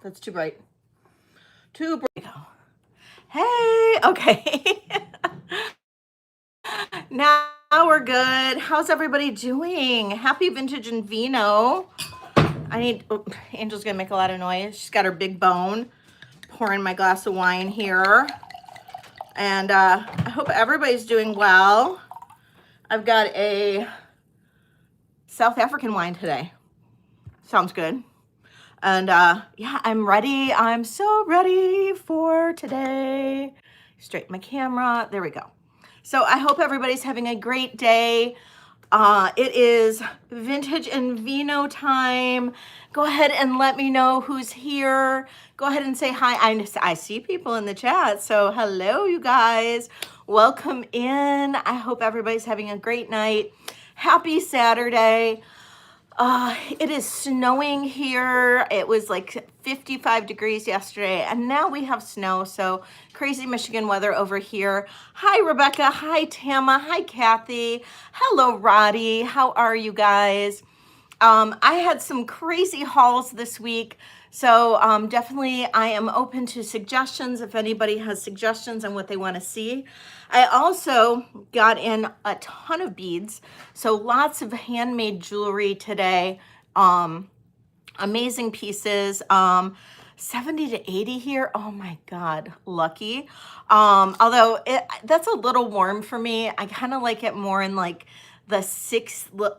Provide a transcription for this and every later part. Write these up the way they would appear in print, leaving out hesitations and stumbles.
that's too bright. Too bright. Hey, okay. Now we're good. How's everybody doing? Happy vintage and vino. Angel's gonna make a lot of noise. She's got her big bone. Pouring my glass of wine here. And I hope everybody's doing well. I've got a South African wine today. Sounds good. And yeah, I'm ready. I'm so ready for today. Straighten my camera. There we go. So I hope everybody's having a great day. It is vintage and vino time. Go ahead and let me know who's here. Go ahead and say hi. I see people in the chat. So hello, you guys. Welcome in. I hope everybody's having a great night. Happy Saturday. It is snowing here. It was like 55 degrees yesterday, and now we have snow, so crazy Michigan weather over here. Hi, Rebecca. Hi, Tama. Hi, Kathy. Hello, Roddy. How are you guys? I had some crazy hauls this week, so definitely I am open to suggestions if anybody has suggestions on what they want to see. I also got in a ton of beads, so lots of handmade jewelry today. Amazing pieces. 70 to 80 here. Oh my God, lucky. Although that's a little warm for me. I kind of like it more in like the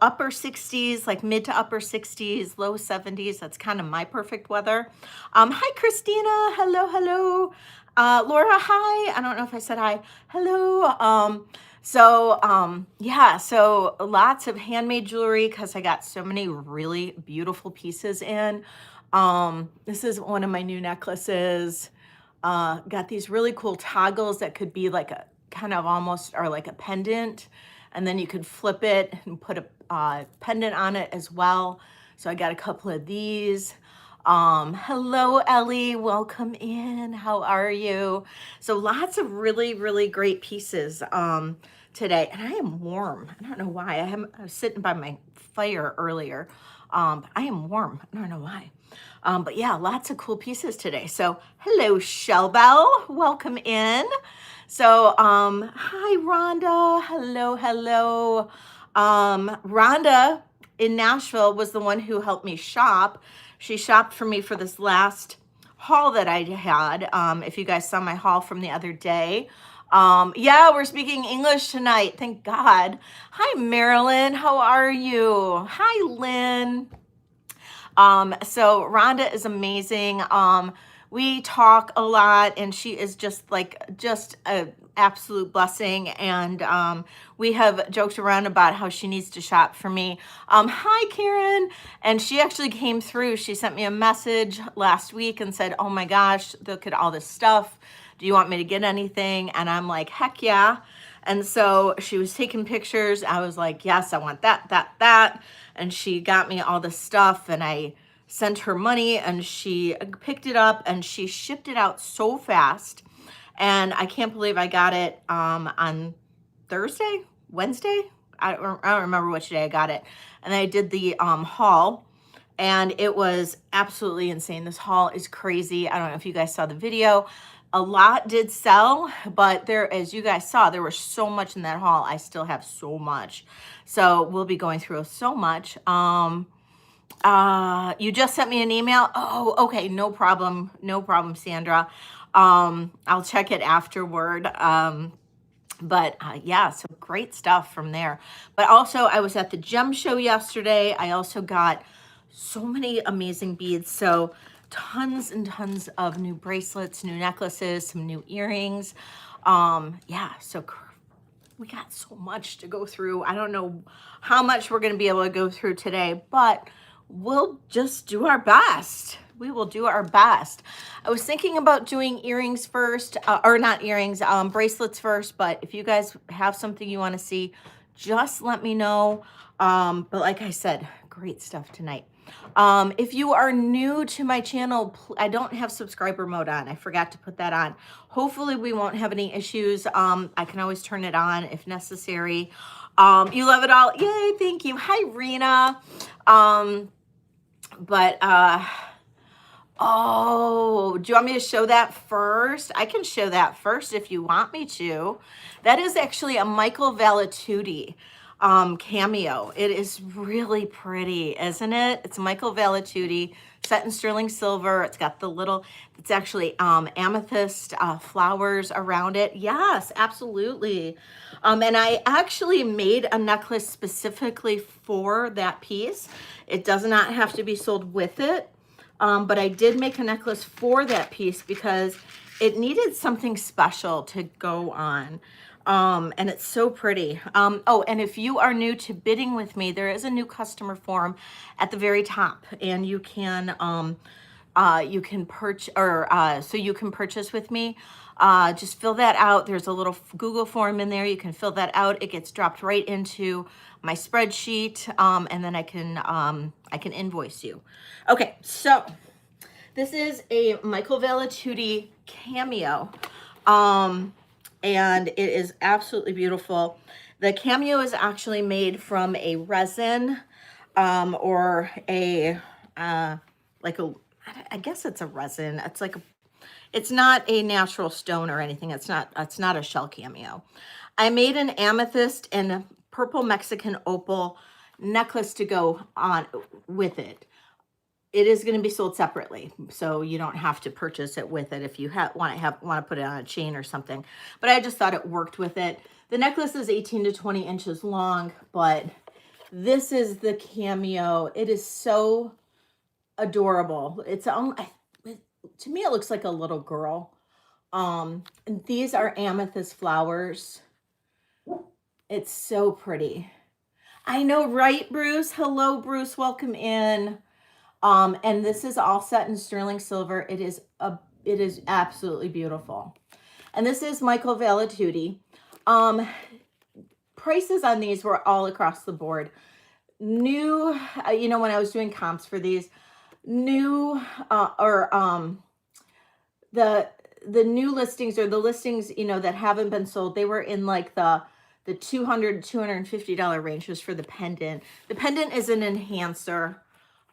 upper 60s, like mid to upper 60s, low 70s. That's kind of my perfect weather. Hi, Christina. Hello, hello. Laura, hi. I don't know if I said hi. Hello. Yeah, so lots of handmade jewelry because I got so many really beautiful pieces in. This is one of my new necklaces. Got these really cool toggles that could be like a kind of almost or like a pendant. And then you could flip it and put a pendant on it as well. So I got a couple of these. Hello, Ellie. Welcome in. How are you? So lots of really, really great pieces today. And I am warm. I don't know why. I was sitting by my fire earlier. I am warm. I don't know why. But yeah, lots of cool pieces today. So hello, Shellbell. Welcome in. So, hi, Rhonda. Hello, hello. Rhonda in Nashville was the one who helped me shop. She shopped for me for this last haul that I had. If you guys saw my haul from the other day. Yeah, we're speaking English tonight. Thank God. Hi, Marilyn. How are you? Hi, Lynn. So Rhonda is amazing. We talk a lot and she is just a absolute blessing. And we have joked around about how she needs to shop for me. Hi, Karen. And she actually came through. She sent me a message last week and said, oh my gosh, look at all this stuff. Do you want me to get anything? And I'm like, heck yeah. And so she was taking pictures. I was like, yes, I want that. And she got me all this stuff and I sent her money and she picked it up and she shipped it out so fast. And I can't believe I got it on Thursday, Wednesday. I don't remember which day I got it. And I did the haul and it was absolutely insane. This haul is crazy. I don't know if you guys saw the video. A lot did sell, but as you guys saw, there was so much in that haul. I still have so much. So we'll be going through so much. You just sent me an email. Oh, okay. No problem. No problem, Sandra. I'll check it afterward. Yeah, so great stuff from there. But also I was at the gem show yesterday. I also got so many amazing beads. So tons and tons of new bracelets, new necklaces, some new earrings. Yeah, so we got so much to go through. I don't know how much we're going to be able to go through today, but we'll just do our best. We will do our best. I was thinking about doing earrings first, or not earrings, bracelets first, but if you guys have something you want to see, just let me know. But like I said, great stuff tonight. If you are new to my channel, I don't have subscriber mode on. I forgot to put that on. Hopefully we won't have any issues. I can always turn it on if necessary. You love it all. Yay. Thank you. Hi, Rena. Oh, do you want me to show that first? I can show that first if you want me to. That is actually a Michael Valatutti cameo. It is really pretty, isn't it? It's Michael Valatutti, set in sterling silver. It's got the little, it's actually amethyst flowers around it. Yes, absolutely. And I actually made a necklace specifically for that piece. It does not have to be sold with it. But I did make a necklace for that piece because it needed something special to go on. And it's so pretty. Oh, and if you are new to bidding with me, there is a new customer form at the very top, and you can purchase, or so you can purchase with me. Just fill that out. There's a little Google form in there. You can fill that out. It gets dropped right into my spreadsheet, and then I can invoice you. Okay, so this is a Michael Valatutti cameo, and it is absolutely beautiful. The cameo is actually made from a resin, or a like a, I guess it's a resin. It's like a, it's not a natural stone or anything. It's not a shell cameo. I made an amethyst and purple Mexican opal necklace to go on with it. It is going to be sold separately, so you don't have to purchase it with it if you want to put it on a chain or something. But I just thought it worked with it. The necklace is 18 to 20 inches long, but this is the cameo. It is so adorable. It's to me, it looks like a little girl. And these are amethyst flowers. It's so pretty. I know, right, Bruce? Hello, Bruce. Welcome in. And this is all set in sterling silver. It is absolutely beautiful. And this is Michael Valatutti. Prices on these were all across the board. New, you know, when I was doing comps for these, new, the new listings, or the listings, you know, that haven't been sold, they were in like the $200 to $250 range just for the pendant. The pendant is an enhancer.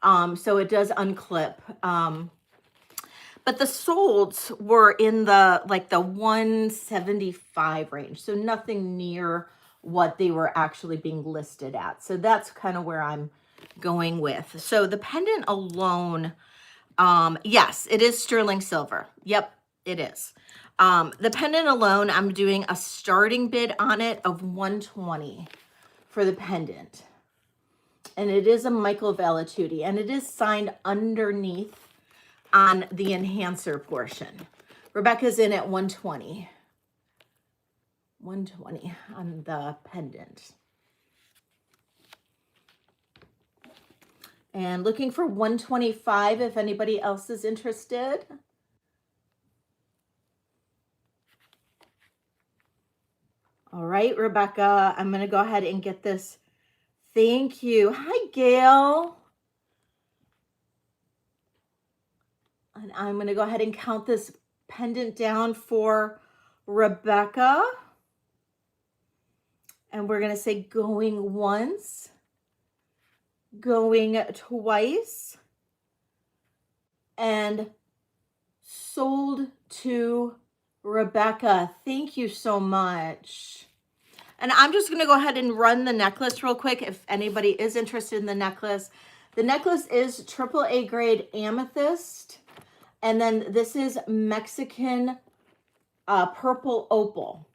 So it does unclip. But the solds were in the, like the 175 range. So nothing near what they were actually being listed at. So that's kind of where I'm going with. So the pendant alone, yes, it is sterling silver. Yep, it is. The pendant alone, I'm doing a starting bid on it of $120 for the pendant. And it is a Michael Valatutti, and it is signed underneath on the enhancer portion. Rebecca's in at 120. 120 on the pendant. And looking for 125 if anybody else is interested. All right, Rebecca, I'm going to go ahead and get this. Thank you. Hi, Gail. And I'm going to go ahead and count this pendant down for Rebecca. And we're going to say going once, going twice, and sold to Rebecca. Thank you so much. And I'm just going to go ahead and run the necklace real quick if anybody is interested in the necklace. The necklace is AAA grade amethyst. And then this is Mexican purple opal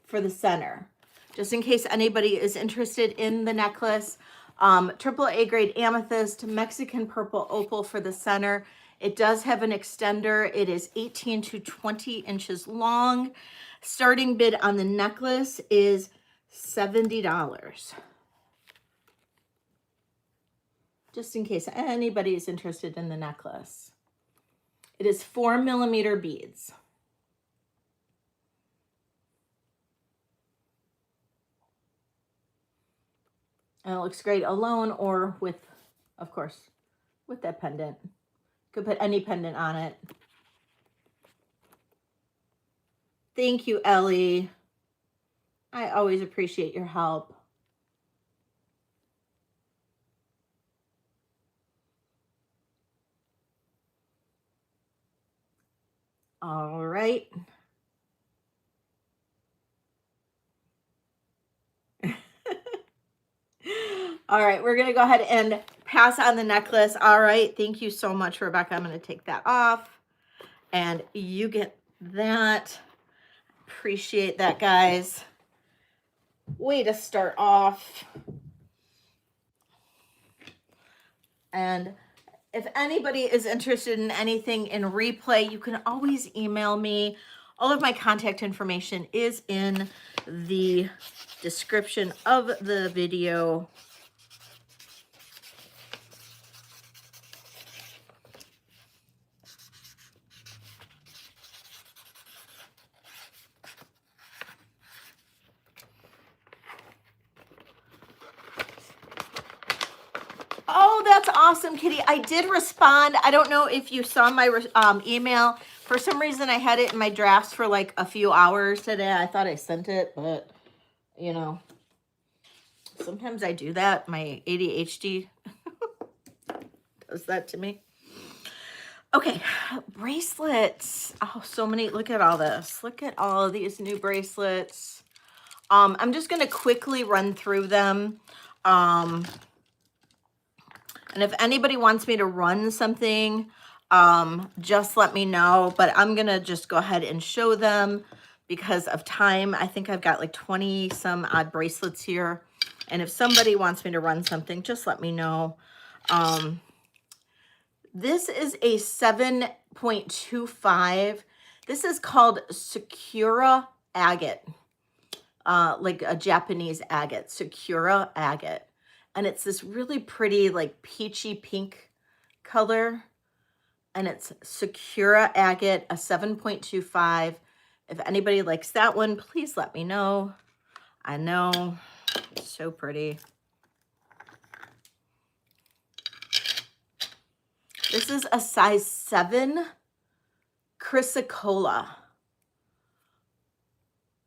for the center. Just in case anybody is interested in the necklace. AAA grade amethyst, Mexican purple opal for the center. It does have an extender. It is 18 to 20 inches long. Starting bid on the necklace is $70. Just in case anybody is interested in the necklace. It is 4mm beads. And it looks great alone or with, of course, with that pendant. Could put any pendant on it. Thank you, Ellie. I always appreciate your help. All right. All right, we're gonna go ahead and pass on the necklace. All right, thank you so much, Rebecca. I'm gonna take that off and you get that. Appreciate that, guys. Way to start off. And if anybody is interested in anything in replay, you can always email me. All of my contact information is in the description of the video. Oh, that's awesome, Kitty. I did respond. I don't know if you saw my email. For some reason, I had it in my drafts for like a few hours today. I thought I sent it, but you know, sometimes I do that. My ADHD does that to me. Okay, bracelets. Oh, so many. Look at all this. Look at all of these new bracelets. I'm just going to quickly run through them. And if anybody wants me to run something, just let me know. But I'm going to just go ahead and show them because of time. I think I've got like 20 some odd bracelets here. And if somebody wants me to run something, just let me know. This is a 7.25. This is called Sakura agate, like a Japanese agate, Sakura agate. And it's this really pretty, like peachy pink color. And it's Sakura agate, a 7.25. If anybody likes that one, please let me know. I know, it's so pretty. This is a size 7 chrysocolla.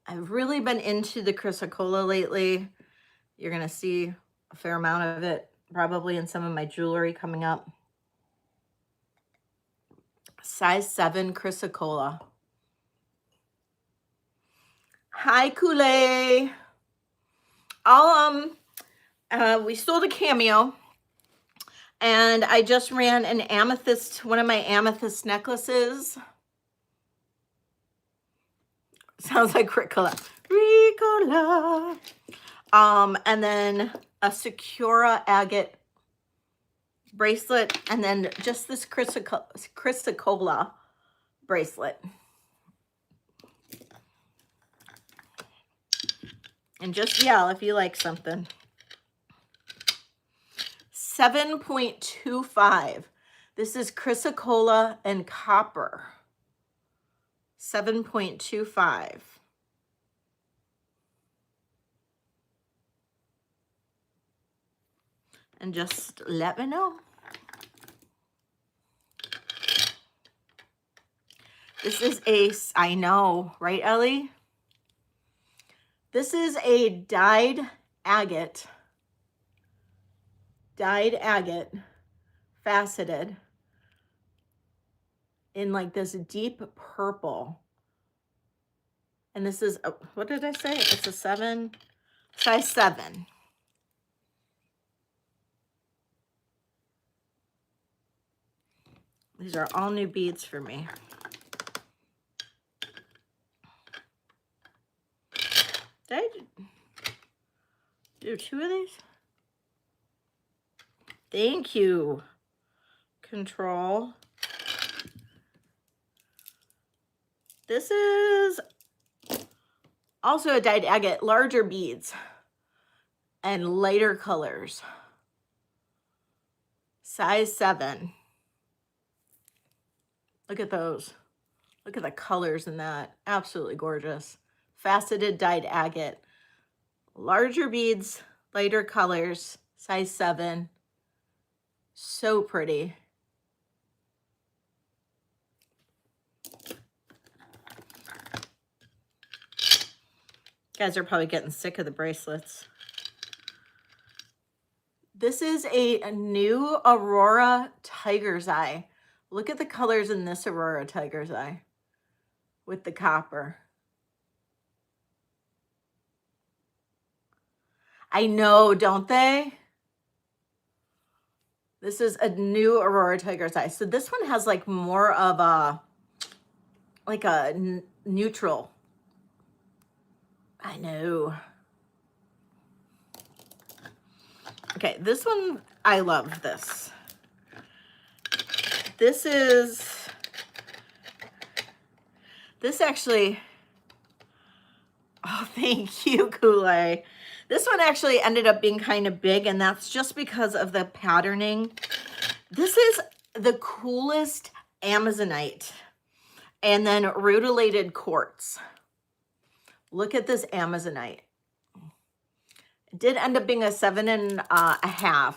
I've really been into the chrysocolla lately. You're going to see a fair amount of it probably in some of my jewelry coming up. Size 7 chrysocolla. Hi, Kool-Aid. We sold a cameo. And I just ran an amethyst, one of my amethyst necklaces. Sounds like Ricola. Ricola. And then a Sakura agate bracelet, and then just this chrysocolla bracelet. And just yell if you like something. 7.25. This is chrysocolla and copper. 7.25. And just let me know. This is a, I know, right, Ellie? This is a dyed agate, faceted, in like this deep purple. And this is, what did I say? It's a 7, size 7. These are all new beads for me. Did I do 2 of these? Thank you, Control. This is also a dyed agate, larger beads and lighter colors. Size 7. Look at those. Look at the colors in that. Absolutely gorgeous. Faceted dyed agate. Larger beads, lighter colors, size 7. So pretty. You guys are probably getting sick of the bracelets. This is a new Aurora Tiger's Eye. Look at the colors in this Aurora Tiger's Eye. with the copper. I know, don't they? This is a new Aurora Tiger's Eye. So this one has like more of a, like a neutral. I know. Okay, this one, I love this. This actually, oh, thank you, Kool-Aid. This one actually ended up being kind of big, and that's just because of the patterning. This is the coolest Amazonite and then rutilated quartz. Look at this Amazonite. It did end up being a 7.5,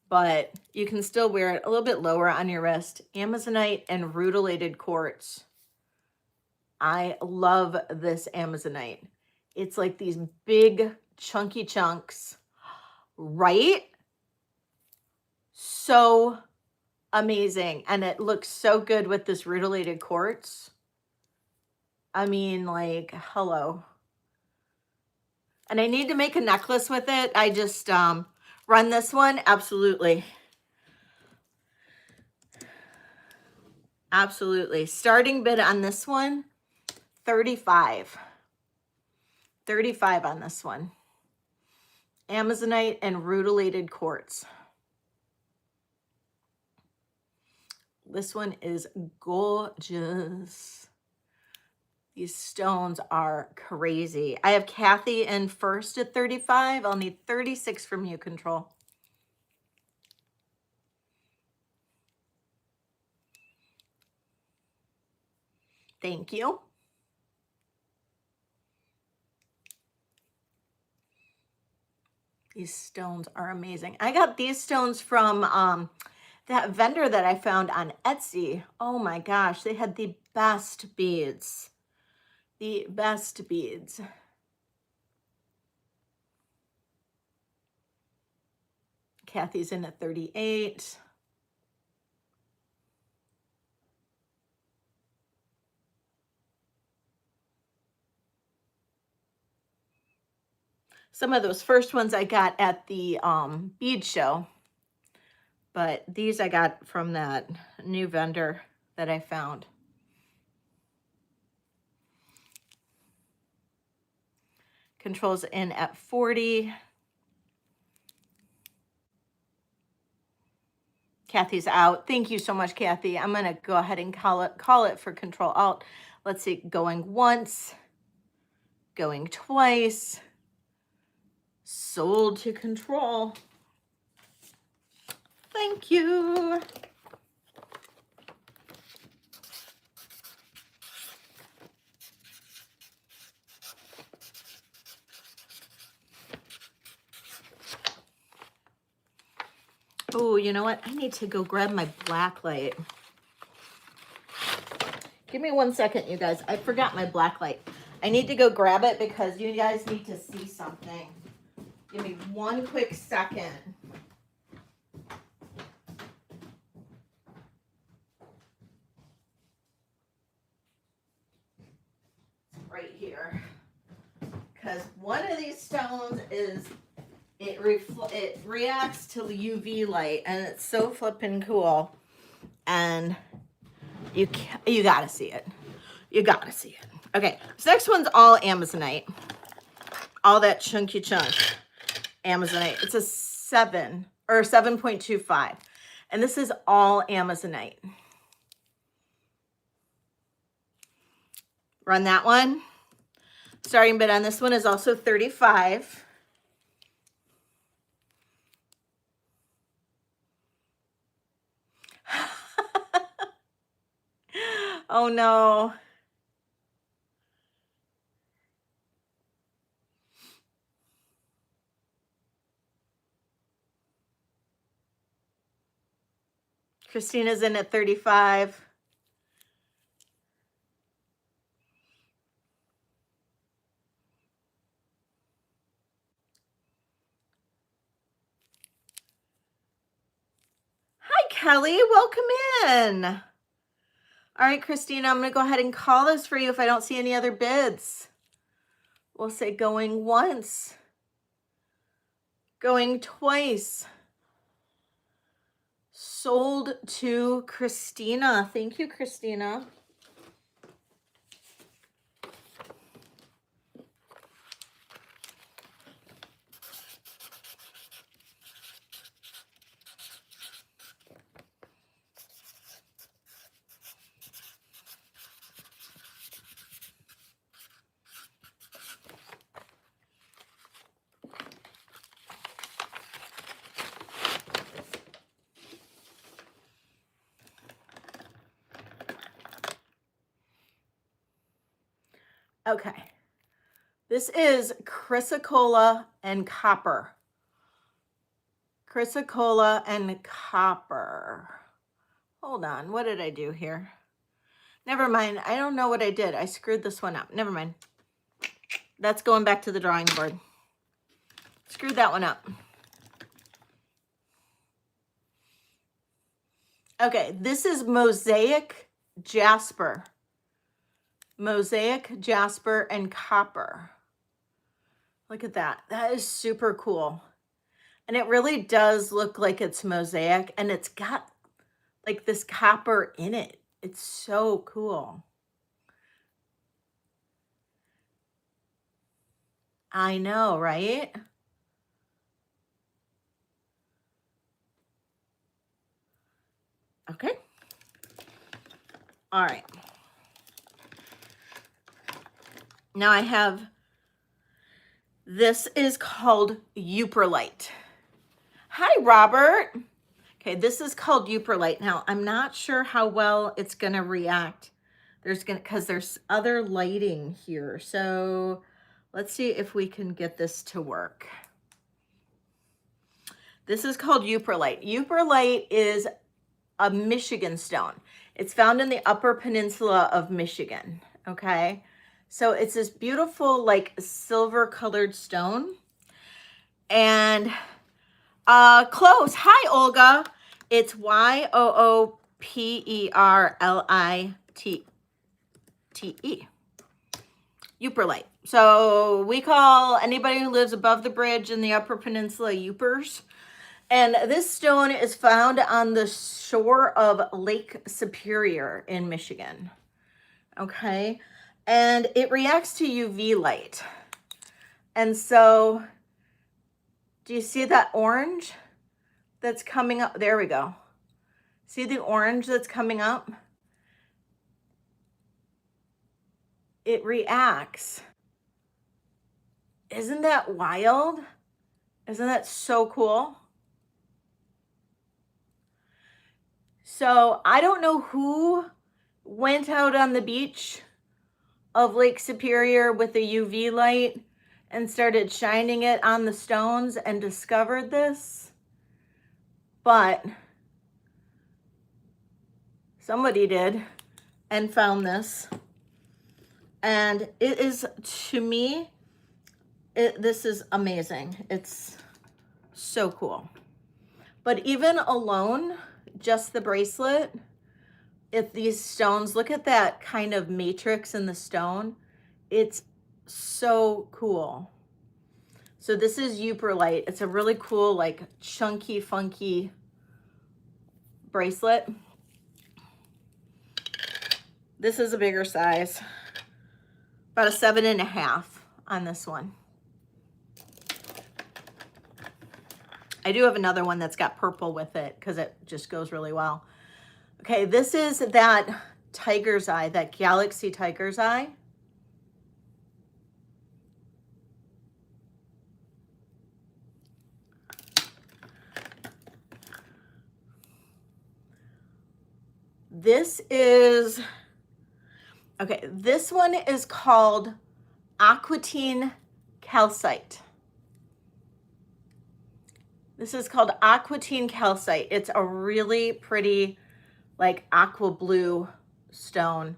but you can still wear it a little bit lower on your wrist. Amazonite and rutilated quartz. I love this Amazonite. It's like these big chunky chunks, right? So amazing. And it looks so good with this rutilated quartz. I mean, like, hello. And I need to make a necklace with it. I just run this one. Absolutely. Absolutely. Starting bid on this one, 35. 35 on this one. Amazonite and rutilated quartz. This one is gorgeous. These stones are crazy. I have Kathy in first at 35. I'll need 36 from you, Control. Thank you. These stones are amazing. I got these stones from that vendor that I found on Etsy. Oh my gosh, they had the best beads. The best beads. Kathy's in at 38. Some of those first ones I got at the bead show, but these I got from that new vendor that I found. Control's in at 40. Kathy's out. Thank you so much, Kathy. I'm gonna go ahead and call it for Control Alt. Let's see, going once, going twice, sold to Control. Thank you. Oh, you know what? I need to go grab my black light. Give me 1 second, you guys. I forgot my black light. I need to go grab it because you guys need to see something. Give me 1 quick second. Right here. Because one of these stones is, it reacts to the UV light, and it's so flippin' cool. And you gotta see it. You gotta see it. Okay, this next one's all Amazonite. All that chunky chunk Amazonite. It's a 7 or 7.25. And this is all Amazonite. Run that one. Starting bid on this one is also 35. Oh no. Christina's in at 35. Hi, Kelly. Welcome in. All right, Christina, I'm going to go ahead and call this for you if I don't see any other bids. We'll say going once, going twice. Sold to Christina. Thank you, Christina. Okay. This is chrysocolla and copper. Chrysocolla and copper. Hold on. What did I do here? Never mind. I don't know what I did. I screwed this one up. Never mind. That's going back to the drawing board. Screwed that one up. Okay. This is mosaic jasper. Mosaic jasper and copper. Look at that. That is super cool. And it really does look like it's mosaic, and it's got like this copper in it. It's so cool. I know, right? Okay. All right. Now I have, this is called Uperlite. Hi, Robert. Okay, this is called Uperlite. Now, I'm not sure how well it's going to react. Because there's other lighting here. So let's see if we can get this to work. This is called Uperlite. Uperlite is a Michigan stone. It's found in the Upper Peninsula of Michigan, okay? So it's this beautiful, like, silver colored stone. And close. Hi, Olga. It's Yooperlite. Uperlite. So we call anybody who lives above the bridge in the Upper Peninsula Upers. And this stone is found on the shore of Lake Superior in Michigan. Okay. And it reacts to UV light. And so, do you see that orange that's coming up? There we go. See the orange that's coming up? It reacts. Isn't that wild? Isn't that so cool? So I don't know who went out on the beach of Lake Superior with a UV light and started shining it on the stones and discovered this, but somebody did and found this. And it is, to me, this is amazing. It's so cool. But even alone, just the bracelet, if these stones, look at that kind of matrix in the stone. It's so cool. So this is Uperlite. It's a really cool, like, chunky, funky bracelet. This is a bigger size, about a 7.5 on this one. I do have another one that's got purple with it because it just goes really well. Okay, this is that tiger's eye, that galaxy tiger's eye. This is, okay, this one is called aquatine calcite. This is called aquatine calcite. It's a really pretty, like, aqua blue stone.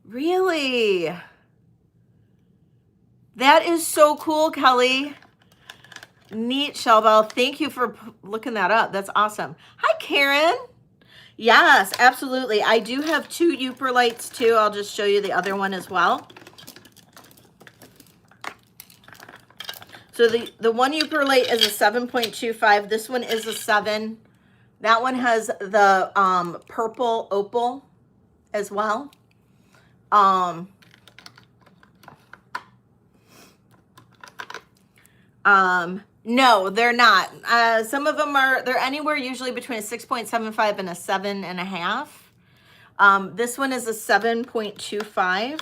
Really? That is so cool, Kelly. Neat, Shelbell. Thank you for looking that up. That's awesome. Hi, Karen. Yes, absolutely. I do have 2 Uper lights too. I'll just show you the other one as well. So the one Uper light is a 7.25. This one is a 7. That one has the purple opal as well. No, they're not. Some of them they're anywhere usually between a 6.75 and a 7.5. This one is a 7.25.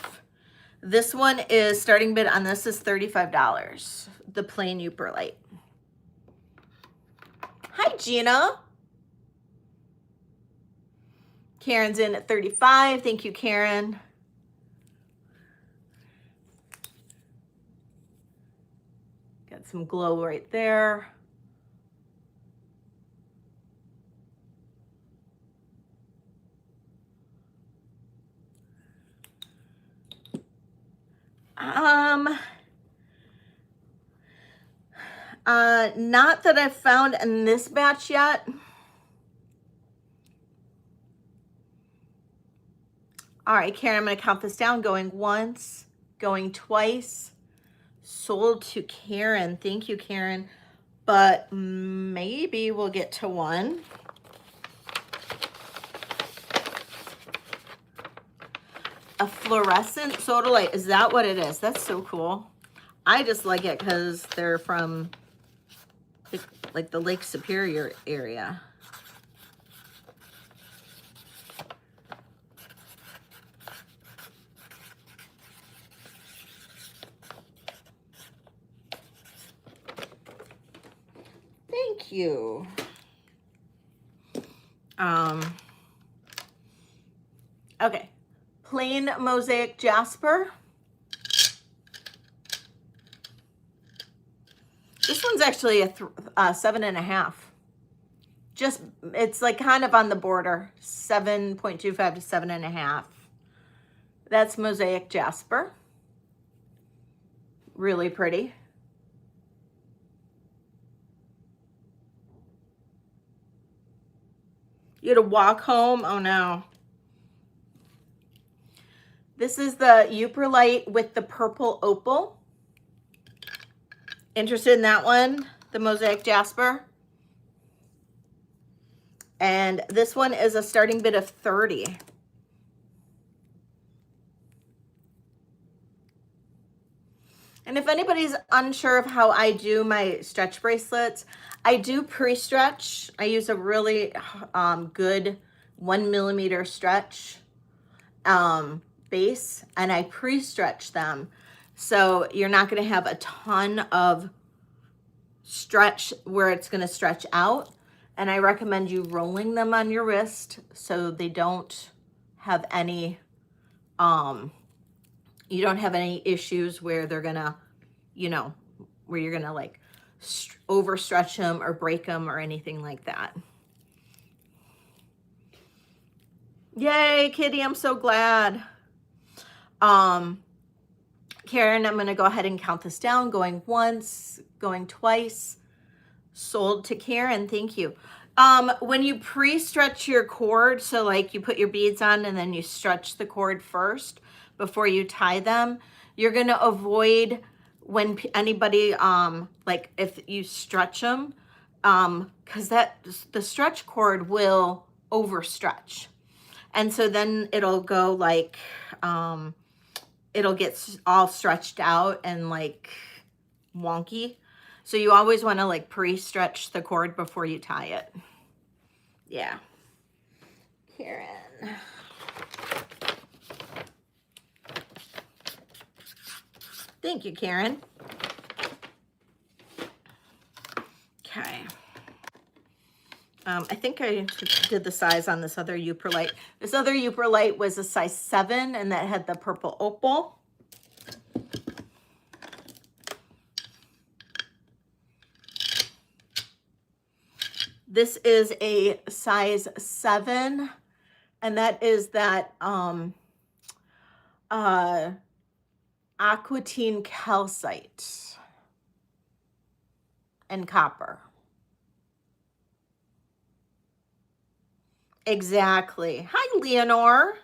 This one is starting bid on this is $35. The plain Uper light. Hi, Gina. Karen's in at 35. Thank you, Karen. Got some glow right there. Not that I've found in this batch yet. All right, Karen, I'm going to count this down. Going once, going twice. Sold to Karen. Thank you, Karen. But maybe we'll get to 1. A fluorescent soda light. Is that what it is? That's so cool. I just like it because they're from like the Lake Superior area. Thank you. Okay. Plain mosaic jasper. This one's actually a 7.5. Just, it's like kind of on the border, 7.25 to 7.5. That's mosaic jasper. Really pretty. You had to walk home? Oh no. This is the Uper light with the purple opal. Interested in that one? The mosaic jasper. And this one is a starting bid of 30. And if anybody's unsure of how I do my stretch bracelets, I do pre-stretch. I use a really good 1mm stretch base, and I pre-stretch them. So you're not going to have a ton of stretch where it's going to stretch out. And I recommend you rolling them on your wrist so they don't have any, you don't have any issues where they're going to, you know, where you're going to like overstretch them or break them or anything like that. Yay, Kitty, I'm so glad. Karen, I'm going to go ahead and count this down. Going once, going twice. Sold to Karen. Thank you. When you pre-stretch your cord, so like you put your beads on and then you stretch the cord first before you tie them, you're going to avoid when anybody, like if you stretch them, because the stretch cord will overstretch. And so then it'll go like, it'll get all stretched out and like wonky. So you always want to like pre-stretch the cord before you tie it. Yeah. Karen. Thank you, Karen. Okay. I think I did the size on this other Uper light. This other Uper light was a size 7, and that had the purple opal. This is a size 7, and that is that aquatine calcite. and copper. Exactly. Hi, Leonore.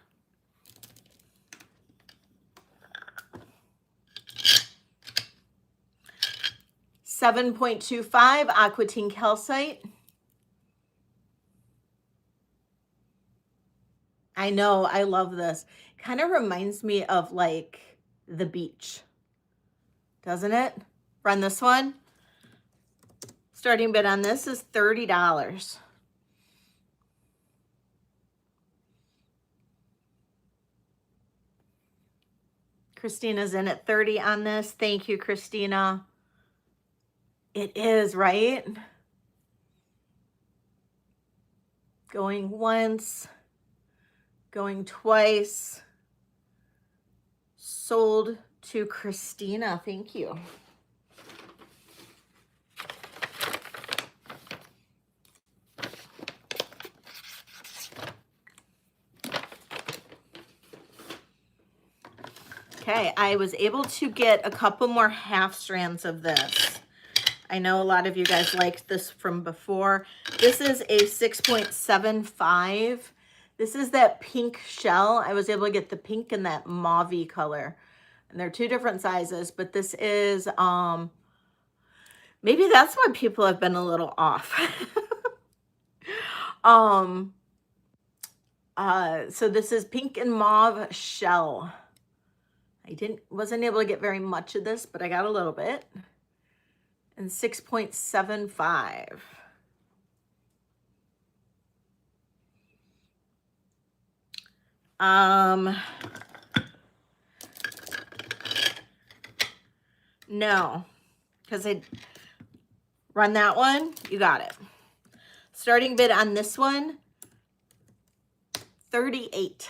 $7.25 aquatine calcite. I know, I love this. Kind of reminds me of like the beach, doesn't it? Run this one. Starting bid on this is $30. Christina's in at 30 on this. Thank you, Christina. It is, right? Going once, going twice. Sold to Christina. Thank you. Okay, I was able to get a couple more half strands of this. I know a lot of you guys liked this from before. This is a 6.75. This is that pink shell. I was able to get the pink and that mauve color. And they're two different sizes, but this is, maybe that's why people have been a little off. So this is pink and mauve shell. I wasn't able to get very much of this, but I got a little bit. And 6.75. No, because I run that one, you got it. Starting bid on this one, 38.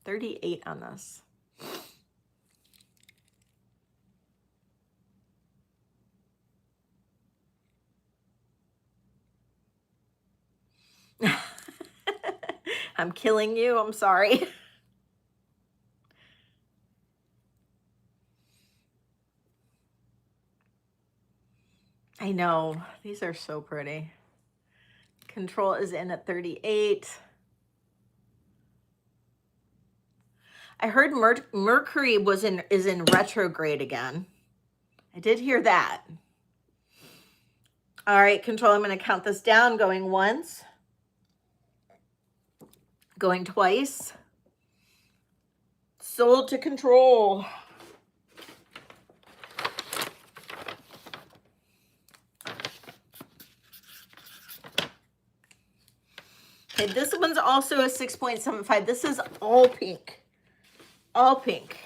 38 on this. I'm killing you. I'm sorry. I know. These are so pretty. Control is in at 38. I heard Mercury is in retrograde again. I did hear that. All right, Control, I'm going to count this down. Going once. Going twice. Sold to Control. Okay, this one's also a 6.75. This is all pink. All pink.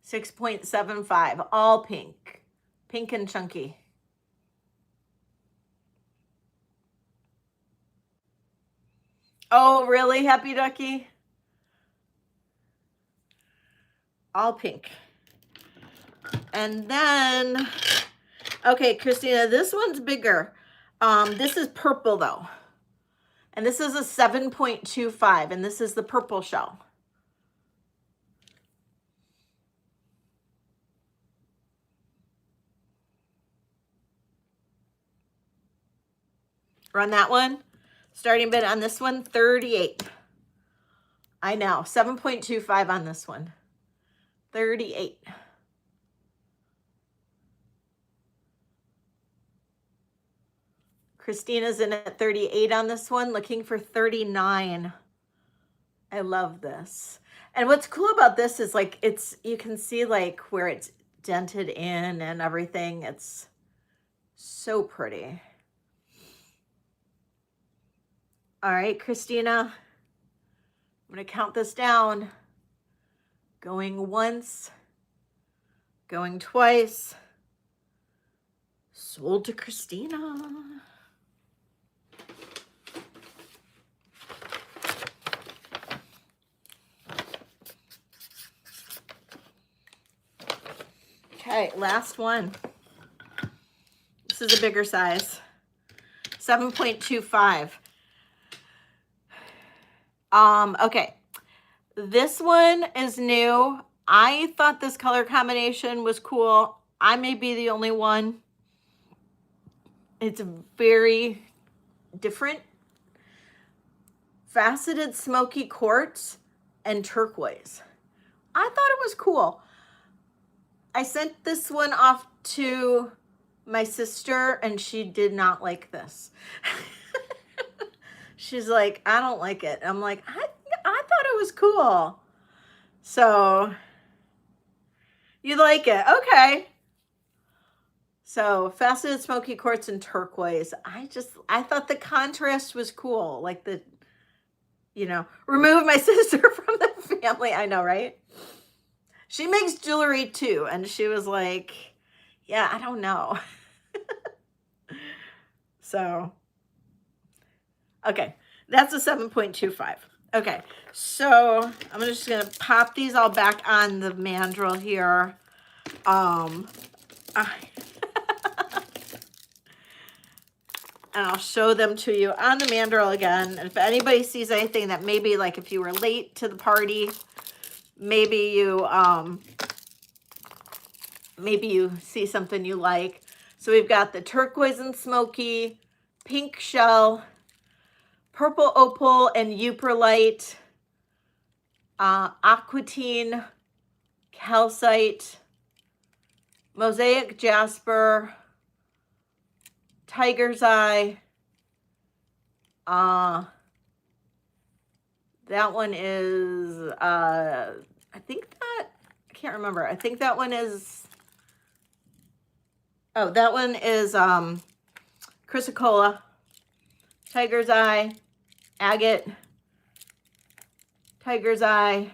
$6.75, all pink. Pink and chunky. Oh, really, Happy Ducky? All pink. And then, okay, Christina, this one's bigger. This is purple though. And this is a 7.25, and this is the purple shell. Run that one. Starting bid on this one, 38. I know, 7.25 on this one. 38. Christina's in at 38 on this one, looking for 39. I love this. And what's cool about this is like you can see like where it's dented in and everything. It's so pretty. All right, Christina, I'm going to count this down. Going once, going twice. Sold to Christina. Okay, last one. This is a bigger size. 7.25. Okay. This one is new. I thought this color combination was cool. I may be the only one. It's very different. Faceted smoky quartz and turquoise. I thought it was cool. I sent this one off to my sister and she did not like this. She's like, I don't like it. I'm like, I thought it was cool. So you like it. Okay. So faceted smoky quartz and turquoise. I thought the contrast was cool. Like the, you know, remove my sister from the family. I know, right? She makes jewelry too. And she was like, yeah, I don't know. So, okay. That's a 7.25. Okay. So I'm just going to pop these all back on the mandrel here. And I'll show them to you on the mandrel again. And if anybody sees anything that maybe, like if you were late to the party, maybe you see something you like. So we've got the turquoise and smoky, pink shell, purple opal and euperlite, aquatine, calcite, mosaic jasper, tiger's eye. That one is, I can't remember. I think that one is, oh, that one is chrysocolla, tiger's eye, agate, tiger's eye,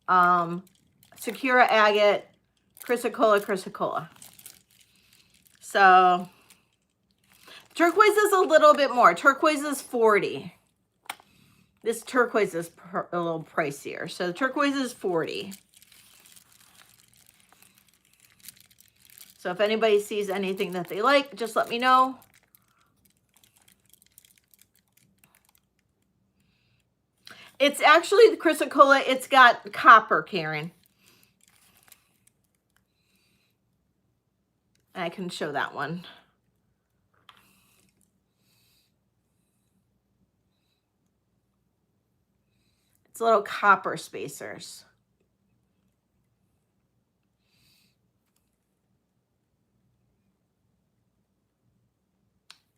Sakura agate, chrysocolla. So turquoise is a little bit more. Turquoise is 40. This turquoise is a little pricier. So turquoise is 40. So if anybody sees anything that they like, just let me know. It's actually the chrysocolla. It's got copper, Karen. I can show that one. It's little copper spacers.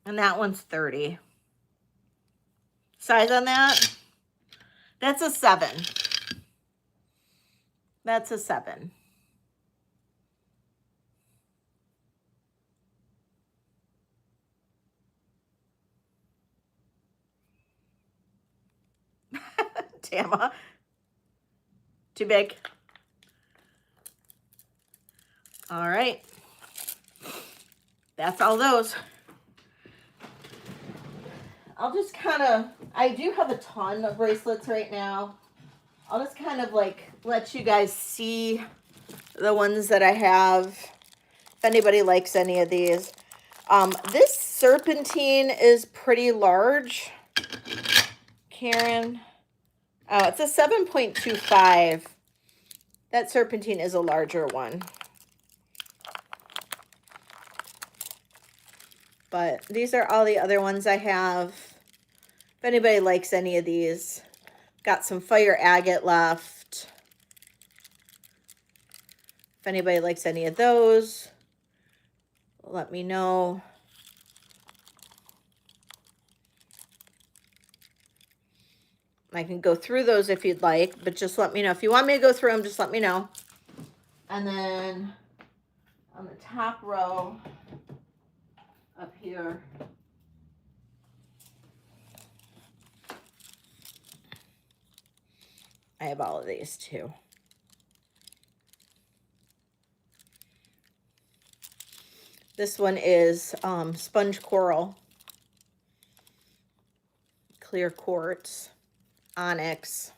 And that one's 30. Size on that? That's a 7. That's a 7. Tama. Too big. All right. That's all those. I'll just kind of, I do have a ton of bracelets right now. I'll just kind of like let you guys see the ones that I have. If anybody likes any of these. This serpentine is pretty large. Karen. Oh, it's a 7.25. That serpentine is a larger one. But these are all the other ones I have. If anybody likes any of these. Got some fire agate left. If anybody likes any of those, let me know. I can go through those if you'd like, but just let me know. If you want me to go through them, just let me know. And then on the top row up here, I have all of these too. This one is sponge coral, clear quartz, onyx.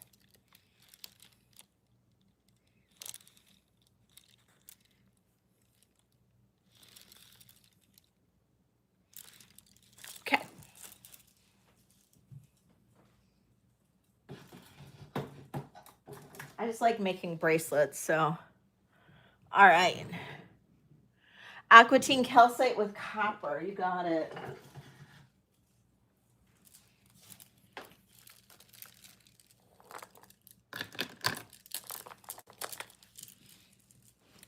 Okay. just like making bracelets, so. All right. Aquatine calcite with copper. You got it.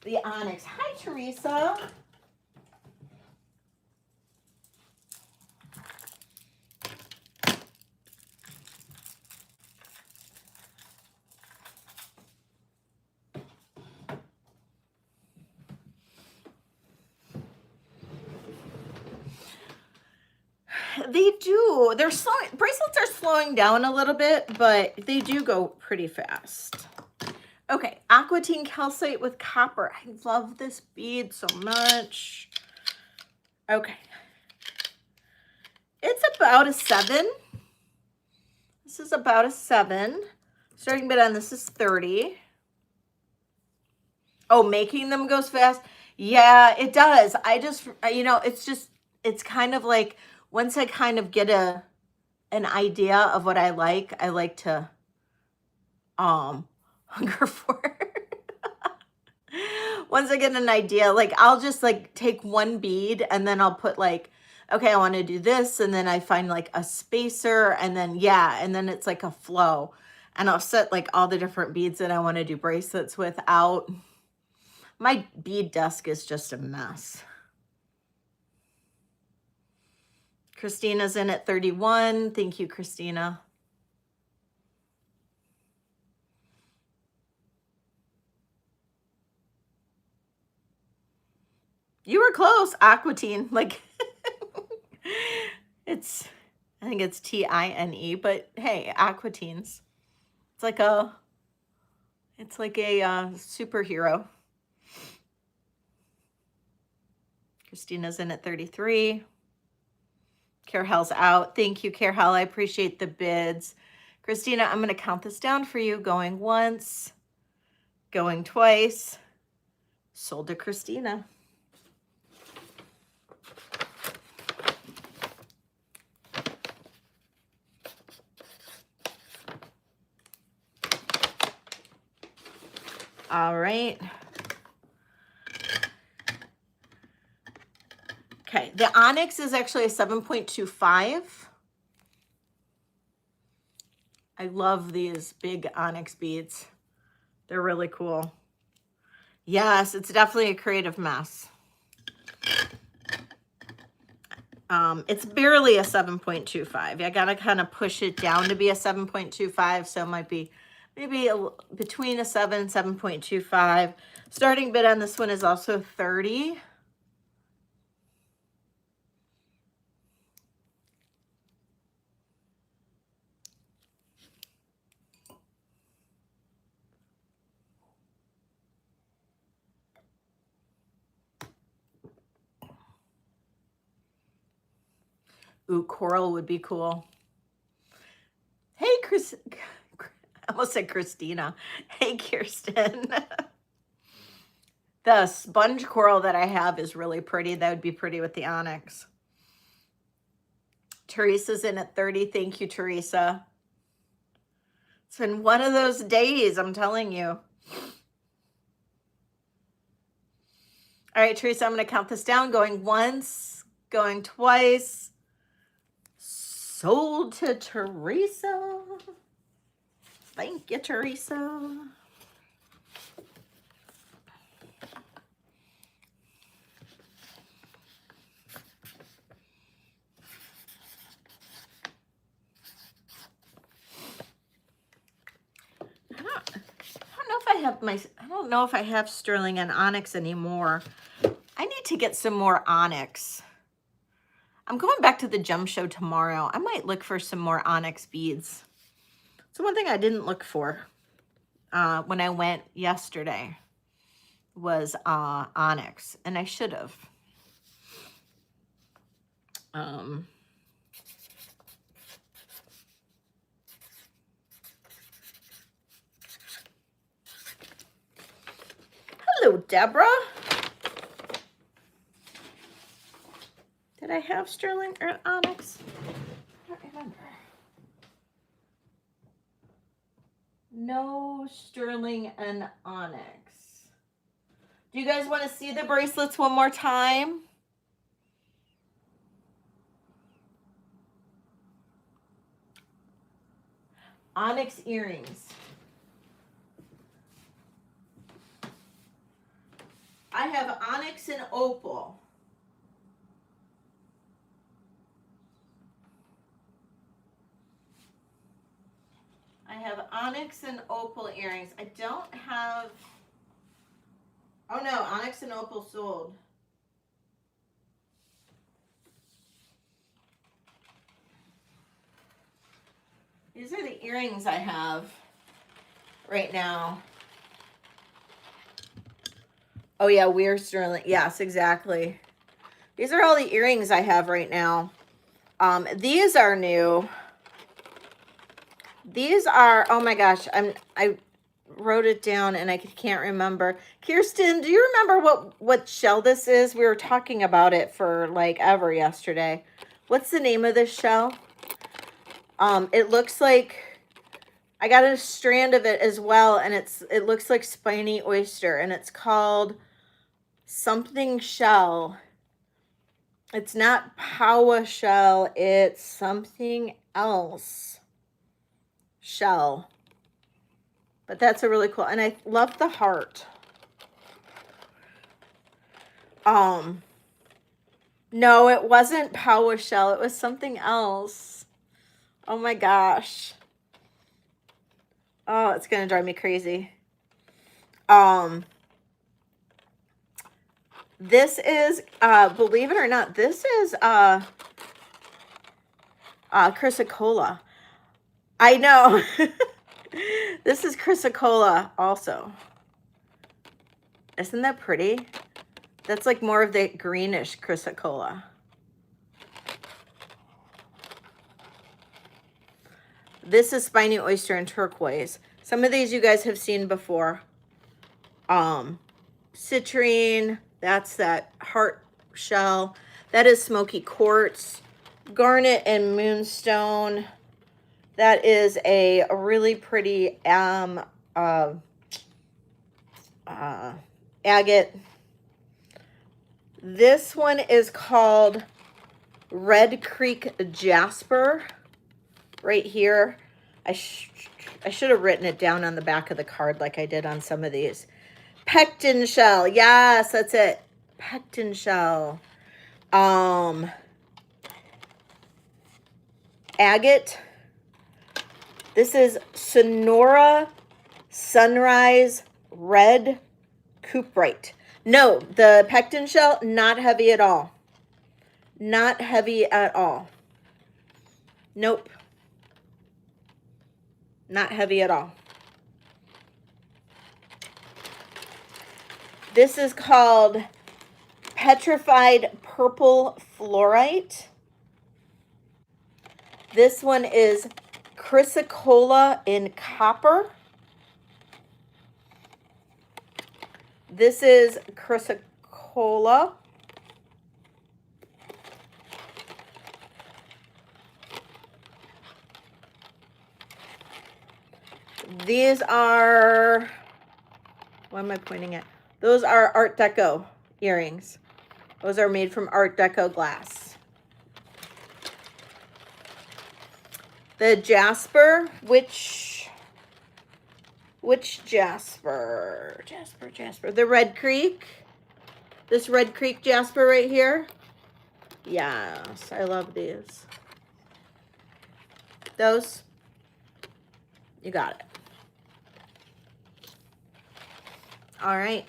The onyx. Hi, Teresa. They do. They're slowing. Bracelets are slowing down a little bit, but they do go pretty fast. Okay, aquatine calcite with copper. I love this bead so much. Okay. It's about a 7. This is about a 7. Starting bid on this is 30. Oh, making them goes fast? Yeah, it does. I just, you know, it's kind of like once I kind of get an idea of what I like to hunger for. Once I get an idea, like I'll just like take one bead and then I'll put like, okay, I want to do this, and then I find like a spacer, and then yeah, and then it's like a flow. And I'll set like all the different beads that I want to do bracelets with out. My bead desk is just a mess. Christina's in at 31. Thank you, Christina. You were close, aquatine. Like, I think it's Tine, but hey, aquatines. It's like a superhero. Christina's in at 33. Carhel's out. Thank you, Carhel. I appreciate the bids. Christina, I'm going to count this down for you. Going once, going twice. Sold to Christina. All right. Okay, the onyx is actually a 7.25. I love these big onyx beads. They're really cool. Yes, it's definitely a creative mess. It's barely a 7.25. I gotta kind of push it down to be a 7.25, so it might be maybe between a 7 and 7.25. Starting bid on this one is also 30. Ooh, coral would be cool. Hey, Chris. I almost said Christina. Hey, Kirsten. The sponge coral that I have is really pretty. That would be pretty with the onyx. Teresa's in at 30. Thank you, Teresa. It's been one of those days, I'm telling you. All right, Teresa, I'm going to count this down. Going once, going twice. Sold to Teresa. Thank you, Teresa. I don't know if I have sterling and onyx anymore. I need to get some more onyx. I'm going back to the gem show tomorrow. I might look for some more onyx beads. So one thing I didn't look for when I went yesterday was onyx, and I should have. Hello, Deborah. Did I have sterling or onyx? I don't remember. No sterling and onyx. Do you guys want to see the bracelets one more time? Onyx earrings. I have onyx and opal. I have onyx and opal earrings. I don't have, oh no, onyx and opal sold. These are the earrings I have right now. Oh yeah, we're sterling. Yes, exactly. These are all the earrings I have right now. These are new. These are, oh my gosh, I wrote it down and I can't remember. Kirsten, do you remember what shell this is? We were talking about it for like ever yesterday. What's the name of this shell? It looks like, I got a strand of it as well, and it looks like spiny oyster, and it's called something shell. It's not Paua shell, it's something else shell. But that's a really cool, and I love the heart. No, it wasn't Paua shell, it was something else. Oh my gosh. Oh, it's gonna drive me crazy. This is, believe it or not, this is chrysocolla. I know. This is chrysocolla also. Isn't that pretty? That's like more of the greenish chrysocolla. This is spiny oyster and turquoise. Some of these you guys have seen before. Citrine, that's that heart shell. That is smoky quartz. Garnet and moonstone. That is a really pretty agate. This one is called Red Creek Jasper. Right here. I should have written it down on the back of the card like I did on some of these. Pectin shell. Yes, that's it. Pectin shell. Agate. This is Sonora Sunrise Red Cuprite. No, the pectin shell, not heavy at all. Not heavy at all. Nope. Not heavy at all. This is called Petrified Purple Fluorite. This one is chrysocolla in copper. This is chrysocolla. These are, what am I pointing at? Those are Art Deco earrings. Those are made from Art Deco glass. The Jasper, which Jasper? Jasper. The Red Creek. This Red Creek Jasper right here. Yes, I love these. Those. You got it. All right.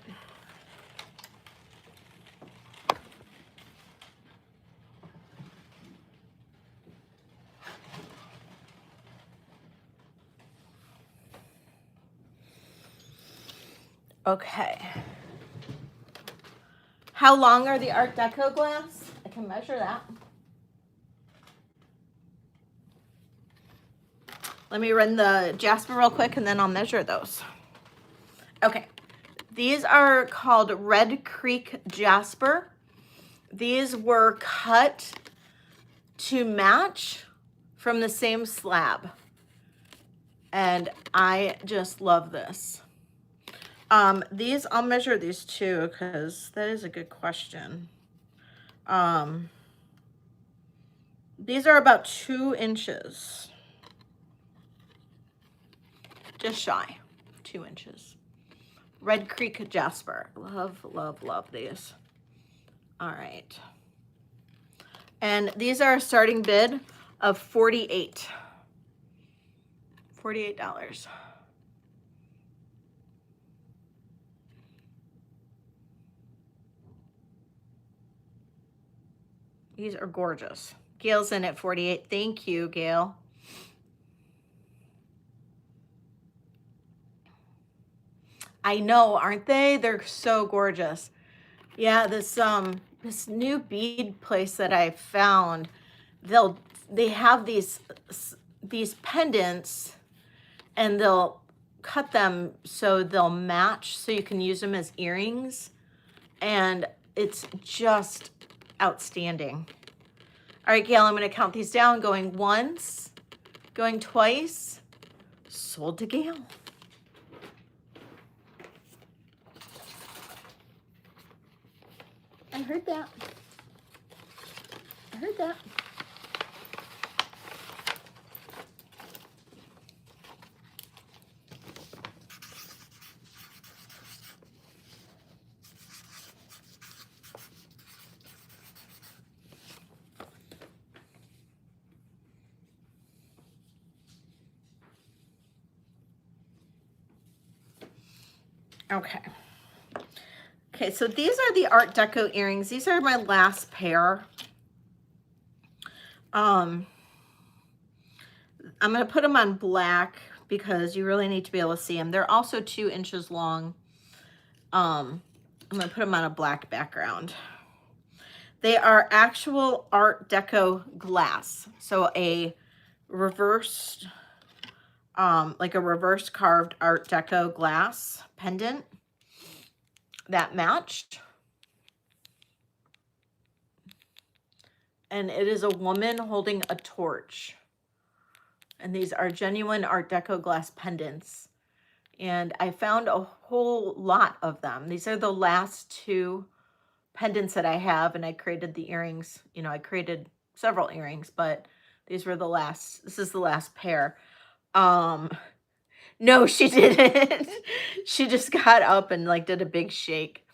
Okay. How long are the Art Deco glass? I can measure that. Let me run the Jasper real quick and then I'll measure those. Okay. These are called Red Creek Jasper. These were cut to match from the same slab. And I just love this. These, I'll measure these too, because that is a good question. These are about 2 inches. Just shy, 2 inches. Red Creek Jasper. Love, love, love these. All right. And these are a starting bid of $48. $48. These are gorgeous. Gail's in at 48. Thank you, Gail. I know, aren't they? They're so gorgeous. Yeah, this new bead place that I found, they have these pendants, and they'll cut them so they'll match, so you can use them as earrings, and it's just outstanding. All right, Gail, I'm going to count these down, going once, going twice. Sold to Gail. I heard that. I heard that. Okay. Okay, so these are the Art Deco earrings. These are my last pair. I'm going to put them on black because you really need to be able to see them. They're also 2 inches long. I'm going to put them on a black background. They are actual Art Deco glass. So a reversed, like a reverse carved Art Deco glass pendant that matched. And it is a woman holding a torch. And these are genuine Art Deco glass pendants. And I found a whole lot of them. These are the last 2 pendants that I have, and I created the earrings. You know, I created several earrings, but these were the last. This is the last pair. No, she didn't. She just got up and like did a big shake.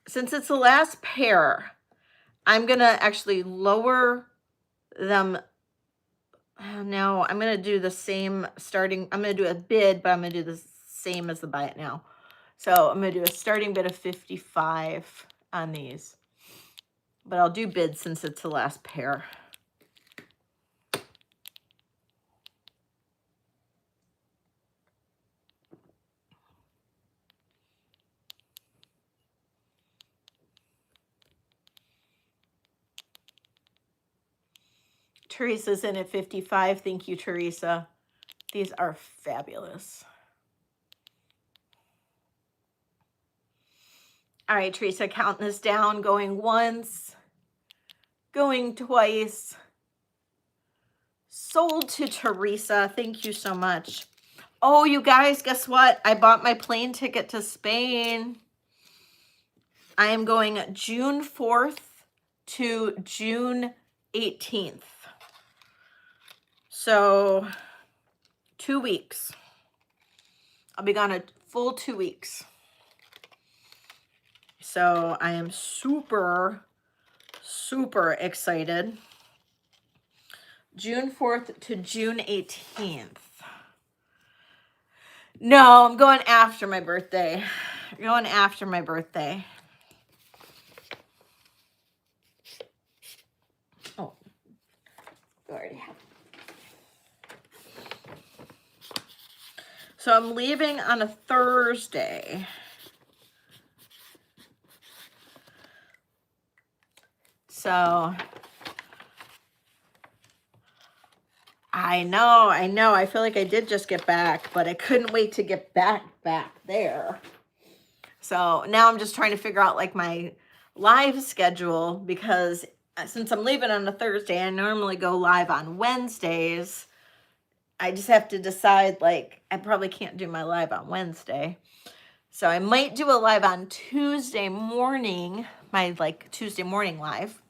Since it's the last pair, I'm gonna actually lower them. No, I'm gonna do the same starting. I'm gonna do a bid, but I'm gonna do the same as the buy it now. So I'm gonna do a starting bid of 55 on these, but I'll do bid since it's the last pair. Teresa's in at 55. Thank you, Teresa. These are fabulous. All right, Teresa, counting this down, going once, going twice. Sold to Teresa. Thank you so much. Oh, you guys, guess what? I bought my plane ticket to Spain. I am going June 4th to June 18th. So 2 weeks. I'll be gone a full 2 weeks. So I am super, super excited. June 4th to June 18th. No, I'm going after my birthday. Going after my birthday. Oh, you already have. So I'm leaving on a Thursday. So I know. I feel like I did just get back, but I couldn't wait to get back there. So now I'm just trying to figure out like my live schedule, because since I'm leaving on a Thursday, I normally go live on Wednesdays. I just have to decide, like, I probably can't do my live on Wednesday. So I might do a live on Tuesday morning, my like Tuesday morning live.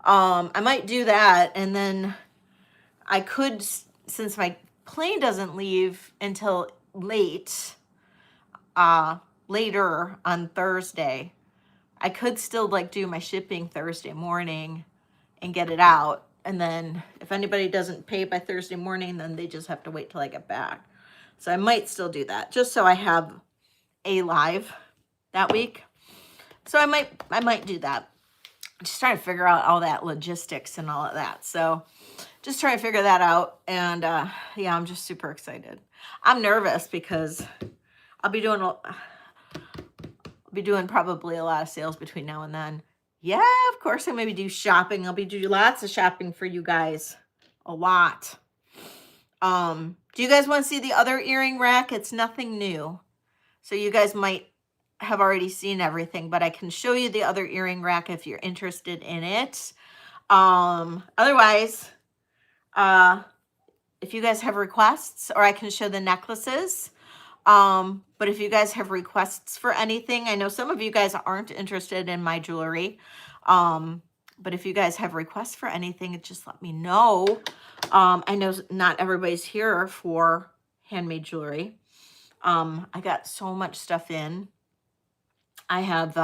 I might do that, and then I could, since my plane doesn't leave until later on Thursday, I could still like do my shipping Thursday morning and get it out. And then if anybody doesn't pay by Thursday morning, then they just have to wait till I get back. So I might still do that just so I have a live that week. So I might do that. Just trying to figure out all that logistics and all of that. So just trying to figure that out. And yeah, I'm just super excited. I'm nervous because I'll be doing probably a lot of sales between now and then. Yeah, of course I maybe do shopping. I'll be doing lots of shopping for you guys. A lot. Do you guys want to see the other earring rack? It's nothing new. So you guys might have already seen everything, but I can show you the other earring rack if you're interested in it. Otherwise, if you guys have requests, or I can show the necklaces. But if you guys have requests for anything, I know some of you guys aren't interested in my jewelry. But if you guys have requests for anything, just let me know. I know not everybody's here for handmade jewelry. I got so much stuff in. I have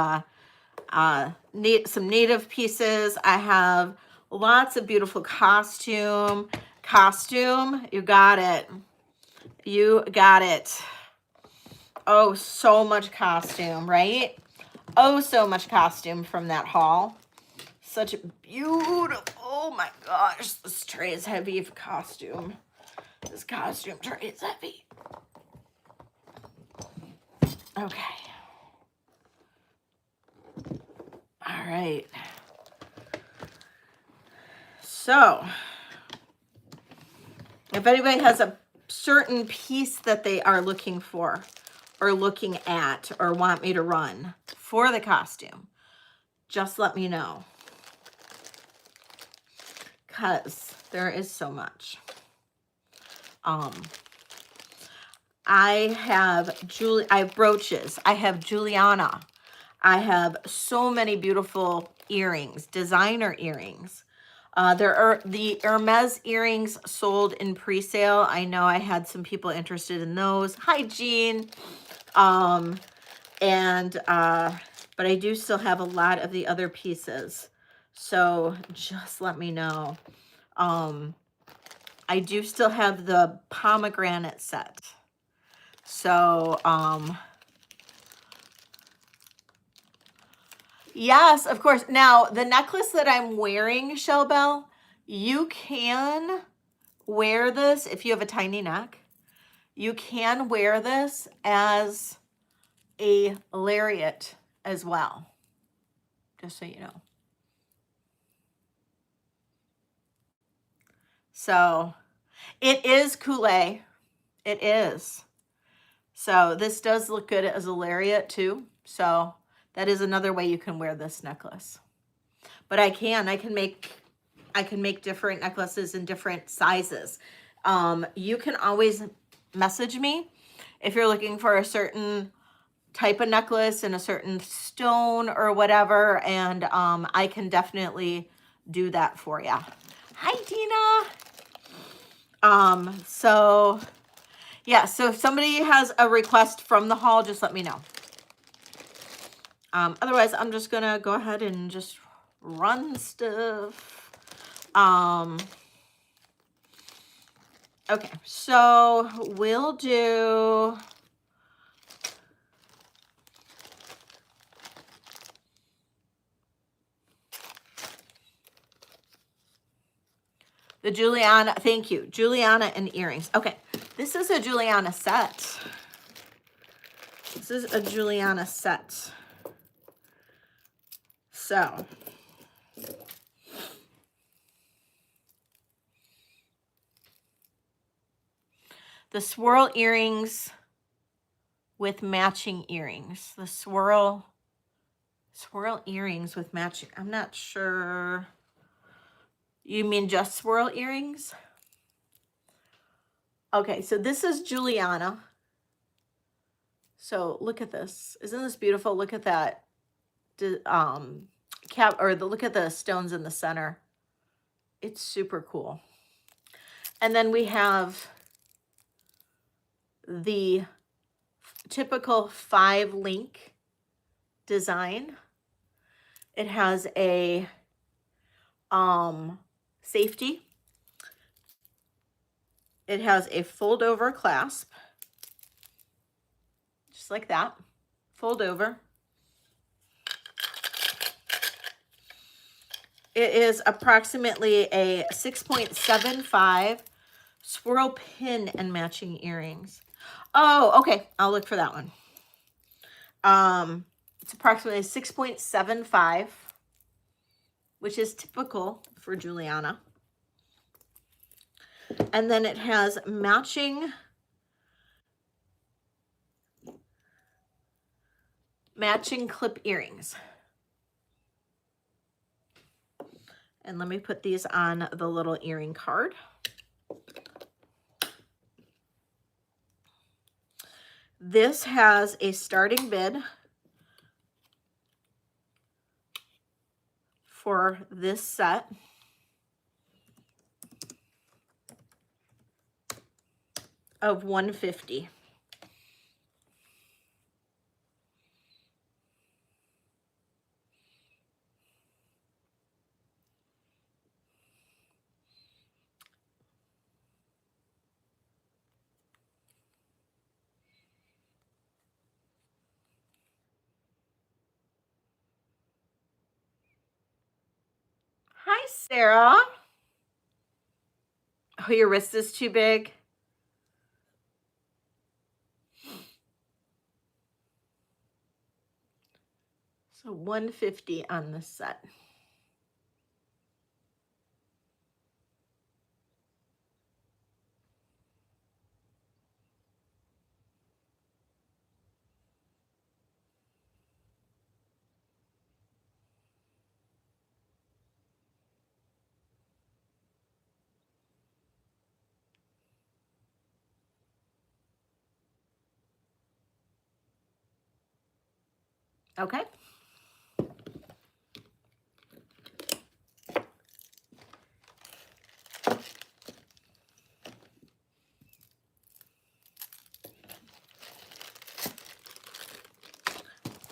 some native pieces. I have lots of beautiful costume. You got it. You got it. Oh, so much costume, right? Oh, so much costume from that haul. Such a beautiful, oh my gosh, this tray is heavy for costume. This costume tray is heavy. Okay. All right. So, if anybody has a certain piece that they are looking for or looking at or want me to run for the costume, just let me know. Because there is so much. I have brooches. I have Juliana. I have so many beautiful earrings, designer earrings. There are the Hermes earrings sold in pre-sale. I know I had some people interested in those. Hi, Jean. But I do still have a lot of the other pieces. So just let me know. I do still have the pomegranate set. So, yes, of course. Now, the necklace that I'm wearing, Shellbell, you can wear this if you have a tiny neck. You can wear this as a lariat as well, just so you know. So, it is coulee. It is. So, this does look good as a lariat too. So, that is another way you can wear this necklace. But I can make different necklaces in different sizes. You can always message me if you're looking for a certain type of necklace and a certain stone or whatever, and I can definitely do that for you. Hi, Dina. So yeah, so if somebody has a request from the haul, just let me know. Otherwise, I'm just gonna go ahead and just run stuff. Okay, so we'll do the Juliana. Thank you, Juliana and earrings. Okay, this is a Juliana set. This is a Juliana set. So, the swirl earrings with matching earrings. The swirl earrings with matching. I'm not sure. You mean just swirl earrings? Okay, so this is Juliana. So look at this. Isn't this beautiful? Look at that look at the stones in the center. It's super cool. And then we have the typical 5-link design. It has a safety. It has a fold over clasp, just like that, fold over. It is approximately a 6.75 swirl pin and matching earrings. Oh, okay. I'll look for that one. It's approximately 6.75, which is typical for Juliana. And then it has matching clip earrings. And let me put these on the little earring card. This has a starting bid for this set of $150. Hi, Sarah. Oh, your wrist is too big. So $150 on this set. Okay.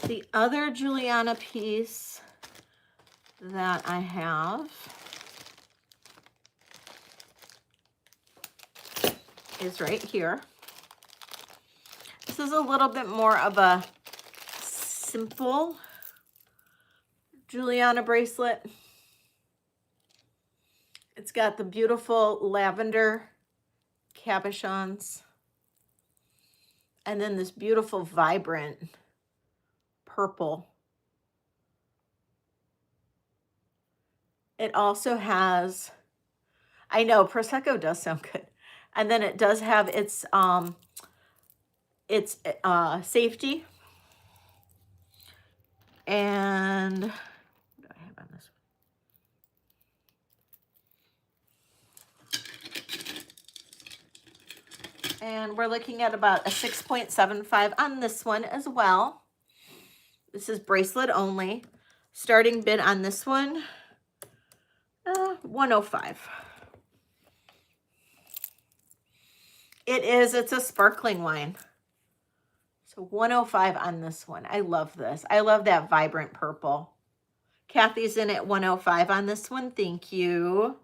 The other Juliana piece that I have is right here. This is a little bit more of a simple Juliana bracelet. It's got the beautiful lavender cabochons and then this beautiful vibrant purple. It also has, I know Prosecco does sound good. And then it does have its safety. And what do I have on this one? And we're looking at about a 6.75 on this one as well. This is bracelet only. Starting bid on this one, $105. It's a sparkling wine. So $105 on this one. I love this. I love that vibrant purple. Kathy's in at $105 on this one. Thank you.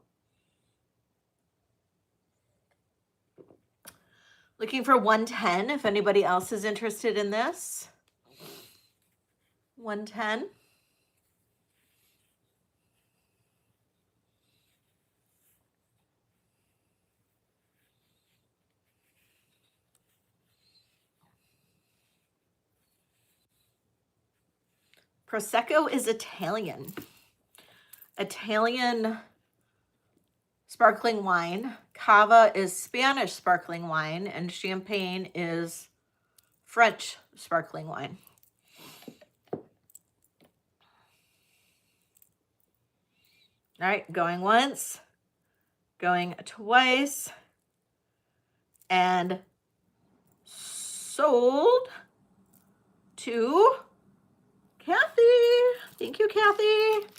Looking for $110 if anybody else is interested in this. $110. Prosecco is Italian. Italian sparkling wine. Cava is Spanish sparkling wine, and champagne is French sparkling wine. All right, going once, going twice, and sold to Kathy. Thank you, Kathy.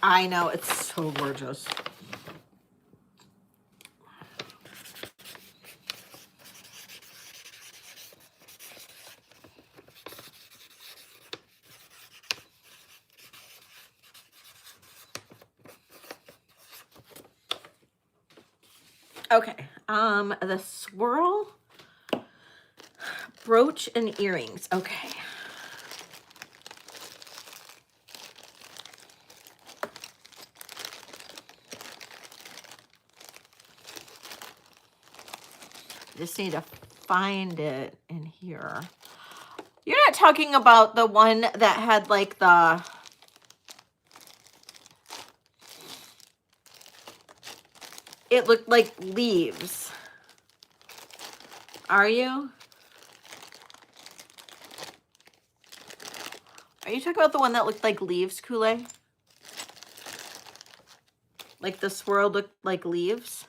I know, it's so gorgeous. Okay, the swirl brooch and earrings. Okay. Just need to find it in here. You're not talking about the one that had like the, it looked like leaves. Are you? Are you talking about the one that looked like leaves, Kool-Aid? Like the swirl looked like leaves?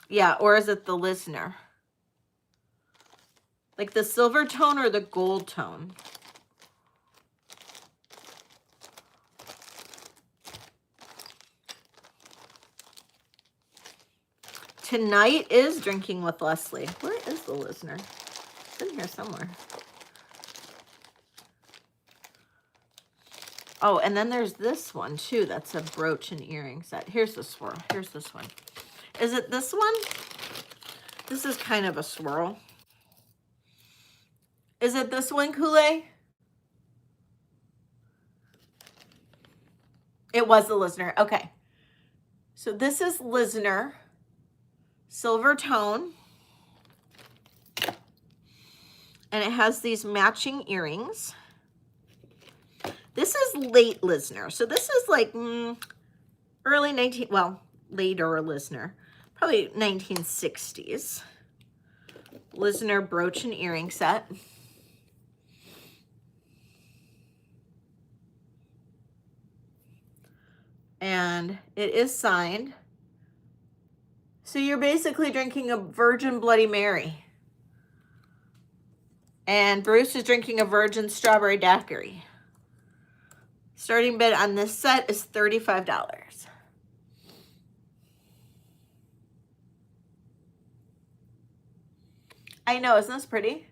Yeah, or is it the listener? Like the silver tone or the gold tone? Tonight is Drinking with Leslie. Where is the listener? It's in here somewhere. Oh, and then there's this one too. That's a brooch and earring set. Here's the swirl. Here's this one. Is it this one? This is kind of a swirl. Is it this one, Kool-Aid? It was the listener. Okay. So this is listener. Silver tone. And it has these matching earrings. This is late listener. So this is like early 19, well, later listener. Probably 1960s. Listener brooch and earring set. And it is signed. So you're basically drinking a Virgin Bloody Mary. And Bruce is drinking a Virgin Strawberry Daiquiri. Starting bid on this set is $35. I know, isn't this pretty?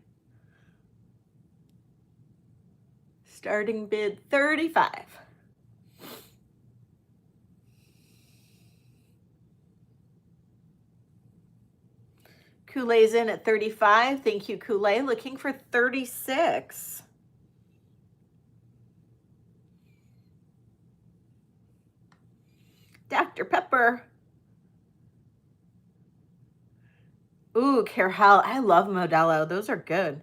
Starting bid $35. Kool-Aid's in at 35. Thank you, Kool-Aid. Looking for 36. Dr. Pepper. Ooh, Carhell. I love Modelo. Those are good.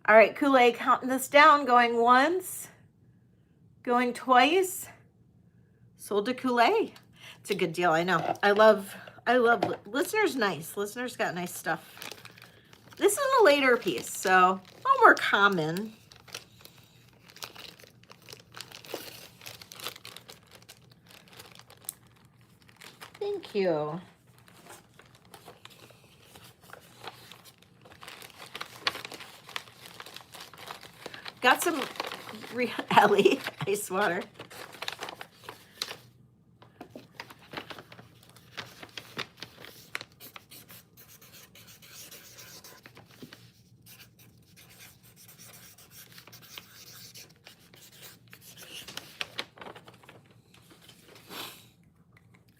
All right, Kool-Aid, counting this down. Going once. Going twice. Sold to Kool-Aid. It's a good deal, I know. I love Listener's nice. Listener's got nice stuff. This is a later piece, so a little more common. Thank you. Got some Ellie ice water.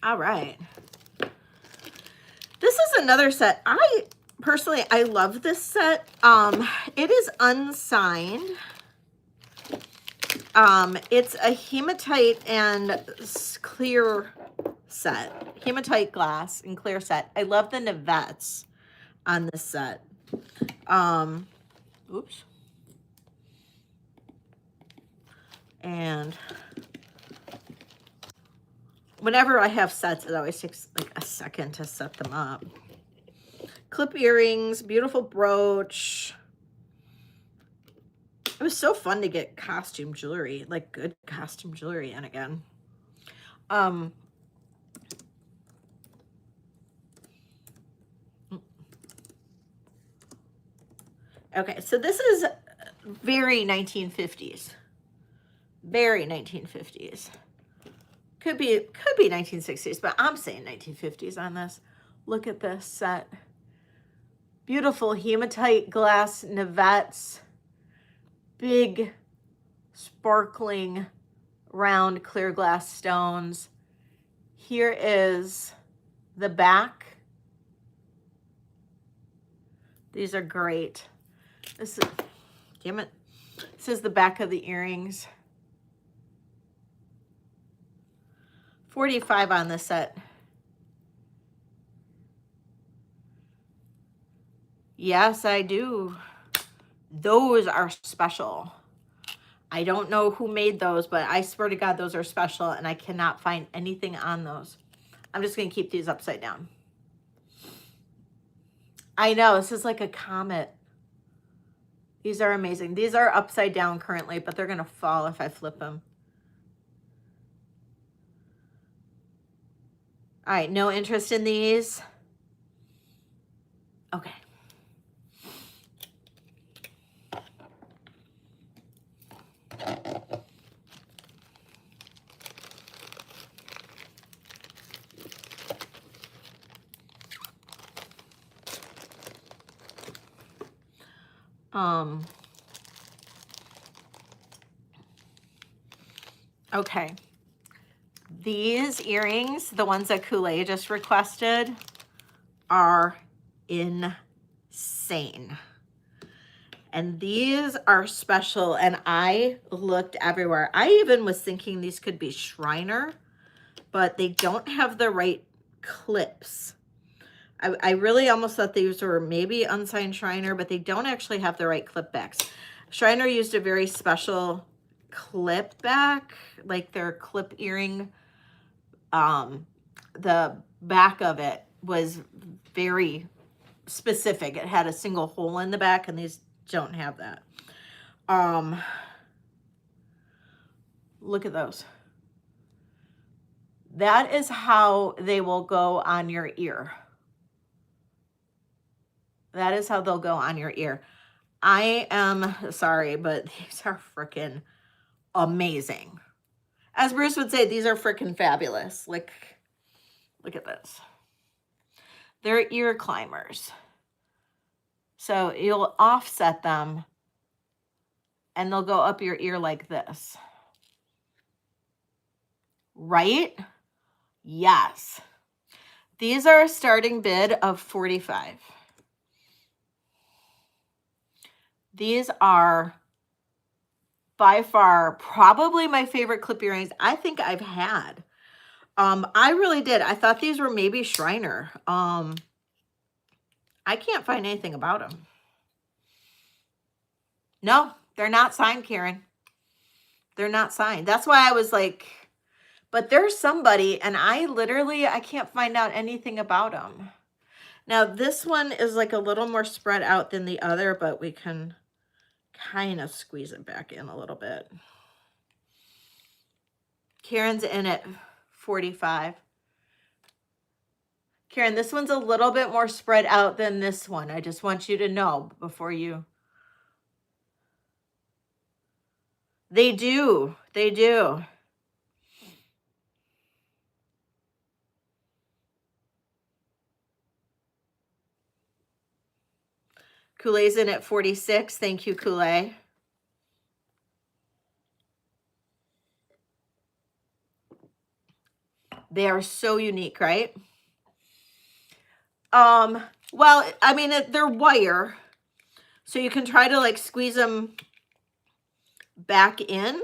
All right. This is another set. Personally, I love this set. It is unsigned. It's a hematite and clear set. Hematite glass and clear set. I love the Nivettes on this set. Oops. And whenever I have sets, it always takes like a second to set them up. Clip earrings, beautiful brooch. It was so fun to get costume jewelry, like good costume jewelry in again. Okay, so this is very 1950s. Very 1950s. Could be 1960s, but I'm saying 1950s on this. Look at this set. Beautiful hematite glass navettes. Big, sparkling, round clear glass stones. Here is the back. These are great. This is, damn it. This is the back of the earrings. $45 on this set. Yes, I do. Those are special. I don't know who made those, but I swear to God, those are special, and I cannot find anything on those. I'm just going to keep these upside down. I know, this is like a comet. These are amazing. These are upside down currently, but they're going to fall if I flip them. All right, no interest in these. Okay. Okay. These earrings, the ones that Kool-Aid just requested, are insane. And these are special, and I looked everywhere. I even was thinking these could be Shriner, but they don't have the right clips. I really almost thought these were maybe unsigned Shriner, but they don't actually have the right clip backs. Shriner used a very special clip back, like their clip earring. The back of it was very specific. It had a single hole in the back, and these don't have that. Look at those. That is how they will go on your ear. That is how they'll go on your ear. I am sorry, but these are freaking amazing. As Bruce would say, these are freaking fabulous. Like, look at this. They're ear climbers. So you'll offset them, and they'll go up your ear like this. Right? Yes. These are a starting bid of $45. These are by far probably my favorite clip earrings I think I've had. I really did. I thought these were maybe Shriner. I can't find anything about them. No, they're not signed, Karen. They're not signed. That's why I was like, but there's somebody, and I can't find out anything about them. Now, this one is like a little more spread out than the other, but we can kind of squeeze it back in a little bit. Karen's in at 45. Karen, this one's a little bit more spread out than this one. I just want you to know before you. They do. They do. Kool-Aid's in at 46. Thank you, Kool-Aid. They are so unique, right? Well, I mean, they're wire, so you can try to like squeeze them back in,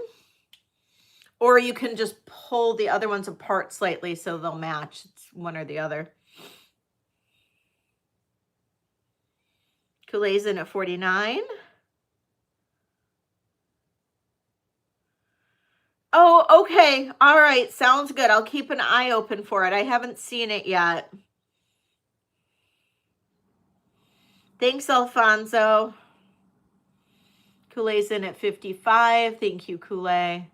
or you can just pull the other ones apart slightly so they'll match. It's one or the other. Kool-Aid's in at 49. Oh, okay. All right. Sounds good. I'll keep an eye open for it. I haven't seen it yet. Thanks, Alfonso. Koulei's in at 55. Thank you, Koulei.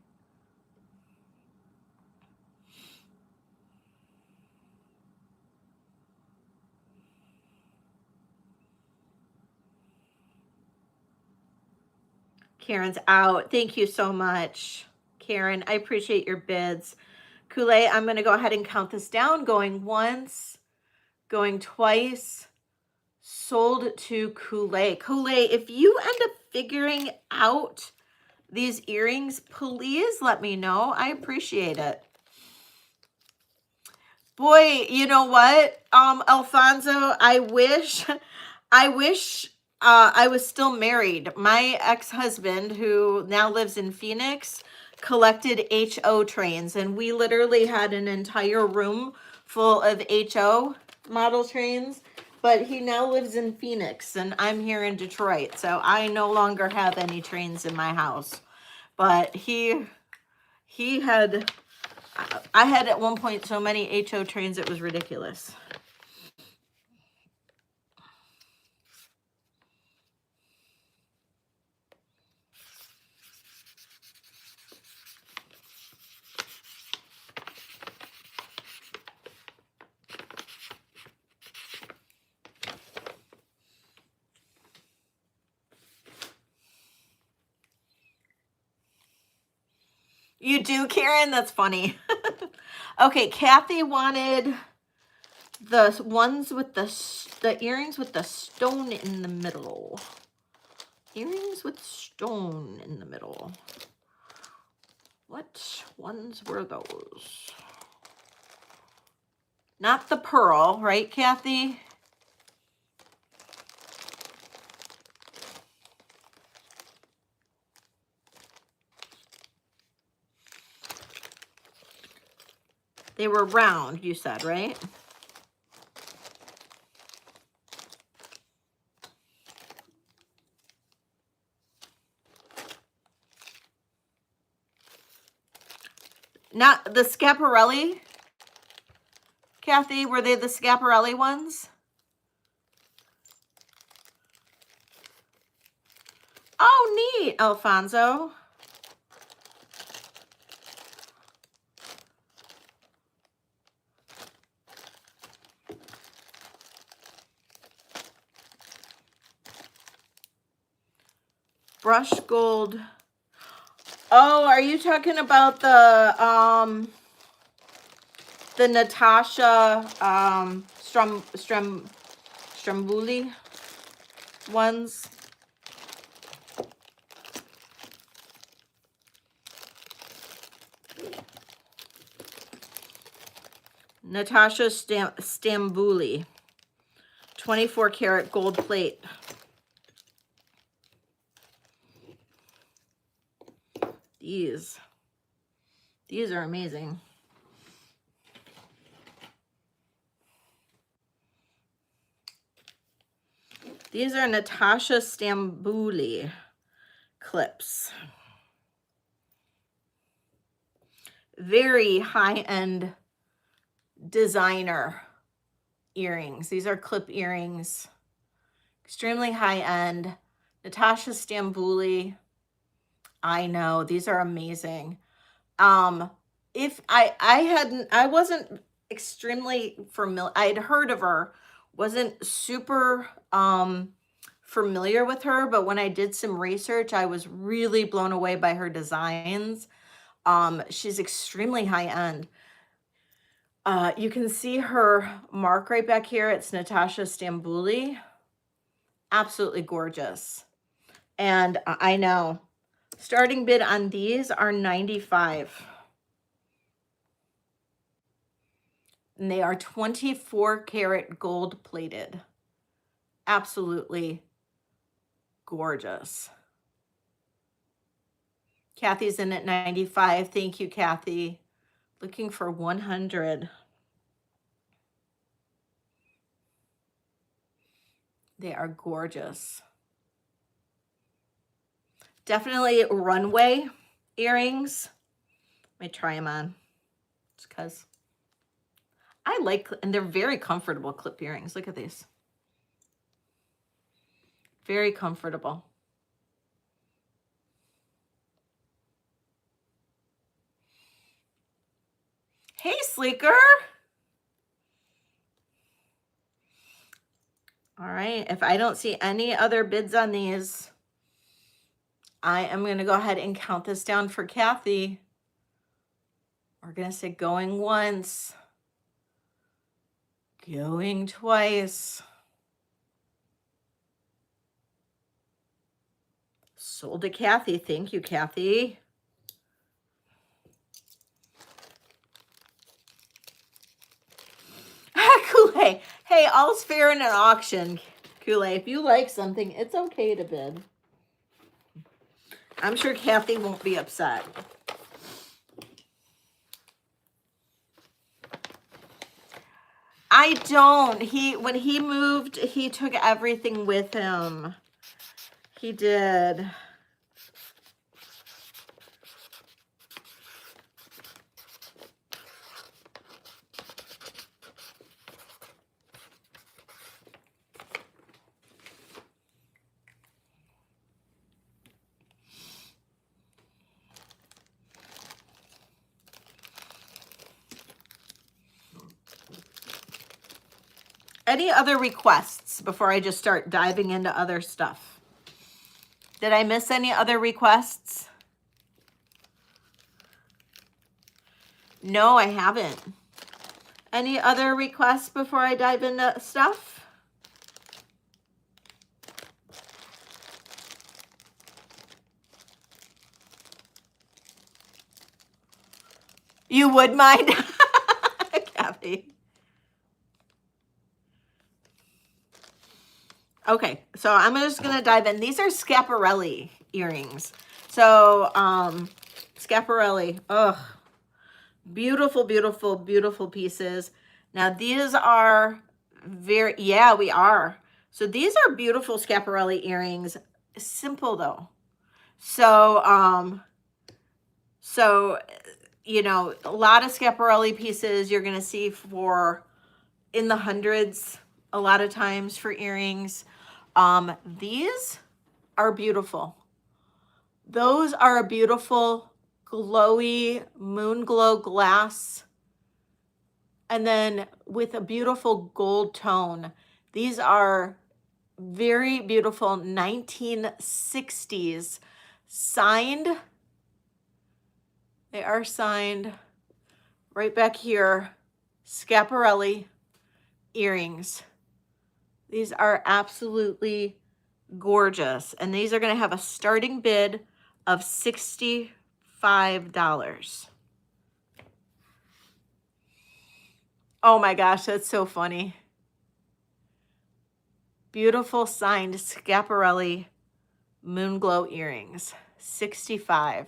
Karen's out. Thank you so much, Karen. I appreciate your bids. Koulei, I'm going to go ahead and count this down. Going once, going twice. Sold to Koulei. Koulei, if you end up figuring out these earrings, please let me know. I appreciate it. Boy, you know what, Alfonso, I wish I was still married. My ex-husband, who now lives in Phoenix, collected HO trains, and we literally had an entire room full of HO model trains, but he now lives in Phoenix, and I'm here in Detroit, so I no longer have any trains in my house. But he had, I had at one point so many HO trains, it was ridiculous. You do, Karen? That's funny. Okay, Kathy wanted the ones with the earrings with the stone in the middle. Earrings with stone in the middle. What ones were those? Not the pearl, right, Kathy? They were round, you said, right? Not the Schiaparelli? Kathy, were they the Schiaparelli ones? Oh, neat, Alfonso. Brushed gold. Oh, are you talking about the Natasha Stromboli ones? Natasha Stambuli, 24 karat gold plate. These are amazing. These are Natasha Stambuli clips. Very high-end designer earrings. These are clip earrings. Extremely high-end. Natasha Stambuli. I know, these are amazing. If I wasn't extremely familiar, I'd heard of her, wasn't super familiar with her, but when I did some research, I was really blown away by her designs. She's extremely high end. You can see her mark right back here. It's Natasha Stambuli. Absolutely gorgeous. And I know, starting bid on these are $95. And they are 24 karat gold plated. Absolutely gorgeous. Kathy's in at 95. Thank you, Kathy. Looking for 100. They are gorgeous. Definitely runway earrings. Let me try them on. Just because I like, and they're very comfortable clip earrings. Look at these. Very comfortable. Hey, Sleeker. All right, if I don't see any other bids on these, I am going to go ahead and count this down for Kathy. We're going to say going once, going twice. Sold to Kathy. Thank you, Kathy. Kool-Aid. Hey, all's fair in an auction. Kool-Aid, if you like something, it's okay to bid. I'm sure Kathy won't be upset. I don't. When he moved, he took everything with him. He did. Any other requests before I just start diving into other stuff? Did I miss any other requests? No, I haven't. Any other requests before I dive into stuff? You would mind? Kathy. Okay, so I'm just gonna dive in. These are Schiaparelli earrings. So, Schiaparelli, ugh. Beautiful, beautiful, beautiful pieces. Now these are very, yeah, we are. So these are beautiful Schiaparelli earrings. Simple though. So, you know, a lot of Schiaparelli pieces you're going to see for in the hundreds a lot of times for earrings. These are beautiful. Those are a beautiful glowy moon glow glass. And then with a beautiful gold tone. These are very beautiful 1960s signed. They are signed right back here. Schiaparelli earrings. These are absolutely gorgeous. And these are going to have a starting bid of $65. Oh my gosh, that's so funny. Beautiful signed Schiaparelli moon glow earrings. 65.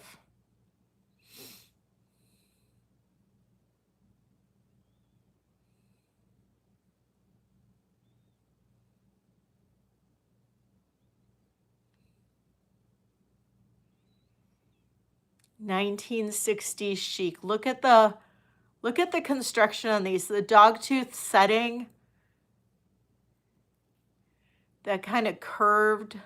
$1960s chic. Look at the construction on these. The dogtooth setting. That kind of curved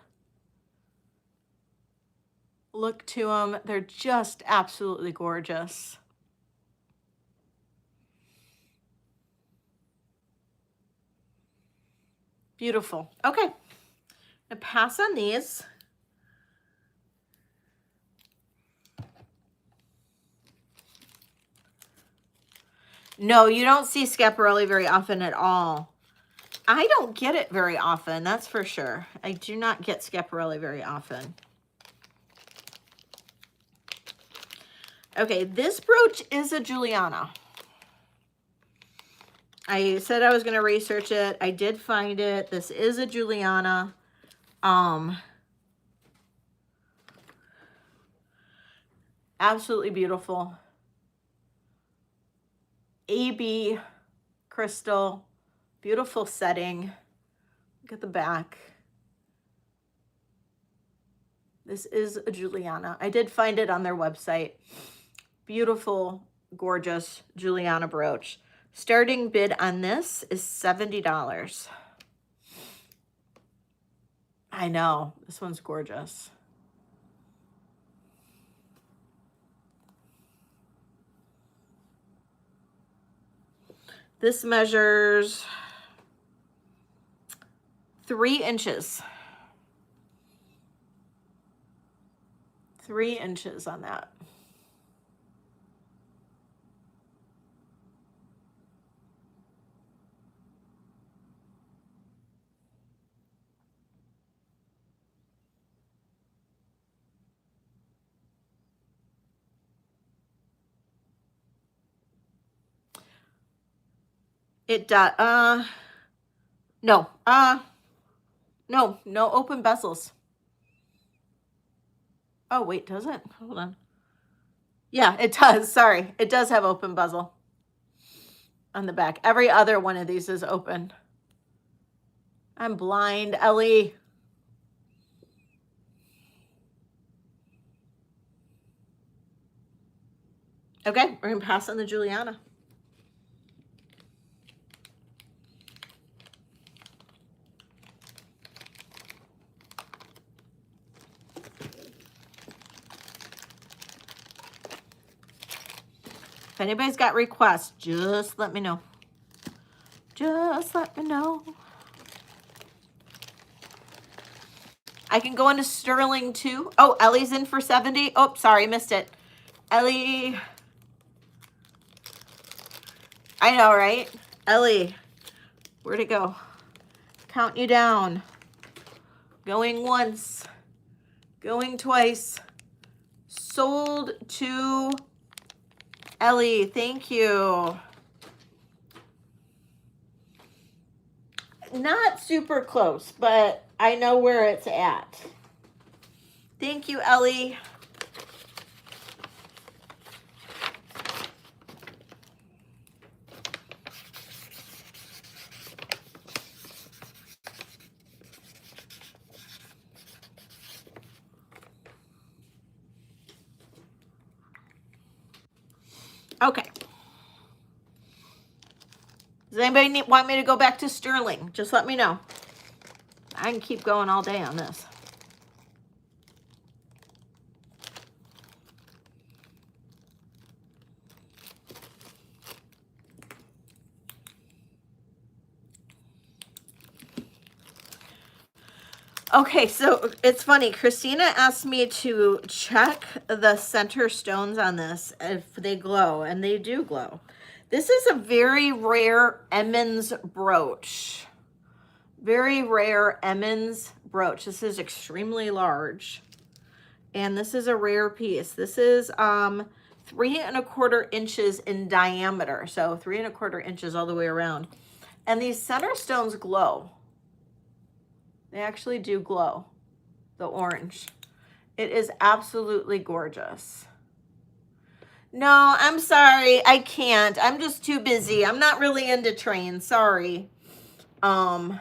look to them. They're just absolutely gorgeous. Beautiful. Okay. I'm gonna pass on these. No, you don't see Schiaparelli very often at all. I don't get it very often, that's for sure. I do not get Schiaparelli very often. Okay, this brooch is a Juliana. I said I was going to research it. I did find it. This is a Juliana. Absolutely beautiful. AB crystal. Beautiful setting. Look at the back. This is a Juliana. I did find it on their website. Beautiful, gorgeous Juliana brooch. Starting bid on this is $70. I know, this one's gorgeous. This measures 3 inches. 3 inches on that. It does, no, no open bezels. Oh, wait, does it? Hold on. Yeah, it does. Sorry. It does have open bezel on the back. Every other one of these is open. I'm blind, Ellie. Okay, we're going to pass on the Juliana. If anybody's got requests, just let me know. Just let me know. I can go into sterling too. Oh, Ellie's in for 70. Oh, sorry, missed it. Ellie. I know, right? Ellie, where'd it go? Count you down. Going once. Going twice. Sold to Ellie. Thank you. Not super close, but I know where it's at. Thank you, Ellie. Okay. Does anybody want me to go back to sterling? Just let me know. I can keep going all day on this. Okay, so it's funny. Christina asked me to check the center stones on this if they glow, and they do glow. This is a very rare Emmons brooch. Very rare Emmons brooch. This is extremely large. And this is a rare piece. This is 3¼ inches in diameter. So 3¼ inches all the way around. And these center stones glow. They actually do glow, the orange. It is absolutely gorgeous. No, I'm sorry. I can't. I'm just too busy. I'm not really into trains. Sorry. And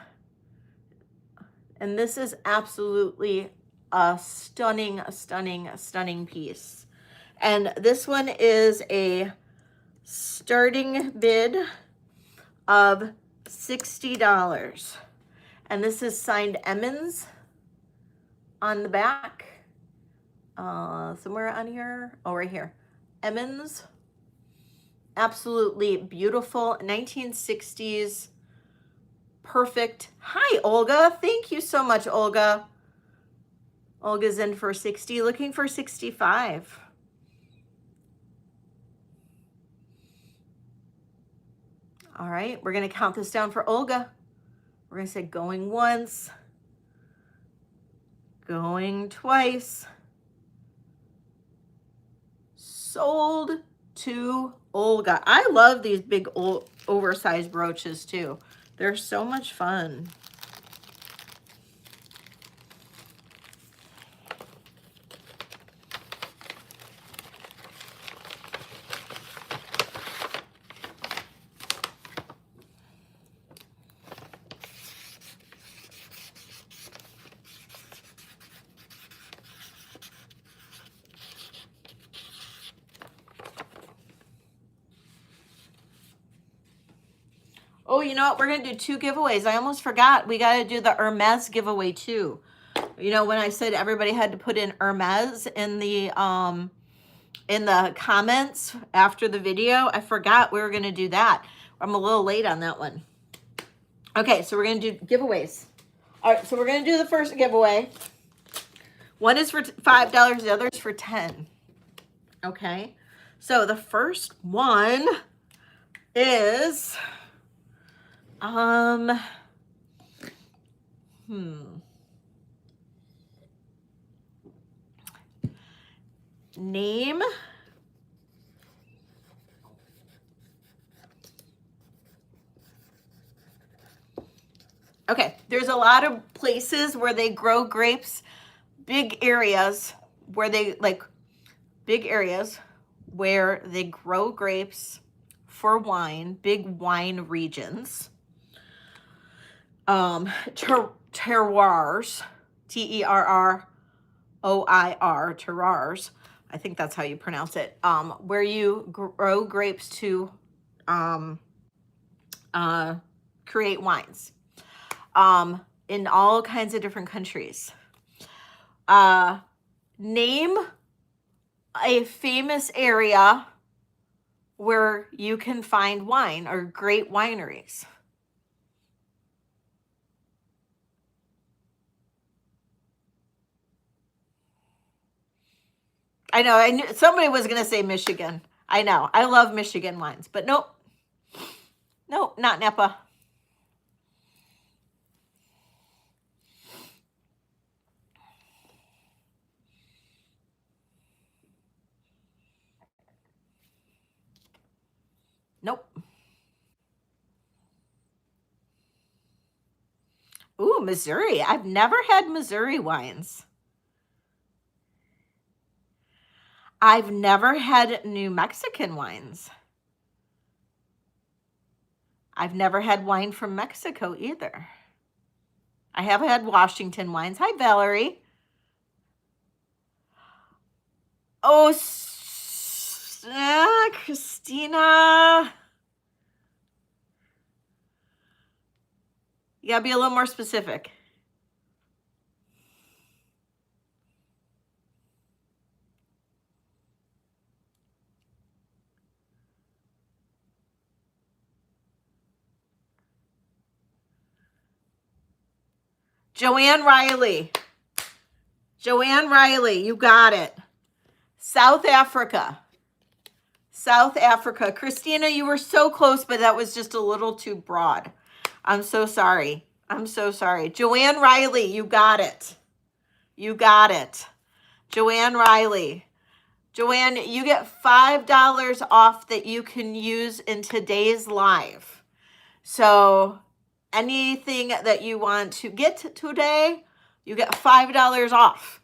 this is absolutely a stunning, stunning, stunning piece. And this one is a starting bid of $60. And this is signed Emmons on the back. Somewhere on here. Oh, right here. Emmons. Absolutely beautiful. 1960s. Perfect. Hi, Olga. Thank you so much, Olga. Olga's in for 60, looking for 65. All right, we're going to count this down for Olga. We're going to say going once, going twice, sold to Olga. I love these big oversized brooches too. They're so much fun. Oh, you know what? We're going to do 2 giveaways. I almost forgot. We got to do the Hermes giveaway too. You know, when I said everybody had to put in Hermes in the comments after the video, I forgot we were going to do that. I'm a little late on that one. Okay, so we're going to do giveaways. All right, so we're going to do the first giveaway. One is for $5, the other is for $10. Okay, so the first one is, name okay, there's a lot of places where they grow grapes, big areas where they grow grapes for wine, big wine regions. Terroirs, Terroir, terroirs. I think that's how you pronounce it. Where you grow grapes to create wines. In all kinds of different countries. Name a famous area where you can find wine or great wineries. I know, I knew somebody was going to say Michigan. I know, I love Michigan wines, but nope. Nope, not Napa. Nope. Ooh, Missouri. I've never had Missouri wines. I've never had New Mexican wines. I've never had wine from Mexico either. I have had Washington wines. Hi, Valerie. Oh, Christina. You gotta be a little more specific. Joanne Riley. Joanne Riley, you got it. South Africa. South Africa. Christina, you were so close, but that was just a little too broad. I'm so sorry. I'm so sorry. Joanne Riley, you got it. You got it. Joanne Riley. Joanne, you get $5 off that you can use in today's live. So anything that you want to get today, you get $5 off.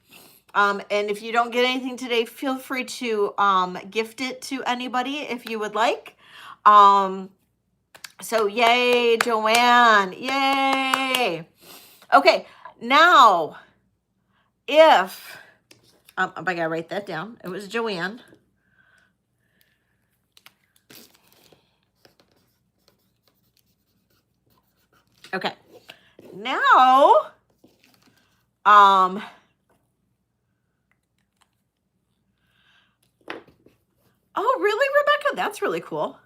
And if you don't get anything today, feel free to gift it to anybody if you would like. So yay, Joanne, yay. Okay, now if, I gotta write that down. It was Joanne. Okay, now, oh, really, Rebecca? That's really cool.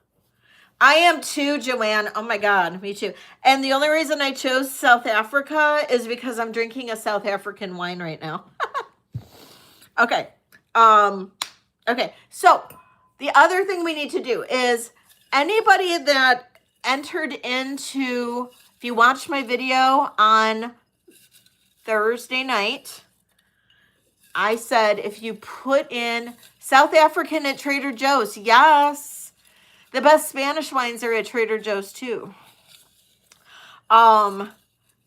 I am too, Joanne. Oh my God, me too. And the only reason I chose South Africa is because I'm drinking a South African wine right now. Okay. Okay. So the other thing we need to do is anybody that entered into, if you watched my video on Thursday night, I said, if you put in South African at Trader Joe's, yes, the best Spanish wines are at Trader Joe's too.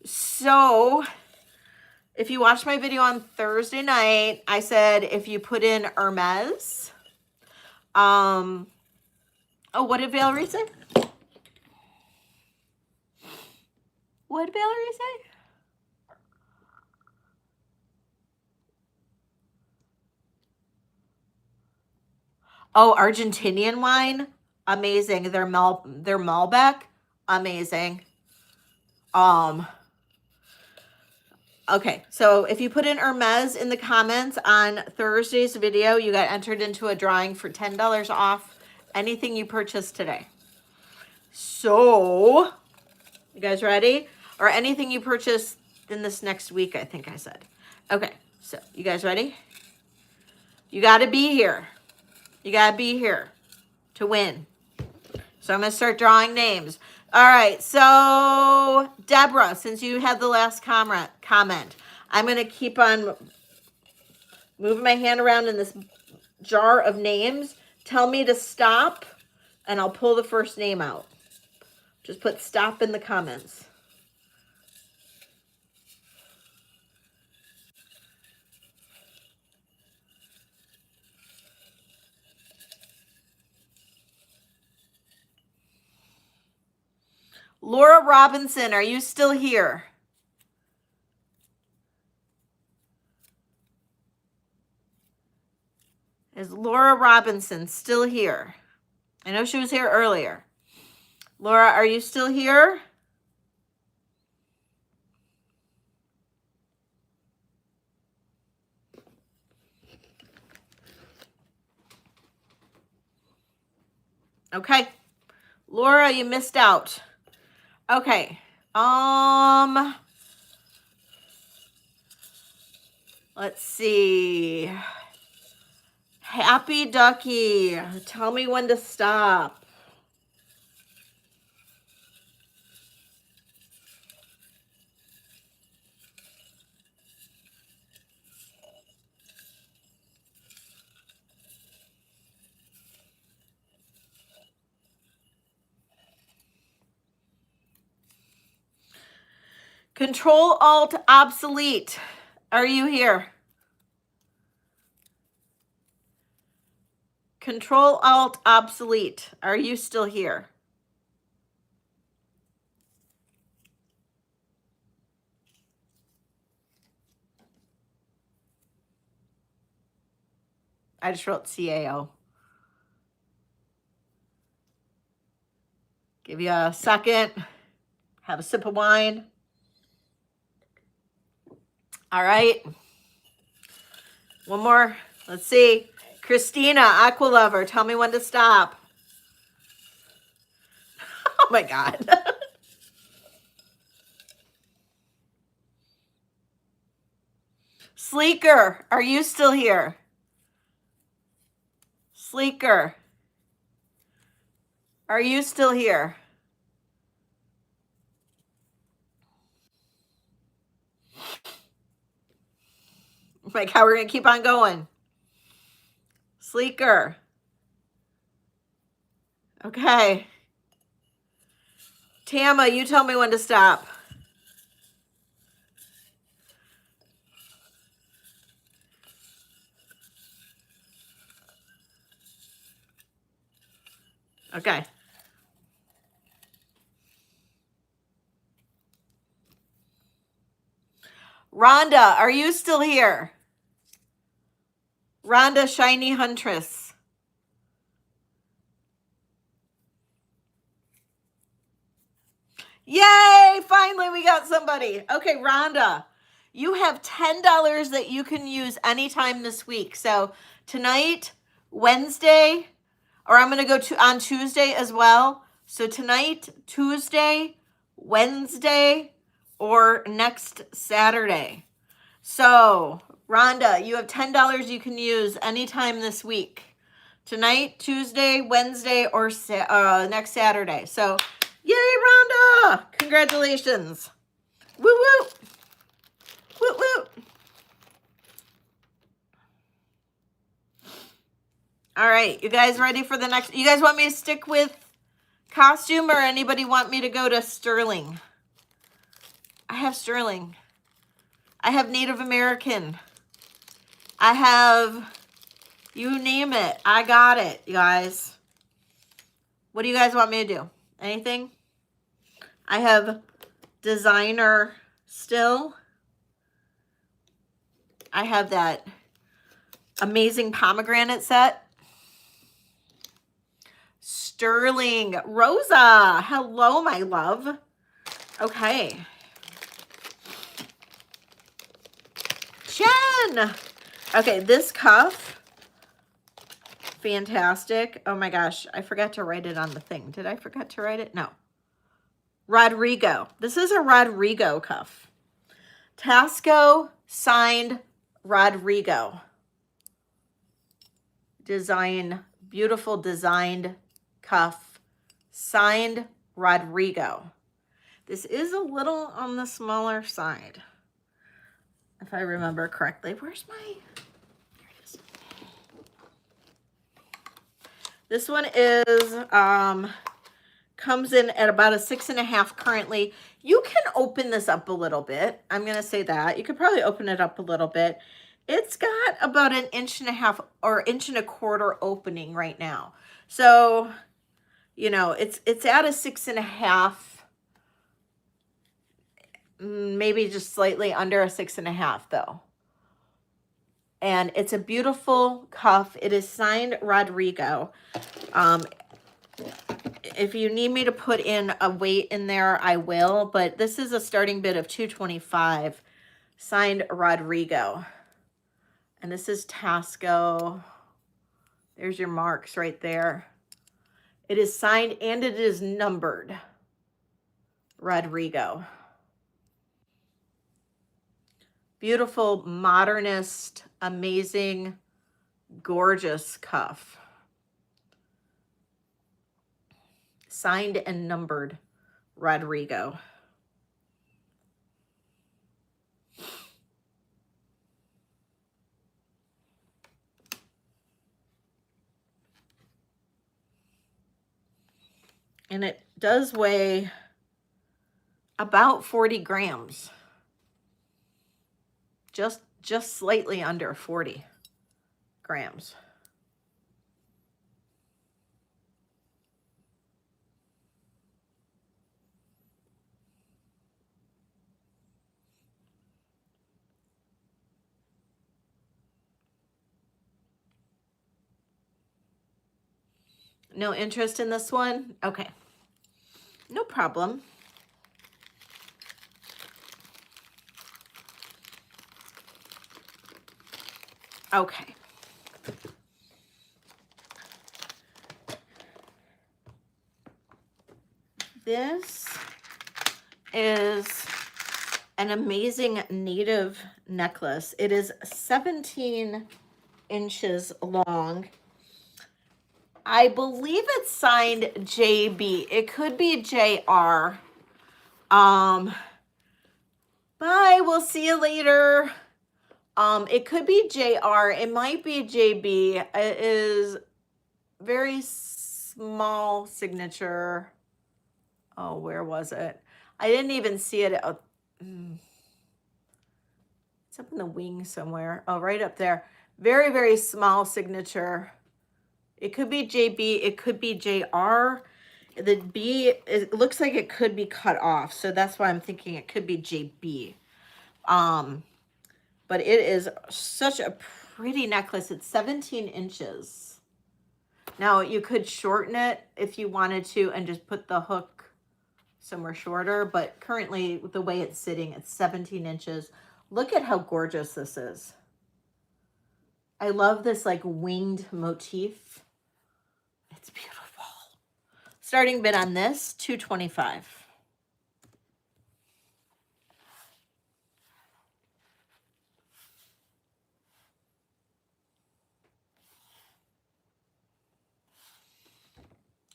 So if you watched my video on Thursday night, I said, if you put in Hermes, oh, what did Valerie say? What did Valerie say? Oh, Argentinian wine. Amazing. Their Malbec. Amazing. Okay, so if you put in Hermes in the comments on Thursday's video, you got entered into a drawing for $10 off anything you purchase today. So, you guys ready? Or anything you purchase in this next week, I think I said. Okay, so you guys ready? You got to be here. You got to be here to win. So I'm going to start drawing names. All right, so Deborah, since you had the last comment, I'm going to keep on moving my hand around in this jar of names. Tell me to stop, and I'll pull the first name out. Just put stop in the comments. Laura Robinson, are you still here? Is Laura Robinson still here? I know she was here earlier. Laura, are you still here? Okay. Laura, you missed out. Okay. Let's see. Happy Ducky, tell me when to stop. Control Alt Obsolete, are you here? Control Alt Obsolete, are you still here? I just wrote CAO. Give you a second. Have a sip of wine. All right. One more. Let's see. Christina, Aqualover, tell me when to stop. Oh my God. Sleeker, are you still here? Sleeker, are you still here? Like how we're going to keep on going. Sleeker. Okay. Tama, you tell me when to stop. Okay. Rhonda, are you still here? Rhonda, Shiny Huntress. Yay! Finally, we got somebody. Okay, Rhonda, you have $10 that you can use anytime this week. So tonight, Wednesday, or I'm going to go on Tuesday as well. So tonight, Tuesday, Wednesday, or next Saturday. So Rhonda, you have $10 you can use anytime this week. Tonight, Tuesday, Wednesday, or next Saturday. So yay, Rhonda! Congratulations. Woo woo. Woo woo. All right, you guys ready for the next? You guys want me to stick with costume or anybody want me to go to Sterling? I have Sterling. I have Native American. I have, you name it. I got it, you guys. What do you guys want me to do? Anything? I have designer still. I have that amazing pomegranate set. sterling. Rosa, hello, my love. Okay. Jen. Okay, this cuff, fantastic. Oh my gosh, I forgot to write it on the thing. Did I forget to write it? No. Rodrigo. This is a Rodrigo cuff. Tasco signed Rodrigo. Design, beautiful designed cuff, signed Rodrigo. This is a little on the smaller side, if I remember correctly. Where's my, here it is. This one is, comes in at about a 6.5 currently. You can open this up a little bit. I'm going to say that. You could probably open it up a little bit. It's got about an 1.5 or 1.25 opening right now. So, you know, it's at a 6.5, maybe just slightly under a 6.5 though. And it's a beautiful cuff. It is signed Rodrigo. If you need me to put in a weight in there, I will, but this is a starting bid of $225, signed Rodrigo. And this is Tasco. There's your marks right there. It is signed and it is numbered Rodrigo. Beautiful, modernist, amazing, gorgeous cuff. Signed and numbered Rodrigo. And it does weigh about 40 grams. Just slightly under 40 grams. No interest in this one? Okay. No problem. Okay. This is an amazing native necklace. It is 17 inches long. I believe it's signed JB. It could be JR. Bye. We'll see you later. It could be JR. It might be JB. It is very small signature. Oh, where was it? I didn't even see it. It's up in the wing somewhere. Oh, right up there. Very, very small signature. It could be JB. It could be JR. The B, it looks like it could be cut off. So that's why I'm thinking it could be JB. But it is such a pretty necklace. It's 17 inches. Now, you could shorten it if you wanted to and just put the hook somewhere shorter. But currently, the way it's sitting, it's 17 inches. Look at how gorgeous this is. I love this like winged motif. It's beautiful. Starting bid on this, $225.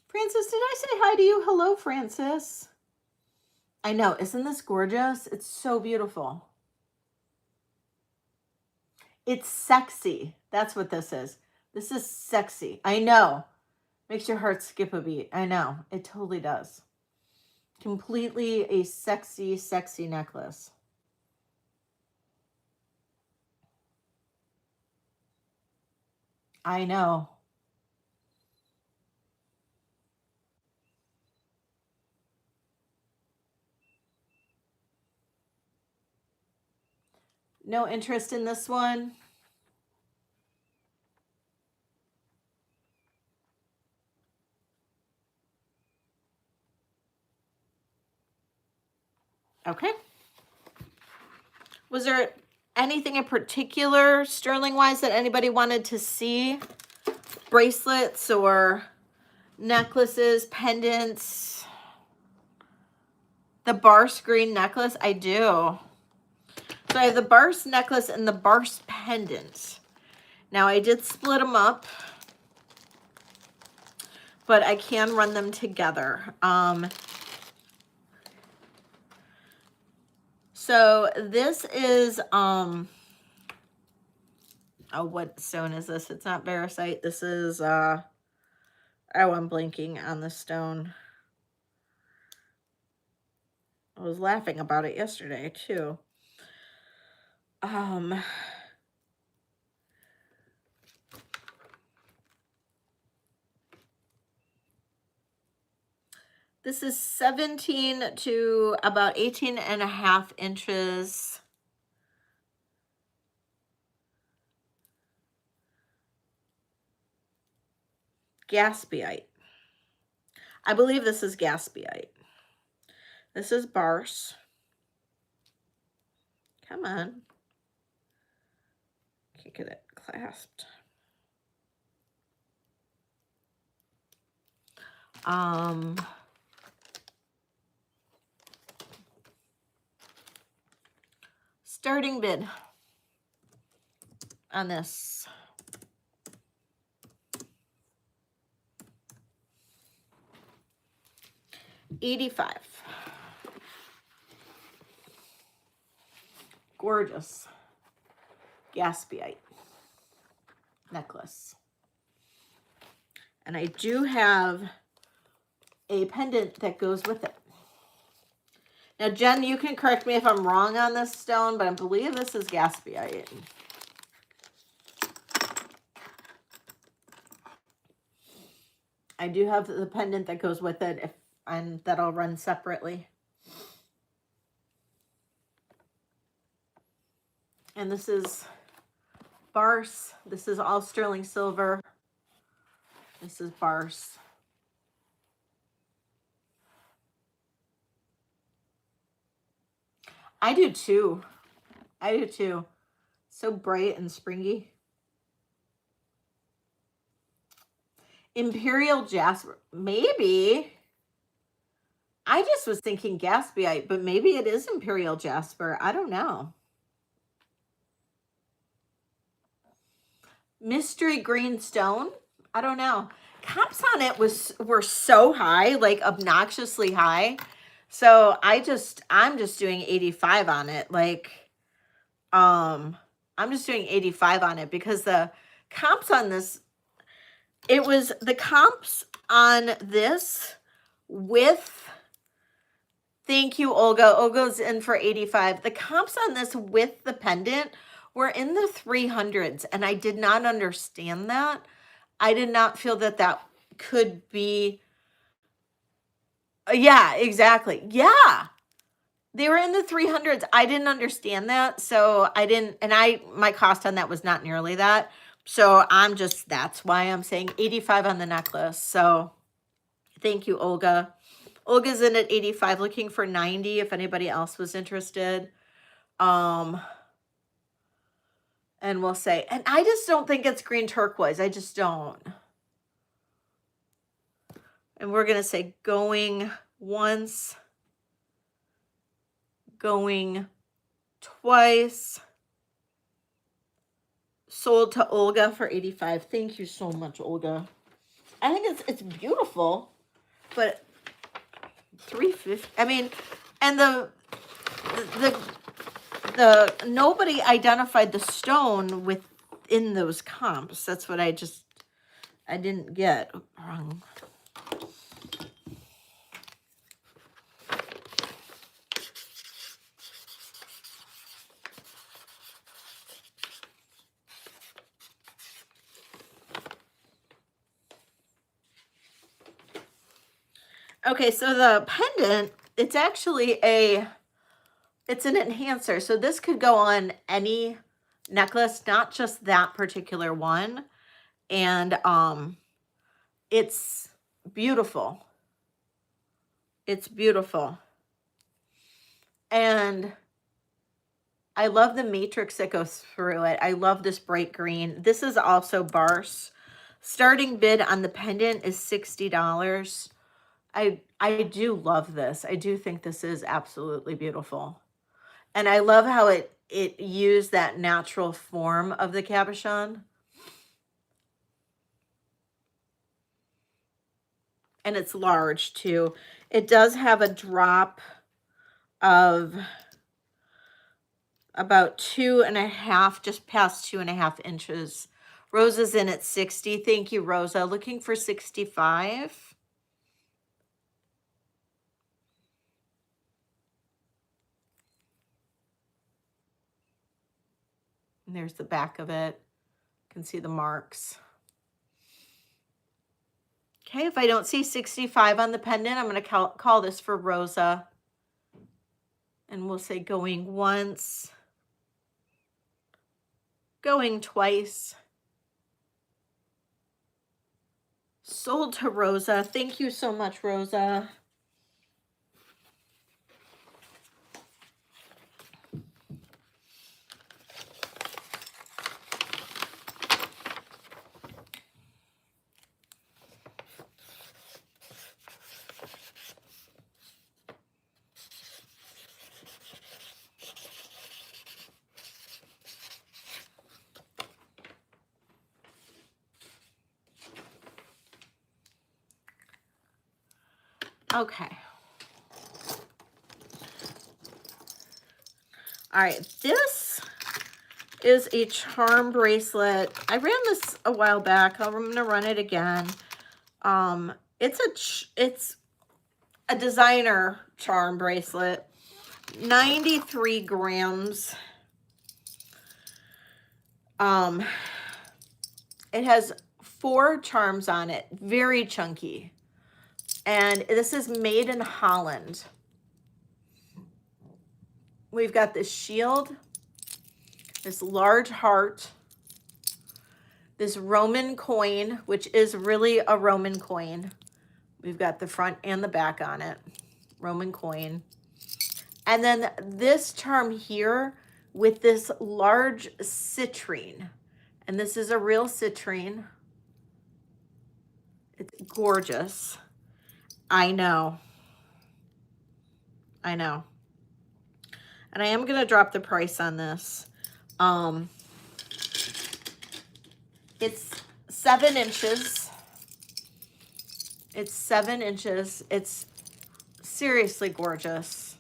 Francis, did I say hi to you? Hello, Francis. I know, isn't this gorgeous? It's so beautiful. It's sexy. That's what this is. This is sexy. I know. Makes your heart skip a beat. I know. It totally does. Completely a sexy, sexy necklace. I know. No interest in this one? Okay. Was there anything in particular sterling wise that anybody wanted to see? Bracelets or necklaces, pendants? The Barse green necklace, I do. So I have the Barse necklace and the Barse pendant. Now I did split them up, but I can run them together. So this is, oh, what stone is this? It's not Barosite. This is, oh, I'm blanking on the stone. I was laughing about it yesterday too. This is 17 to about 18.5 inches. Gaspiite. I believe this is Gaspiite. This is Barse. Come on. Can't get it clasped. Starting bid on this. $85. Gorgeous Gaspiite necklace. And I do have a pendant that goes with it. Now, Jen, you can correct me if I'm wrong on this stone, but I believe this is Gaspiite. I do have the pendant that goes with it, and that'll run separately. And this is Barse. This is all sterling silver. This is Barse. I do too. I do too. So bright and springy. Imperial Jasper. Maybe. I just was thinking Gaspiite, but maybe it is Imperial Jasper. I don't know. Mystery Green Stone. I don't know. Comps on it were so high, like obnoxiously high. So I'm just doing 85 on it. Like, I'm just doing 85 on it because the comps on this, it was the comps on this with, thank you, Olga. Olga's in for 85. The comps on this with the pendant were in the 300s, and I did not understand that. I did not feel that that could be. Yeah, exactly. Yeah. They were in the 300s. I didn't understand that. So I didn't, and my cost on that was not nearly that. So that's why I'm saying 85 on the necklace. So thank you, Olga. Olga's in at 85, looking for 90 if anybody else was interested. And we'll say, and I just don't think it's green turquoise. I just don't. And we're going to say going once, going twice. Sold to Olga for 85. Thank you so much, Olga. I think it's beautiful, but 350. I mean, and the nobody identified the stone within those comps. That's what I didn't get. Wrong. Okay, so the pendant, it's actually it's an enhancer. So this could go on any necklace, not just that particular one. And it's beautiful. It's beautiful. And I love the matrix that goes through it. I love this bright green. This is also Barse. Starting bid on the pendant is $60. I do love this. I do think this is absolutely beautiful. And I love how it used that natural form of the cabochon. And it's large too. It does have a drop of about 2.5, just past 2.5 inches. Rosa's in at 60. Thank you, Rosa. Looking for 65. And there's the back of it. You can see the marks. Okay, if I don't see 65 on the pendant, I'm going to call this for Rosa. And we'll say going once, going twice. Sold to Rosa. Thank you so much, Rosa. Okay. All right, this is a charm bracelet. I ran this a while back. I'm gonna run it again. It's a designer charm bracelet. 93 grams. It has 4 charms on it. Very chunky. And this is made in Holland. We've got this shield, this large heart, this Roman coin, which is really a Roman coin. We've got the front and the back on it, Roman coin. And then this charm here with this large citrine. And this is a real citrine. It's gorgeous. I know. I know. And I am going to drop the price on this. It's 7 inches. It's 7 inches. It's seriously gorgeous.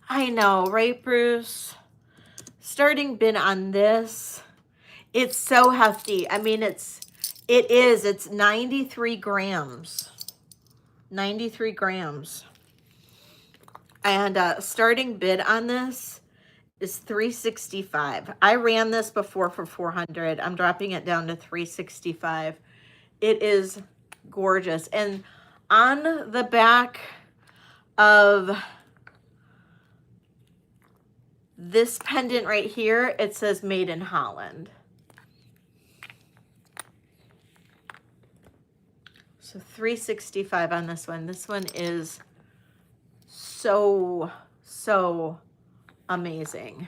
I know, right, Bruce? Starting bid on this. It's so hefty. I mean, it's 93 grams. 93 grams. And starting bid on this is $365. I ran this before for $400. I'm dropping it down to $365. It is gorgeous. And on the back of this pendant right here, it says made in Holland. So $365 on this one. This one is so amazing.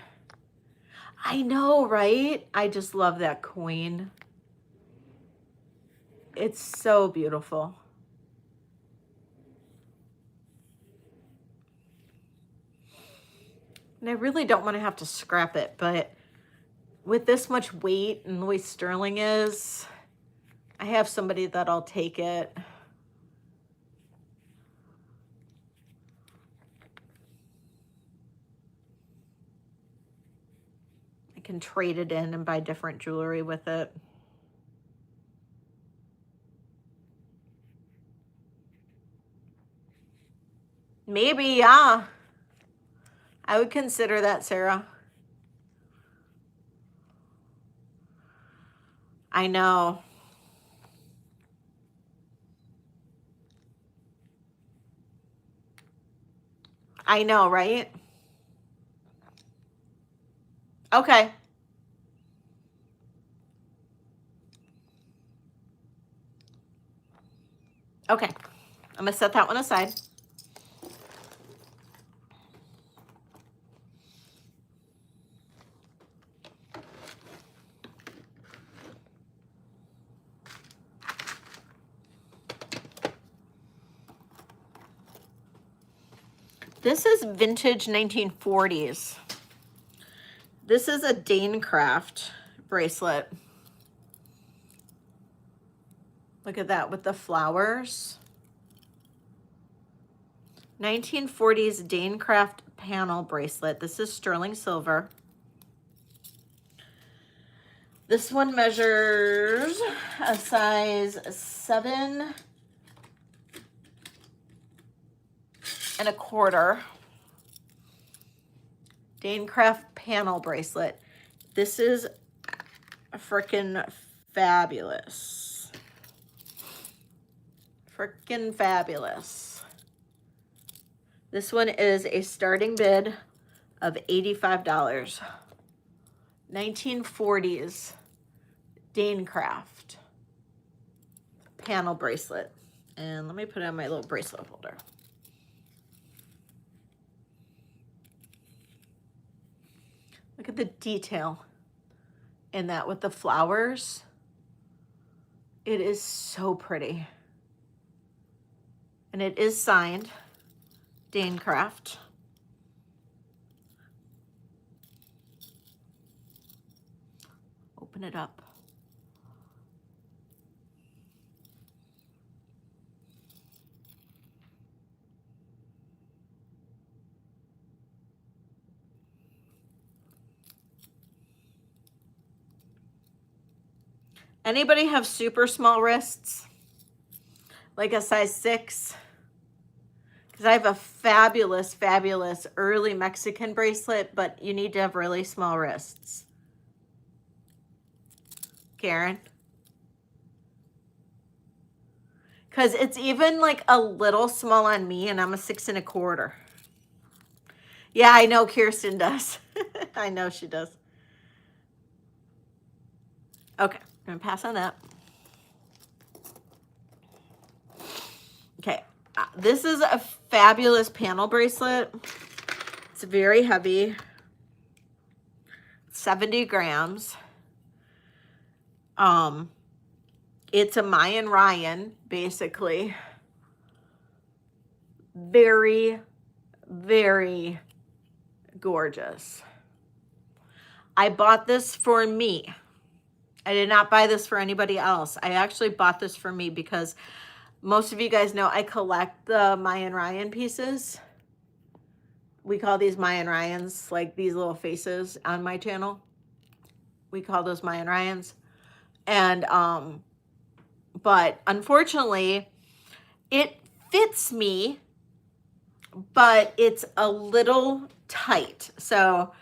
I know, right? I just love that coin. It's so beautiful. And I really don't want to have to scrap it, but with this much weight and the way sterling is, I have somebody that'll take it. I can trade it in and buy different jewelry with it. Maybe, yeah. I would consider that, Sarah. I know. I know, right? Okay. Okay. I'm going to set that one aside. This is vintage 1940s. This is a Danecraft bracelet. Look at that with the flowers. 1940s Danecraft panel bracelet. This is sterling silver. This one measures a size 7.25. Danecraft panel bracelet. This is freaking fabulous. Freaking fabulous. This one is a starting bid of $85. 1940s Danecraft panel bracelet. And let me put it on my little bracelet holder. Look at the detail in that with the flowers. It is so pretty. And it is signed Danecraft. Open it up. Anybody have super small wrists? Like a size 6? Because I have a fabulous, fabulous early Mexican bracelet, but you need to have really small wrists. Karen? Because it's even like a little small on me, and I'm a 6.25. Yeah, I know Kirsten does. I know she does. Okay, I'm going to pass on that. Okay, this is a fabulous panel bracelet. It's very heavy. 70 grams. It's a Mayan Ryan, basically. Very, very gorgeous. I bought this for me. I did not buy this for anybody else. I actually bought this for me because most of you guys know I collect the Mayan Ryan pieces. We call these Mayan Ryans, like these little faces on my channel. We call those Mayan Ryans. And, but unfortunately, it fits me, but it's a little tight. So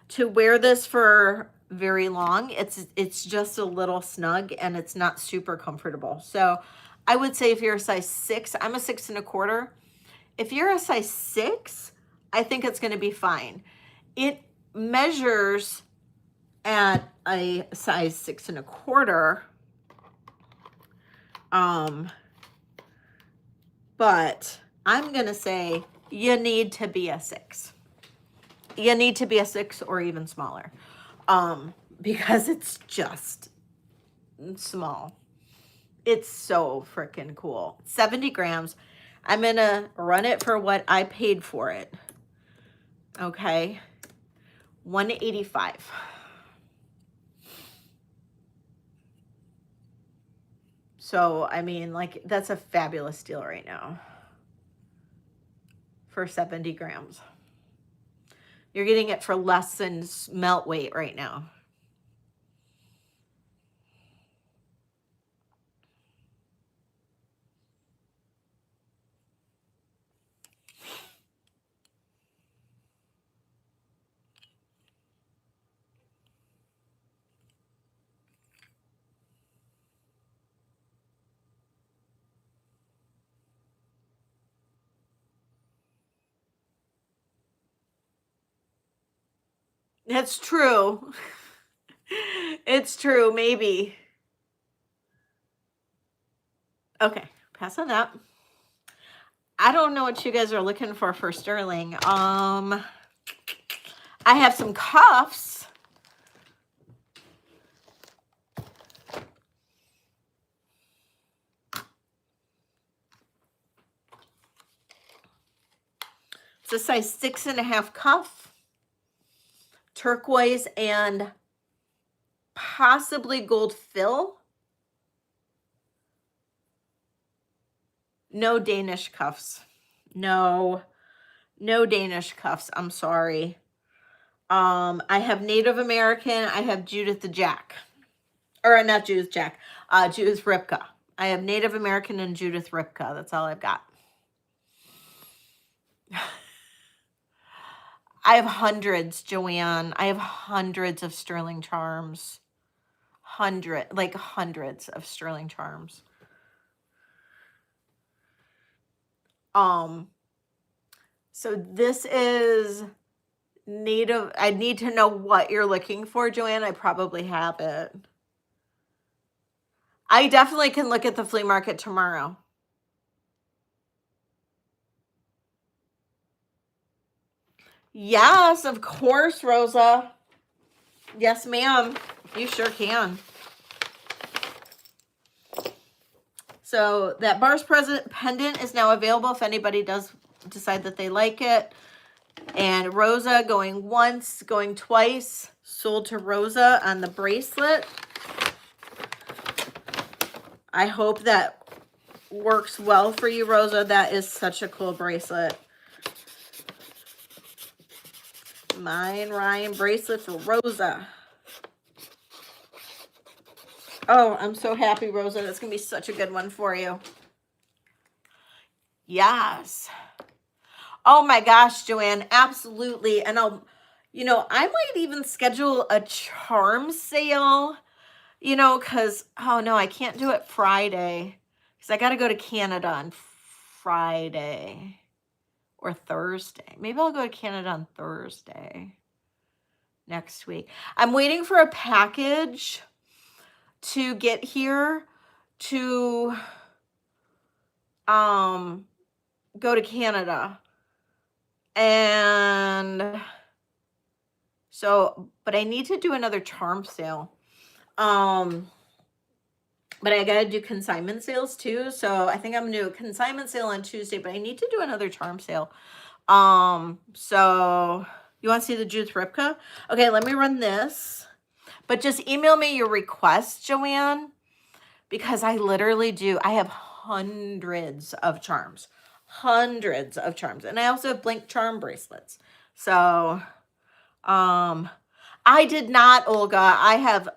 to wear this for very long, it's just a little snug and it's not super comfortable. So I would say if you're a size 6, I'm a 6.25. If you're a size 6, I think it's going to be fine. It measures at a size 6.25. But I'm going to say you need to be a 6. You need to be a 6 or even smaller. Because it's just small. It's so freaking cool. 70 grams. I'm going to run it for what I paid for it. Okay. $185. So, I mean, like, that's a fabulous deal right now for 70 grams. You're getting it for less than melt weight right now. It's true. It's true, maybe. Okay, pass on that. I don't know what you guys are looking for sterling. I have some cuffs. It's a size 6.5 cuff, turquoise and possibly gold fill. No Danish cuffs. No Danish cuffs. I'm sorry. I have Native American. I have Judith the Jack. Or not Judith Jack. Judith Ripka. I have Native American and Judith Ripka. That's all I've got. I have hundreds, Joanne. I have hundreds of sterling charms. Hundreds of sterling charms. So this is Native. I need to know what you're looking for, Joanne. I probably have it. I definitely can look at the flea market tomorrow. Yes, of course, Rosa. Yes, ma'am. You sure can. So that Bar's pendant is now available if anybody does decide that they like it. And Rosa going once, going twice, sold to Rosa on the bracelet. I hope that works well for you, Rosa. That is such a cool bracelet. Mine Ryan bracelet for Rosa. Oh, I'm so happy, Rosa. That's going to be such a good one for you. Yes. Oh my gosh, Joanne, absolutely. And I might even schedule a charm sale, because, oh no, I can't do it Friday because I got to go to Canada on Friday or Thursday. Maybe I'll go to Canada on Thursday next week. I'm waiting for a package to get here to go to Canada. And so, but I need to do another charm sale. But I got to do consignment sales too. So I think I'm going to do a consignment sale on Tuesday, but I need to do another charm sale. So you want to see the Judith Ripka? Okay, let me run this. But just email me your request, Joanne, because I literally do. I have hundreds of charms. And I also have blank charm bracelets. So, I did not, Olga. I have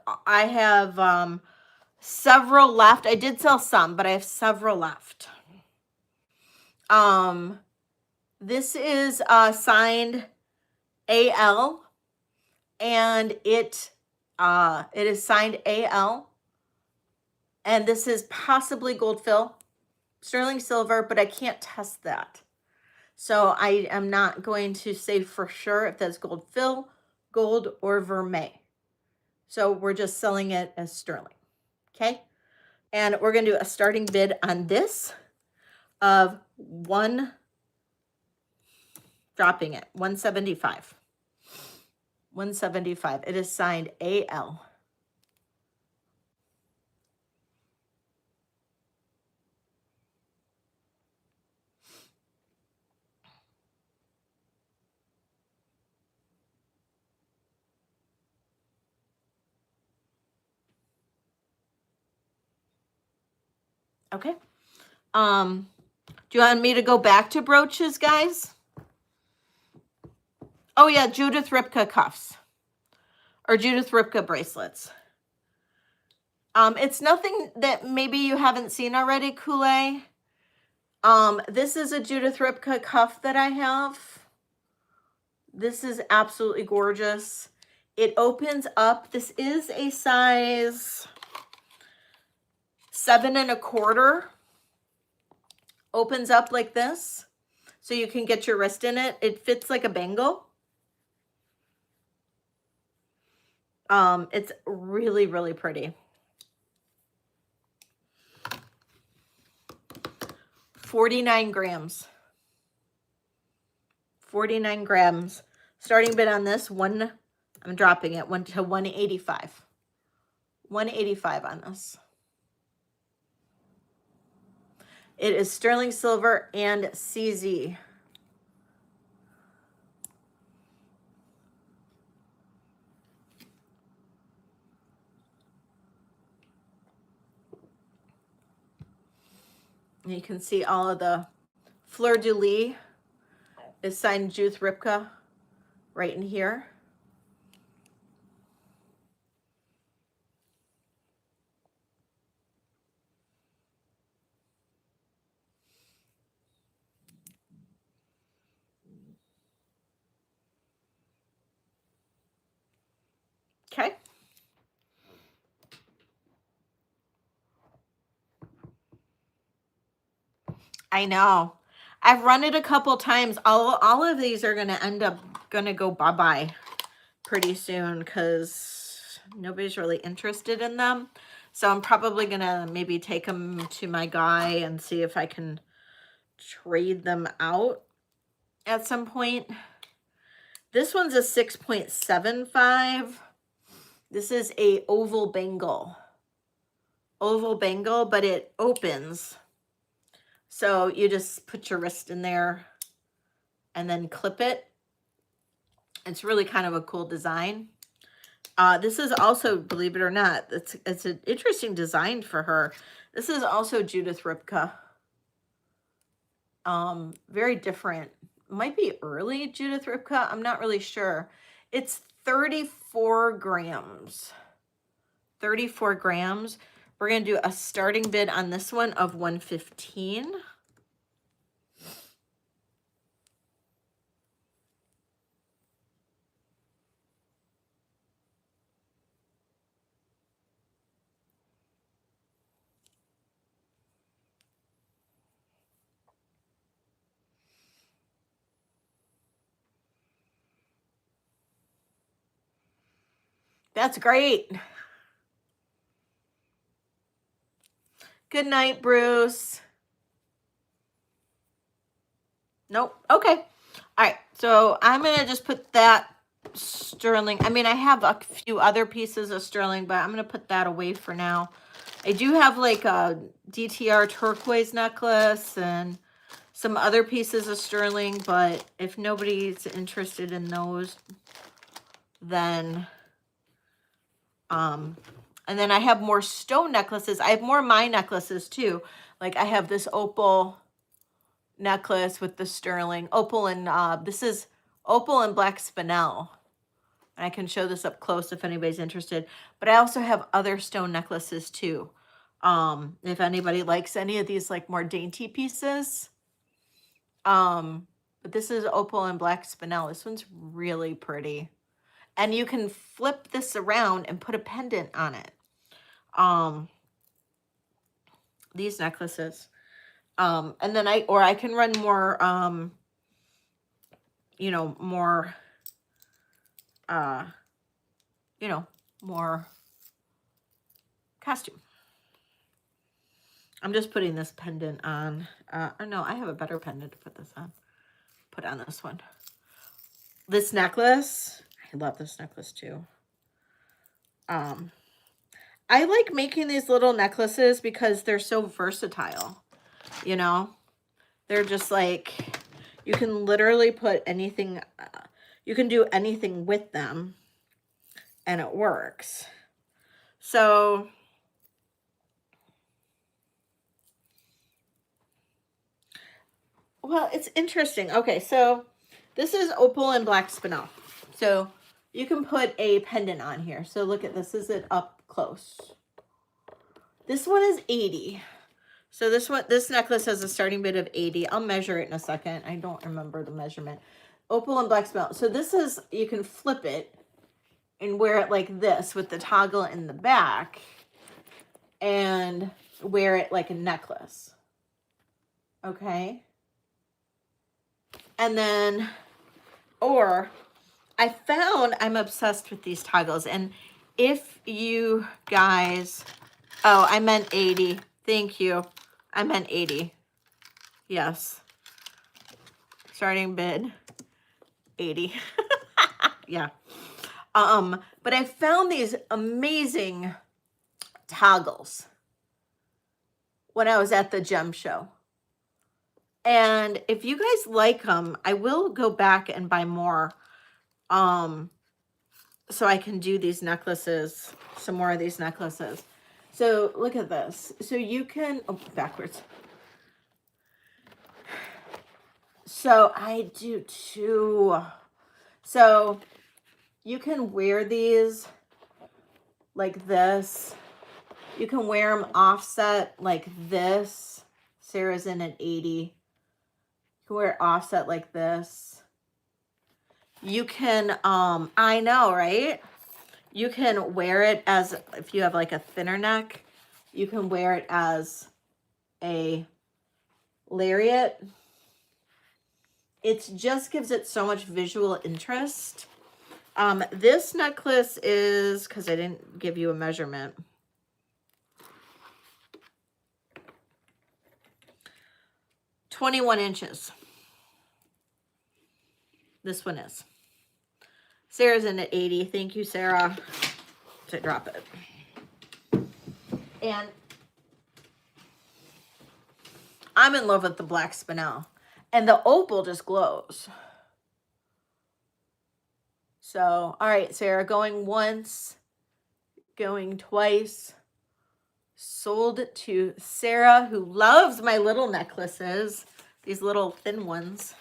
several left. I did sell some, but I have several left. This is signed AL, and it is signed AL, and this is possibly gold fill, sterling silver, but I can't test that. So I am not going to say for sure if that's gold fill, gold, or vermeil. So we're just selling it as sterling. Okay. And we're going to do a starting bid on this of dropping it, 175. 175. It is signed AL. Okay. Do you want me to go back to brooches, guys? Oh yeah, Judith Ripka cuffs. Or Judith Ripka bracelets. It's nothing that maybe you haven't seen already, Kool-Aid. This is a Judith Ripka cuff that I have. This is absolutely gorgeous. It opens up. This is a size 7 1/4. Opens up like this, so you can get your wrist in it. It fits like a bangle. It's really, really pretty. 49 grams. 49 grams. Starting bid on this one, I'm dropping it, went to 185. 185 on this. It is sterling silver and CZ. And you can see all of the fleur-de-lis is signed Judith Ripka right in here. Okay. I know. I've run it a couple times. All of these are going to end up going to go bye-bye pretty soon because nobody's really interested in them. So I'm probably going to maybe take them to my guy and see if I can trade them out at some point. This one's a 6.75. This is a oval bangle. Oval bangle, but it opens. So you just put your wrist in there and then clip it. It's really kind of a cool design. This is also, believe it or not, it's an interesting design for her. This is also Judith Ripka. Very different. Might be early Judith Ripka. I'm not really sure. It's 34 grams. 34 grams. We're going to do a starting bid on this one of $115. That's great. Good night, Bruce. Nope. Okay. All right. So I'm going to just put that sterling. I mean, I have a few other pieces of sterling, but I'm going to put that away for now. I do have like a DTR turquoise necklace and some other pieces of sterling, but if nobody's interested in those, then, and then I have more stone necklaces. I have more of my necklaces too. Like I have this opal necklace with the sterling opal, and this is opal and black spinel. I can show this up close if anybody's interested, but I also have other stone necklaces too. If anybody likes any of these like more dainty pieces. But this is opal and black spinel. This one's really pretty. And you can flip this around and put a pendant on it. These necklaces. And then I can run more, you know, more, you know, more costume. I'm just putting this pendant on. Oh no, I have a better pendant to put this on. Put on this one. This necklace, I love this necklace too. I like making these little necklaces because they're so versatile, you know? They're just like, you can literally put anything, you can do anything with them and it works. So, well, it's interesting. Okay, so this is opal and black spinel. So you can put a pendant on here. So look at this. Is it up close? This one is 80. So this necklace has a starting bid of 80. I'll measure it in a second. I don't remember the measurement. Opal and black spinel. So this is, you can flip it and wear it like this with the toggle in the back and wear it like a necklace. Okay. And then, or I'm obsessed with these toggles. And if you guys, oh, I meant 80. Thank you. I meant 80. Yes. Starting bid 80. Yeah. But I found these amazing toggles when I was at the gem show. And if you guys like them, I will go back and buy more. So I can do these necklaces, some more of these necklaces. So look at this. So you can, oh, backwards. So I do too. So you can wear these like this. You can wear them offset like this. Sarah's in at 80. You can wear it offset like this. You can, I know, right? You can wear it as, if you have like a thinner neck, you can wear it as a lariat. It just gives it so much visual interest. This necklace is, because I didn't give you a measurement, 21 inches. This one is. Sarah's in at 80. Thank you, Sarah. To drop it. And I'm in love with the black spinel. And the opal just glows. So, all right, Sarah, going once, going twice. Sold to Sarah, who loves my little necklaces, these little thin ones.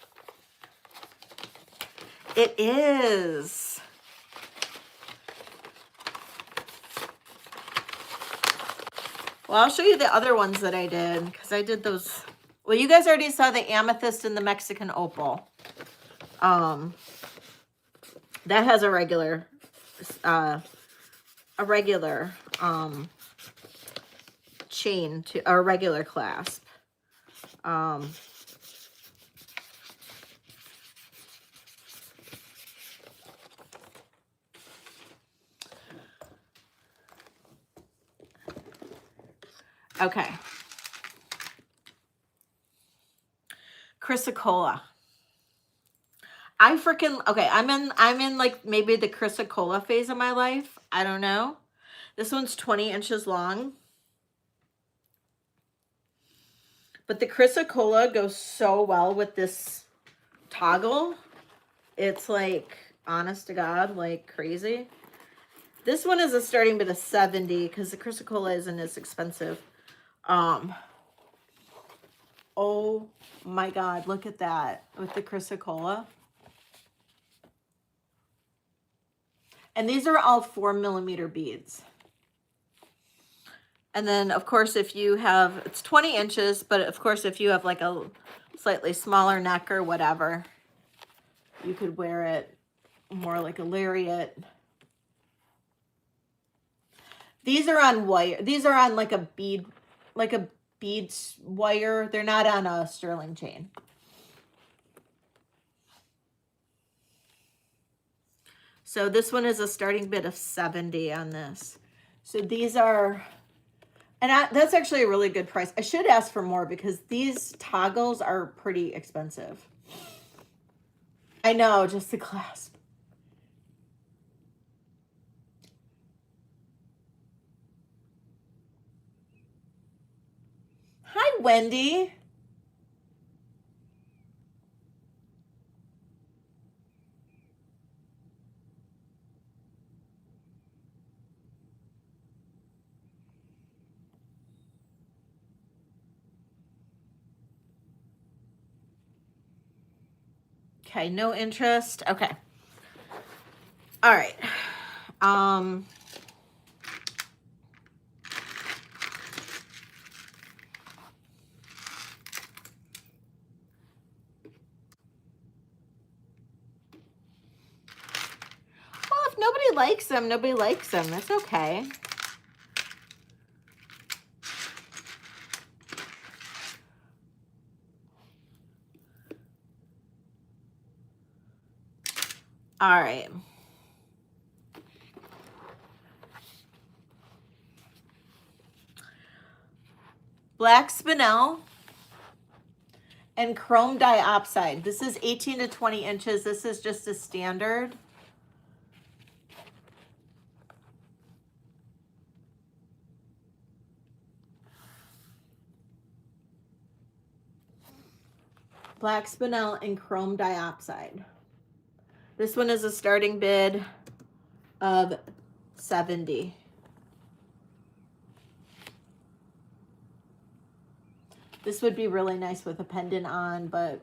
It is. Well, I'll show you the other ones that I did, because I did those. Well, you guys already saw the amethyst and the Mexican opal. That has a regular chain to a regular clasp. Okay. Chrysocolla. I freaking, okay, I'm in like maybe the Chrysocolla phase of my life. I don't know. This one's 20 inches long. But the Chrysocolla goes so well with this toggle. It's like, honest to God, like crazy. This one is a starting bid of 70 because the Chrysocolla isn't as expensive. Oh my God, look at that with the Chrysocolla. And these are all 4mm beads. And then, of course, if you have, it's 20 inches, but of course, if you have like a slightly smaller neck or whatever, you could wear it more like a lariat. These are on wire. These are on like a bead wire. They're not on a sterling chain. So this one is a starting bid of 70 on this. So these are, and that's actually a really good price. I should ask for more because these toggles are pretty expensive. I know, just the clasp. Hi, Wendy. Okay, no interest. Okay. All right. Well, if nobody likes them, nobody likes them. That's okay. All right. Black spinel and chrome diopside. This is 18 to 20 inches. This is just a standard. Black spinel and chrome diopside. This one is a starting bid of 70. This would be really nice with a pendant on, but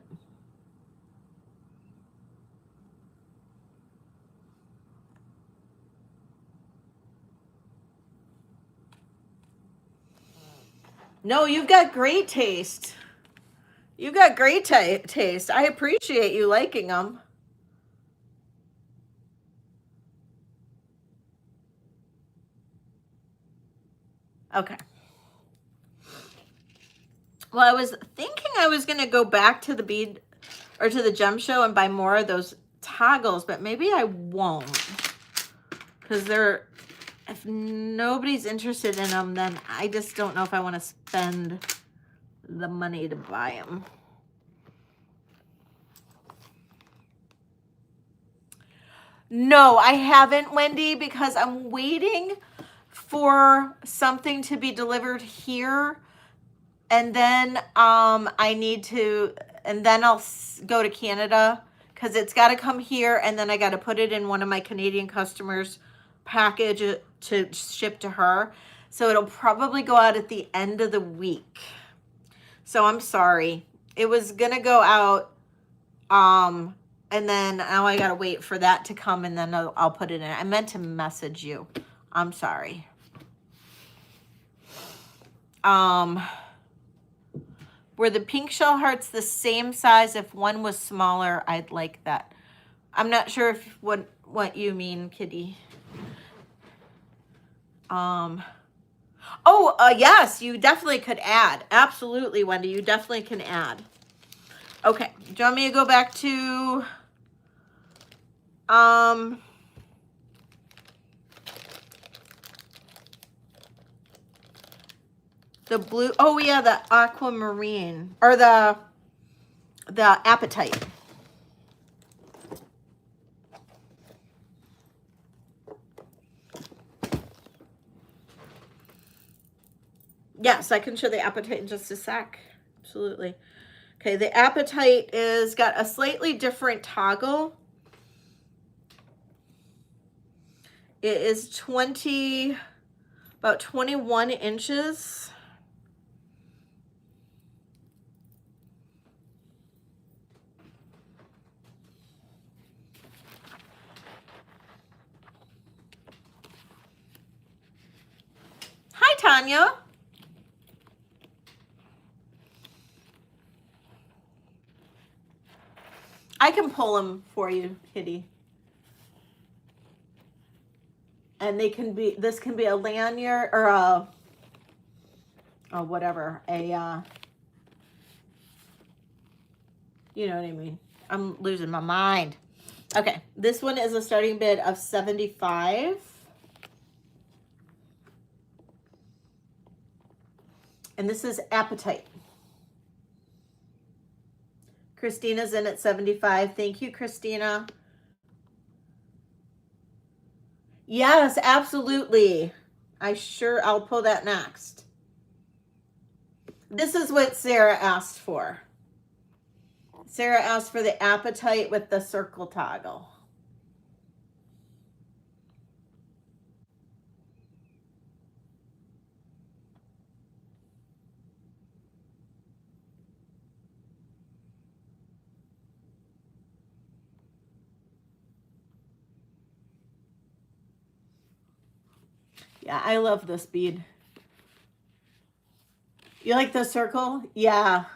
No, you've got great taste. You've got great taste. I appreciate you liking them. Okay. Well, I was thinking I was going to go back to the bead or to the gem show and buy more of those toggles, but maybe I won't. Because they're, if nobody's interested in them, then I just don't know if I want to spend the money to buy them. No, I haven't, Wendy, because I'm waiting for something to be delivered here. And then I need to, and then I'll go to Canada because it's got to come here. And then I got to put it in one of my Canadian customers' package to ship to her. So it'll probably go out at the end of the week. So I'm sorry. It was going to go out. And then now I got to wait for that to come and then I'll put it in. I meant to message you. I'm sorry. Were the pink shell hearts the same size? If one was smaller, I'd like that. I'm not sure if what you mean, Kitty. Yes, you definitely could add. Absolutely, Wendy, you definitely can add. Okay, do you want me to go back to the blue? Oh yeah, the aquamarine or the apatite. Yes, I can show the apatite in just a sec. Absolutely. Okay, the apatite is got a slightly different toggle. It is about 21 inches. Hi, Tanya. I can pull them for you, Kitty. And they can be, this can be a lanyard or whatever, you know what I mean? I'm losing my mind. Okay, this one is a starting bid of $75. And this is apatite. Christina's in at 75. Thank you, Christina. Yes, absolutely. I'll pull that next. This is what Sarah asked for. Sarah asked for the apatite with the circle toggle. Yeah, I love this bead. You like the circle? Yeah.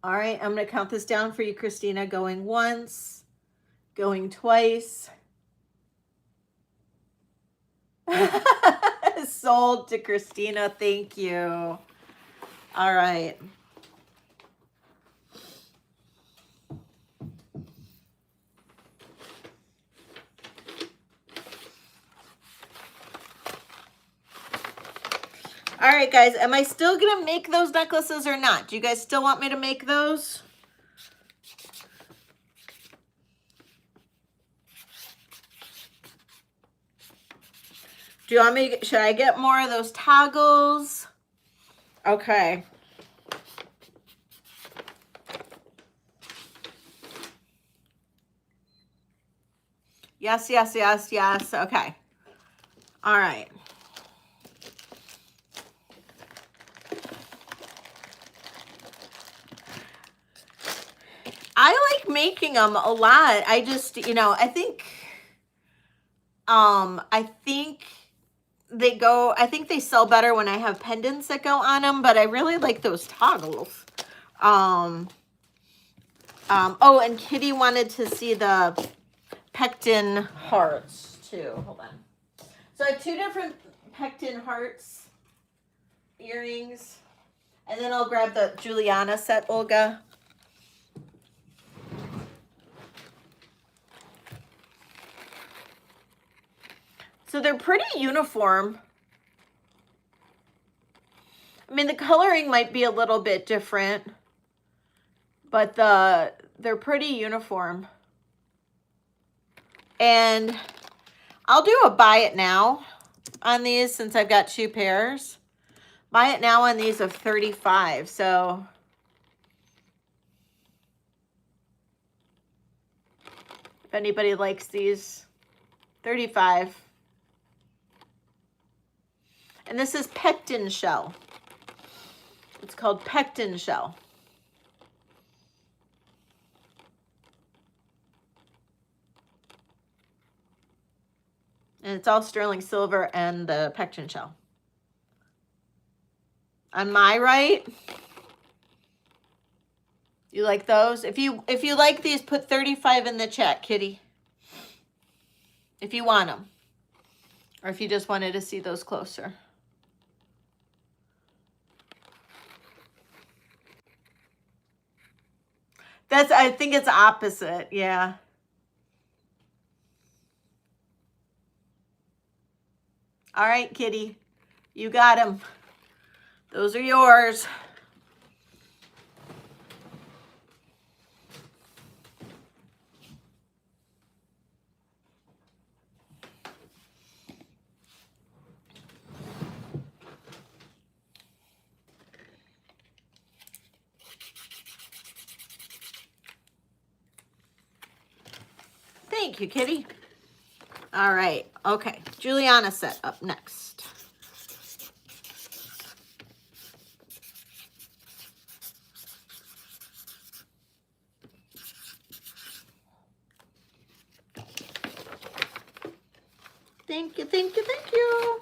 All right, I'm going to count this down for you, Christina. Going once, going twice. Sold to Christina. Thank you. All right. All right, guys, am I still going to make those necklaces or not? Do you guys still want me to make those? Do you want me, should I get more of those toggles? Okay. Yes, yes, yes, yes. Okay. All right. I like making them a lot. I just, I think they go, I think they sell better when I have pendants that go on them, but I really like those toggles. Oh, and Kitty wanted to see the pectin hearts too. Hold on. So I have 2 different pectin hearts earrings, and then I'll grab the Juliana set, Olga. So they're pretty uniform. I mean, the coloring might be a little bit different, but they're pretty uniform. And I'll do a buy it now on these since I've got 2 pairs. Buy it now on these of 35. So if anybody likes these, 35. And this is pectin shell. It's called pectin shell. And it's all sterling silver and the pectin shell. Am I right? You like those? If you like these, put 35 in the chat, Kitty. If you want them. Or if you just wanted to see those closer. I think it's opposite, yeah. All right, Kitty. You got them. Those are yours. Thank you, Kitty. All right. Okay. Juliana set up next. Thank you, thank you, thank you.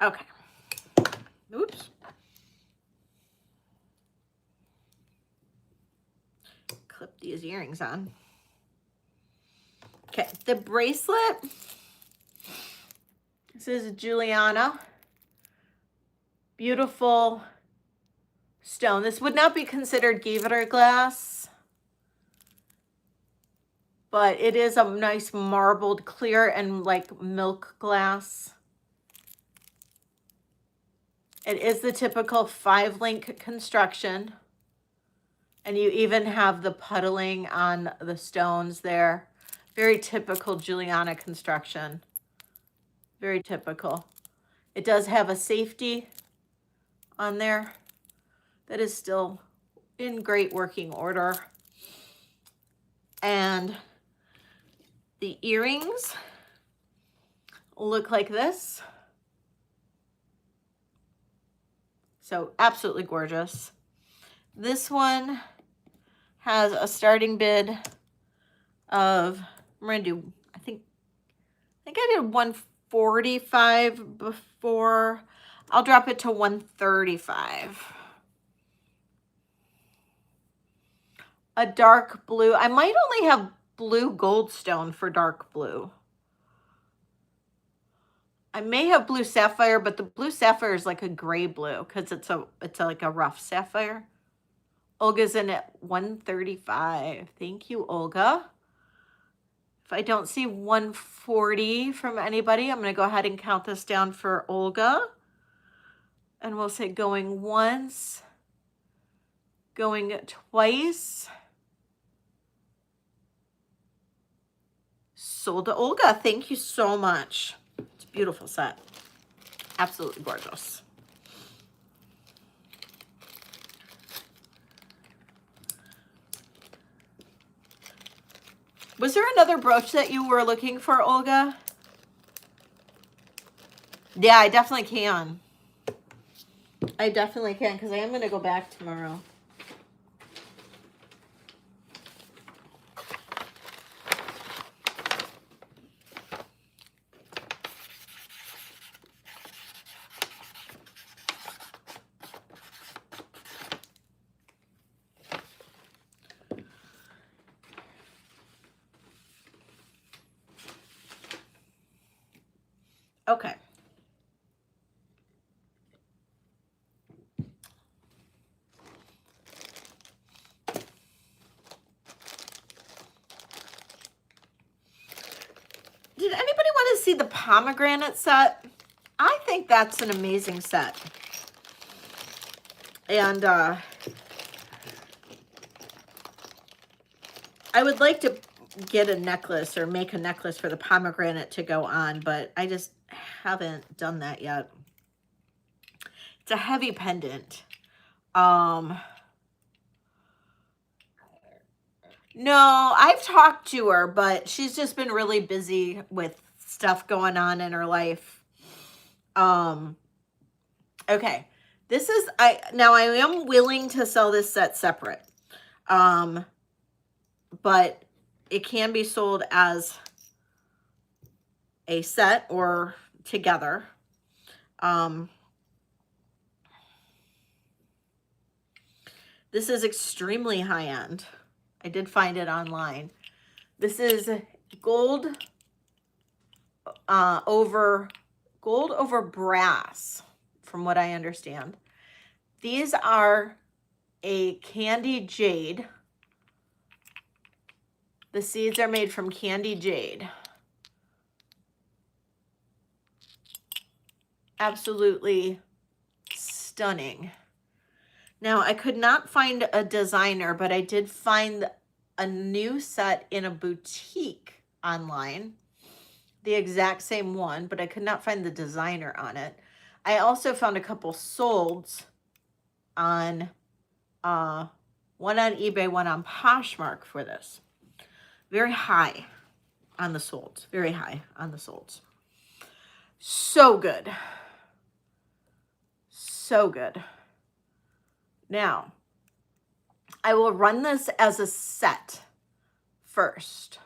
Okay. Oops. Clip these earrings on. Okay, the bracelet. This is Juliana. Beautiful stone. This would not be considered Gevator glass, but it is a nice marbled clear and like milk glass. It is the typical 5-link construction. And you even have the puddling on the stones there. Very typical Juliana construction. Very typical. It does have a safety on there that is still in great working order. And the earrings look like this. So absolutely gorgeous. This one has a starting bid of, I'm gonna do, I think I did 145 before. I'll drop it to 135. A dark blue. I might only have blue goldstone for dark blue. I may have blue sapphire, but the blue sapphire is like a gray blue because it's like a rough sapphire. Olga's in at 135. Thank you, Olga. If I don't see 140 from anybody, I'm going to go ahead and count this down for Olga. And we'll say going once, going twice. Sold to Olga. Thank you so much. It's a beautiful set. Absolutely gorgeous. Was there another brooch that you were looking for, Olga? Yeah, I definitely can. I definitely can, because I am going to go back tomorrow. Okay. Did anybody want to see the pomegranate set? I think that's an amazing set. And I would like to get a necklace or make a necklace for the pomegranate to go on, but I just haven't done that yet. It's a heavy pendant. No, I've talked to her, but she's just been really busy with stuff going on in her life. Okay. This is, now I am willing to sell this set separate. But it can be sold as a set or together. This is extremely high end. I did find it online. This is gold over brass, from what I understand. These are a candy jade. The seeds are made from candy jade. Absolutely stunning. Now, I could not find a designer, but I did find a new set in a boutique online. The exact same one, but I could not find the designer on it. I also found a couple solds on, one on eBay, one on Poshmark for this. Very high on the solds. Very high on the solds. So good. So good. Now, I will run this as a set first.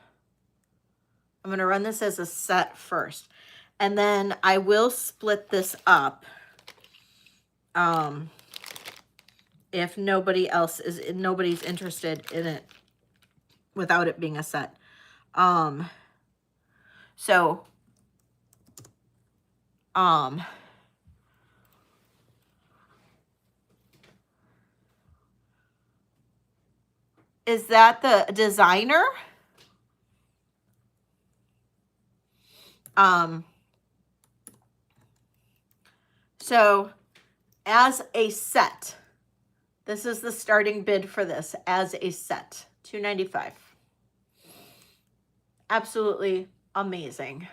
I'm going to run this as a set first. And then I will split this up if nobody's interested in it without it being a set. Is that the designer? So as a set, this is the starting bid for this as a set, $295. Absolutely amazing.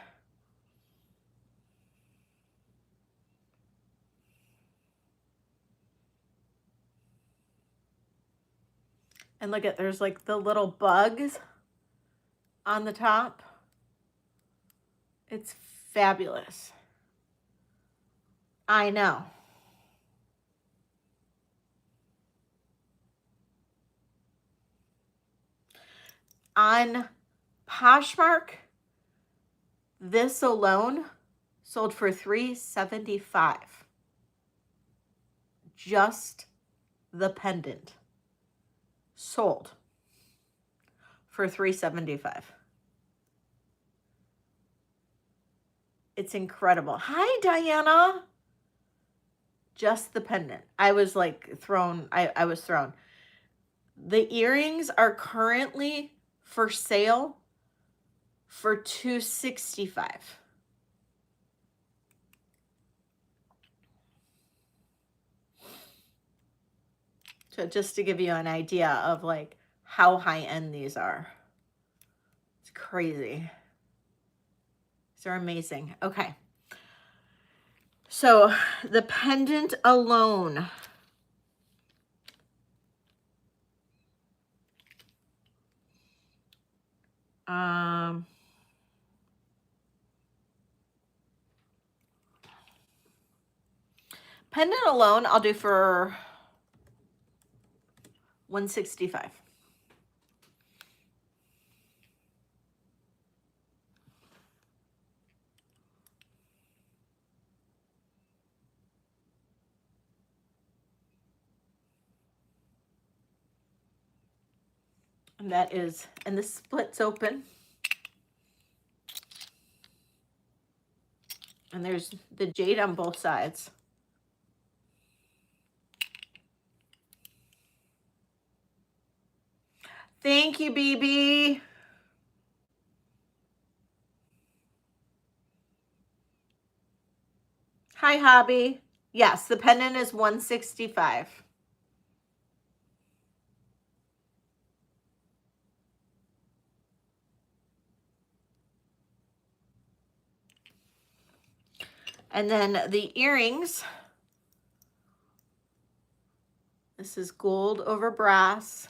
And look at, there's like the little bugs on the top. It's fabulous. I know. On Poshmark, this alone sold for $375. Just the pendant sold for $375. It's incredible. Hi, Diana. Just the pendant. I was like thrown. I was thrown. The earrings are currently for sale for $265. So just to give you an idea of like how high end these are. It's crazy. These are amazing. Okay. So the pendant alone Pendant alone, I'll do for $165. And that is, and this splits open. And there's the jade on both sides. Thank you, BB. Hi, Hobby. Yes, the pendant is $165. And then the earrings. This is gold over brass.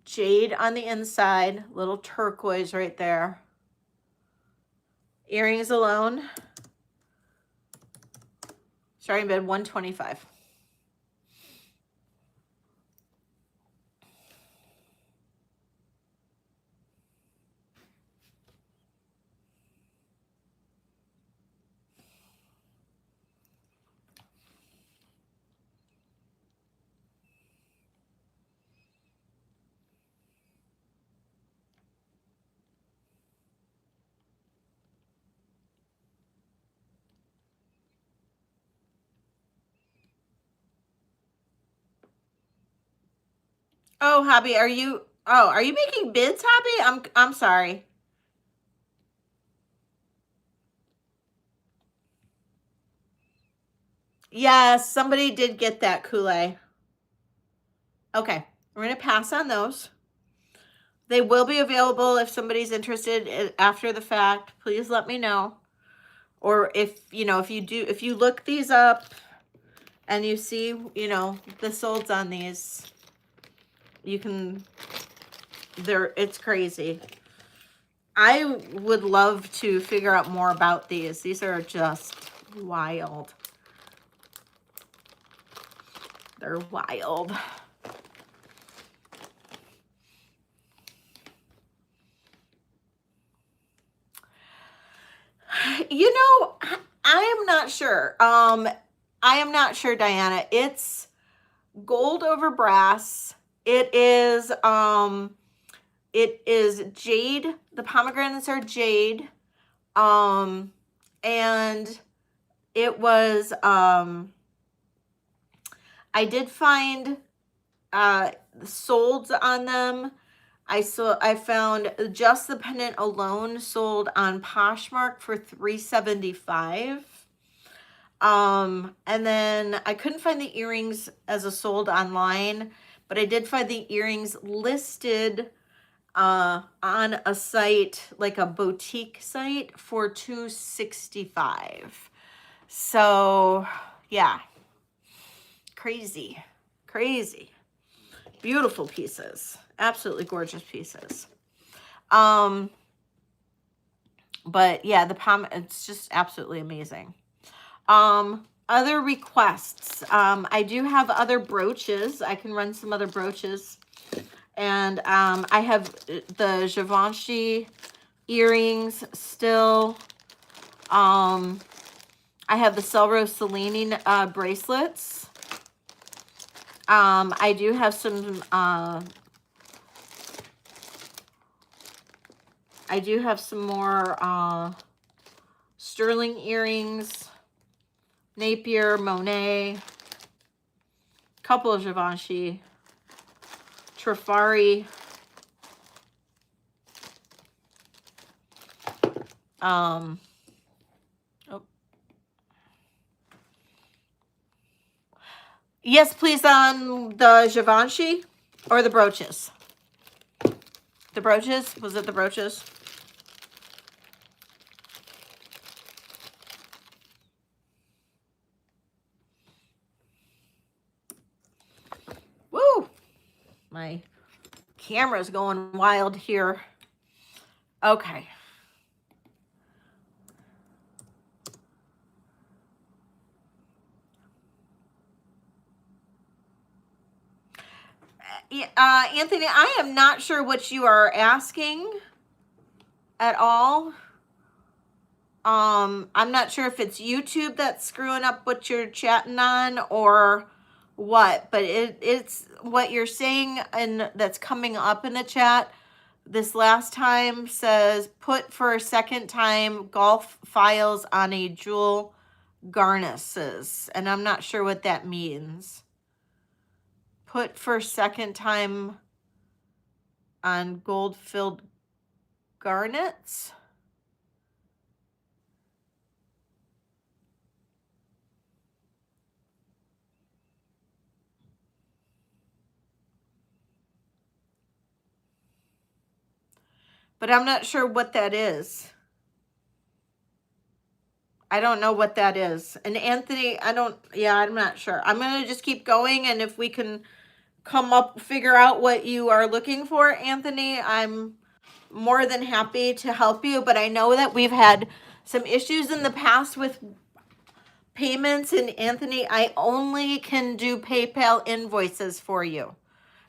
Jade on the inside. Little turquoise right there. Earrings alone. Starting bid $125. Oh, Hobby, are you making bids, Hobby? I'm sorry. Yes, somebody did get that, Kool-Aid. Okay, we're going to pass on those. They will be available if somebody's interested after the fact. Please let me know. Or if you look these up and you see, the solds on these, you can, it's crazy. I would love to figure out more about these. These are just wild. They're wild. I am not sure. I am not sure, Diana. It's gold over brass. It is jade. The pomegranates are jade. And it was I did find solds on them. I found just the pendant alone sold on Poshmark for $375. And then I couldn't find the earrings as a sold online, but I did find the earrings listed on a site, like a boutique site, for $265. So yeah, crazy. Beautiful pieces, absolutely gorgeous pieces. But yeah, it's just absolutely amazing. Other requests. I do have other brooches. I can run some other brooches. And I have the Givenchy earrings still. I have the Selrose Cellini bracelets. I do have some more sterling earrings, Napier, Monet, couple of Givenchy, Trifari. Yes, please, on the Givenchy or the brooches? The brooches? Was it the brooches? Woo! My camera's going wild here. Okay. Anthony, I am not sure what you are asking at all. I'm not sure if it's YouTube that's screwing up what you're chatting on or what, but it's what you're saying and that's coming up in the chat. This last time says put for a second time golf files on a jewel garnishes, and I'm not sure what that means. Put for second time on gold filled garnets. But I'm not sure what that is. I don't know what that is. And Anthony, I'm not sure. I'm going to just keep going. And if we can figure out what you are looking for, Anthony, I'm more than happy to help you. But I know that we've had some issues in the past with payments. And Anthony, I only can do PayPal invoices for you.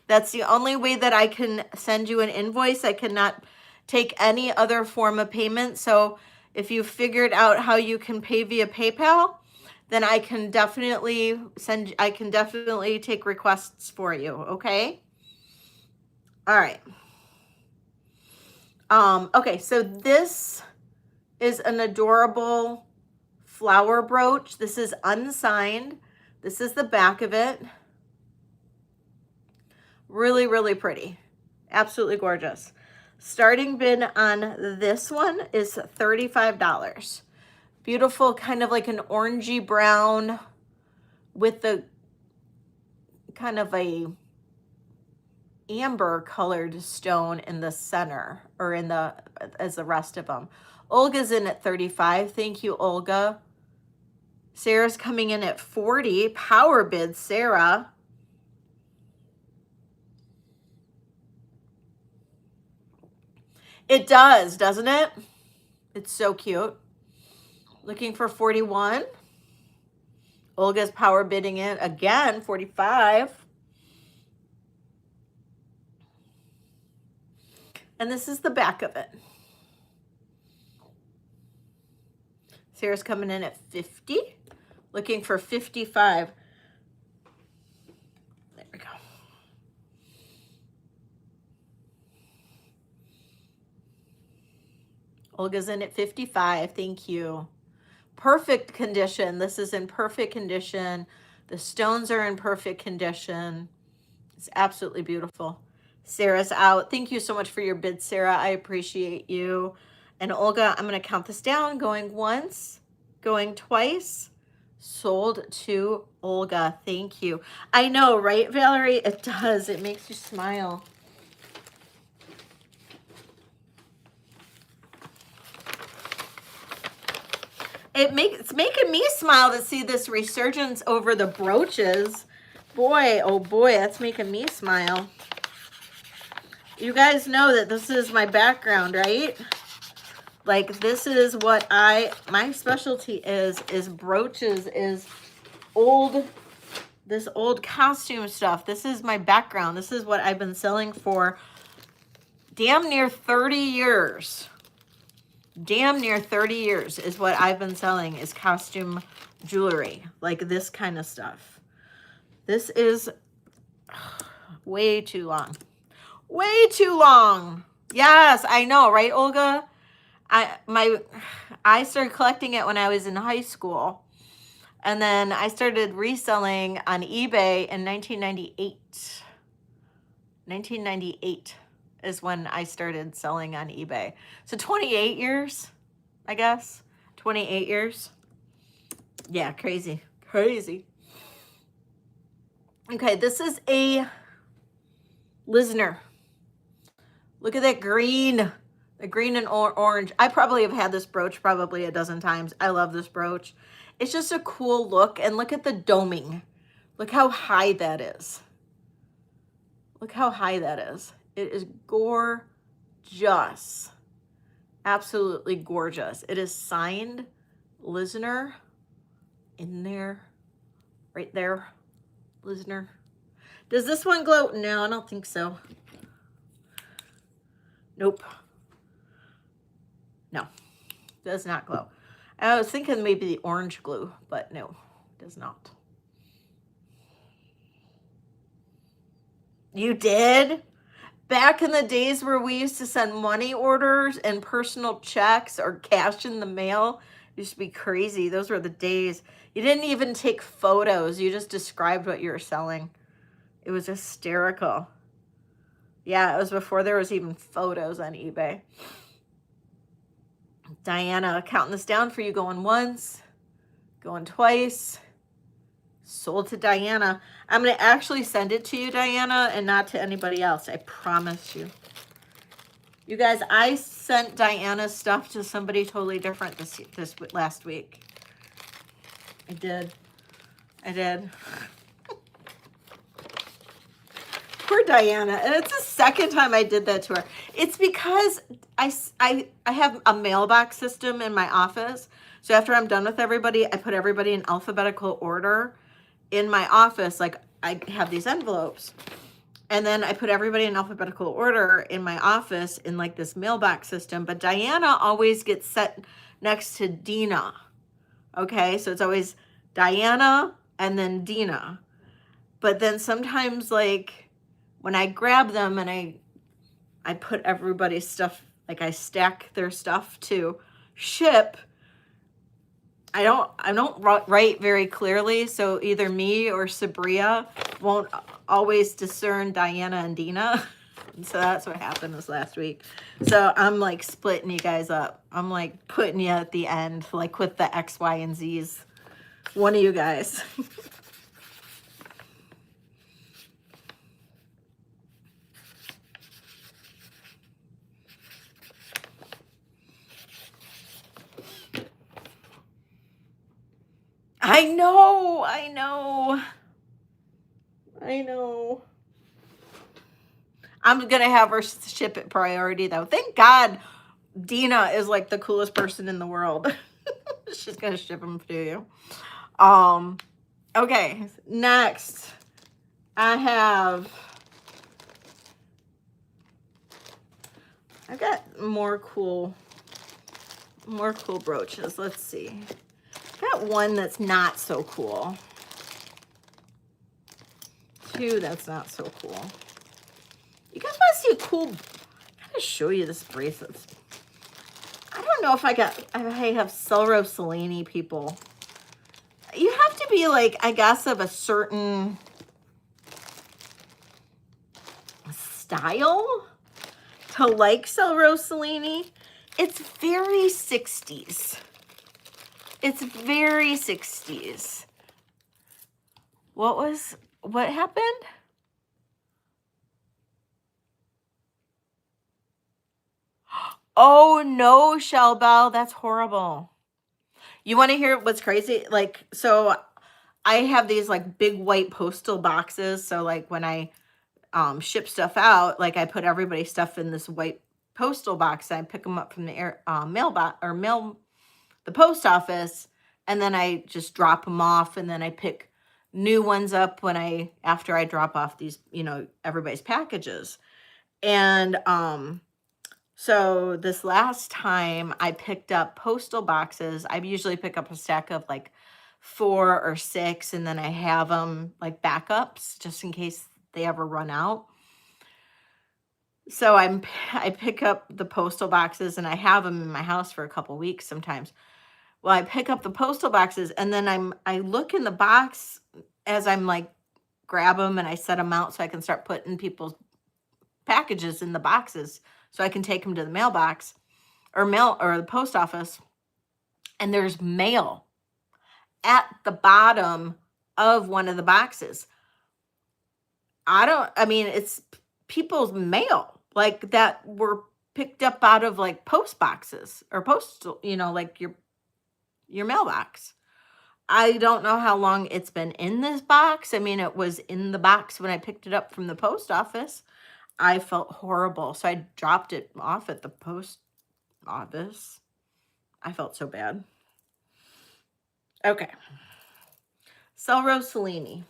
That's the only way that I can send you an invoice. I cannot take any other form of payment. So if you figured out how you can pay via PayPal, then I can definitely take requests for you. Okay. All right. Okay. So this is an adorable flower brooch. This is unsigned. This is the back of it. Really, really pretty. Absolutely gorgeous. Starting bid on this one is $35. Beautiful, kind of like an orangey brown with the kind of a amber colored stone in the center, or in the, as the rest of them. Olga's in at 35. Thank you, Olga. Sarah's coming in at 40. Power bid, Sarah. It does, doesn't it? It's so cute. Looking for 41. Olga's power bidding it again, 45. And this is the back of it. Sarah's coming in at 50. Looking for 55. There we go. Olga's in at 55. Thank you. Perfect condition. This is in perfect condition. The stones are in perfect condition. It's absolutely beautiful. Sarah's out. Thank you so much for your bid, Sarah. I appreciate you. And Olga, I'm going to count this down. Going once, going twice. Sold to Olga. Thank you. I know, right, Valerie? It does. It makes you smile. It's making me smile to see this resurgence over the brooches. Boy, oh boy, that's making me smile. You guys know that this is my background, right? Like, this is what my specialty is brooches, is this old costume stuff. This is my background. This is what I've been selling for damn near 30 years. Damn near 30 years is what I've been selling, is costume jewelry, like this kind of stuff. This is way too long. Way too long. Yes, I know, right, Olga? I started collecting it when I was in high school. And then I started reselling on eBay in 1998. 1998 is when I started selling on eBay. So 28 years, I guess. 28 years. Yeah, crazy. Crazy. Okay, this is a Lisner. Look at that green. The green and orange. I probably have had this brooch probably a dozen times. I love this brooch. It's just a cool look. And look at the doming. Look how high that is. Look how high that is. It is gorgeous. Absolutely gorgeous. It is signed Listener in there, right there, Listener. Does this one glow? No, I don't think so. Nope. No, does not glow. I was thinking maybe the orange glue, but no, does not. You did? Back in the days where we used to send money orders and personal checks or cash in the mail, it used to be crazy. Those were the days. You didn't even take photos. You just described what you were selling. It was hysterical. Yeah, it was before there was even photos on eBay. Diana, counting this down for you, going once, going twice. Sold to Diana. I'm going to actually send it to you, Diana, and not to anybody else. I promise you. You guys, I sent Diana's stuff to somebody totally different this last week. I did. Poor Diana. And it's the second time I did that to her. It's because I have a mailbox system in my office. So after I'm done with everybody, I put everybody in alphabetical order in my office. Like, I have these envelopes. And then I put everybody in alphabetical order in my office in like this mailbox system. But Diana always gets set next to Dina. Okay, so it's always Diana and then Dina. But then sometimes, like, when I grab them and I put everybody's stuff, like I stack their stuff to ship, I don't write very clearly, so either me or Sabria won't always discern Diana and Dina. And so that's what happened this last week. So I'm like splitting you guys up. I'm like putting you at the end, like with the X, Y, and Z's. One of you guys. I know. I'm going to have her ship it priority, though. Thank God Dina is like the coolest person in the world. She's going to ship them to you. Okay, next I've got more cool brooches. Let's see. Got one that's not so cool. Two that's not so cool. You guys want to see a cool? I gotta show you this bracelet. I don't know if I have Celro Selene people. You have to be like, I guess, of a certain style to like Celro Selene. It's very 60s. It's very 60s. What happened? Oh no, Shell Bell, that's horrible. You want to hear what's crazy? Like, so I have these like big white postal boxes. So like when I ship stuff out, like I put everybody's stuff in this white postal box. I pick them up from the the post office, and then I just drop them off, and then I pick new ones up after I drop off these, everybody's packages. And so this last time I picked up postal boxes, I usually pick up a stack of like 4 or 6, and then I have them like backups just in case they ever run out. So I pick up the postal boxes, and I have them in my house for a couple weeks sometimes. Well, I pick up the postal boxes, and then I look in the box as I'm like grab them, and I set them out so I can start putting people's packages in the boxes so I can take them to the mailbox or the post office. And there's mail at the bottom of one of the boxes. It's people's mail like that were picked up out of like post boxes or postal, like your mailbox. I don't know how long it's been in this box. It was in the box when I picked it up from the post office. I felt horrible. So I dropped it off at the post obvious. I felt so bad. Okay. Selro Cellini.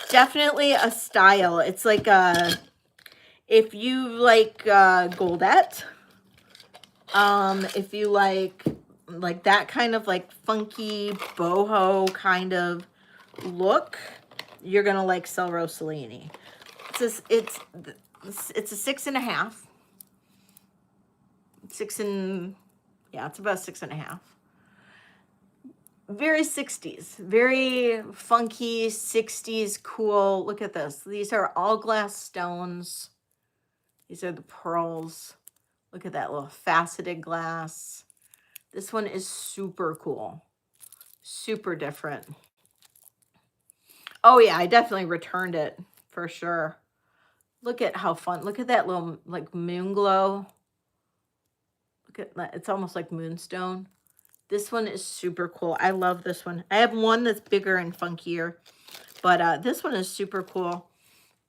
Definitely a style. It's like a, if you like Goldette, if you like that kind of like funky boho kind of look, you're gonna like Selro Cellini. It's a 6.5. Yeah, it's about 6.5. Very 60s, very funky 60s, cool. Look at this. These are all glass stones. These are the pearls. Look at that little faceted glass. This one is super cool, super different. Oh yeah, I definitely returned it for sure. Look at how fun. Look at that little like moon glow. Look at that. It's almost like moonstone. This one is super cool. I love this one. I have one that's bigger and funkier, but this one is super cool.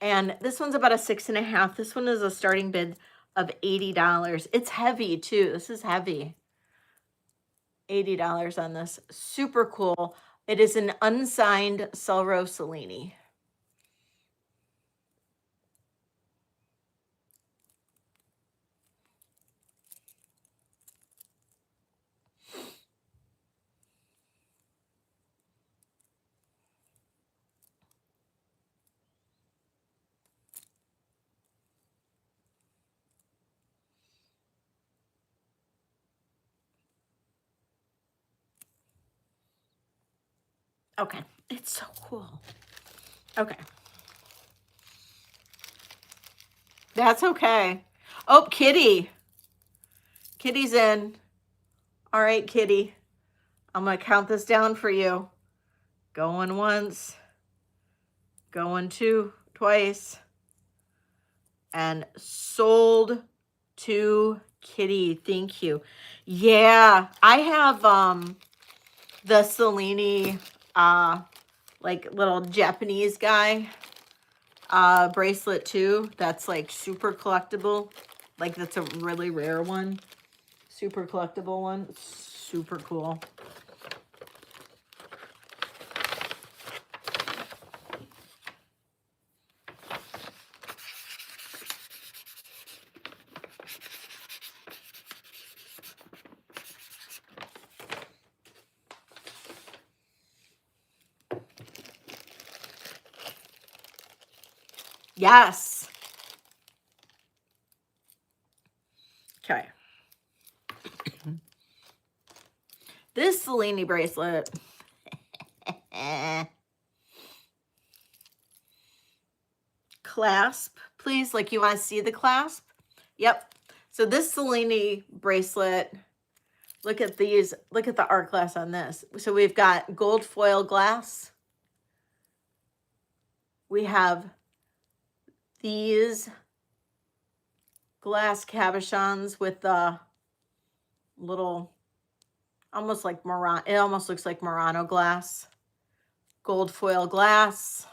And this one's about a 6.5. This one is a starting bid of $80. It's heavy too. This is heavy. $80 on this. Super cool. It is an unsigned Selro Cellini. Okay, it's so cool. Okay. That's okay. Oh, Kitty. Kitty's in. All right, Kitty. I'm going to count this down for you. Going once. Going twice. And sold to Kitty. Thank you. Yeah, I have the Cellini like little Japanese guy bracelet too. That's like super collectible. Like that's a really rare one. Super collectible one. Super cool. Yes. Okay. This Cellini bracelet. Clasp, please. Like you want to see the clasp? Yep. So this Cellini bracelet, look at these. Look at the art glass on this. So we've got gold foil glass. We have these glass cabochons with the little, almost like Murano. It almost looks like Murano glass. Gold foil glass.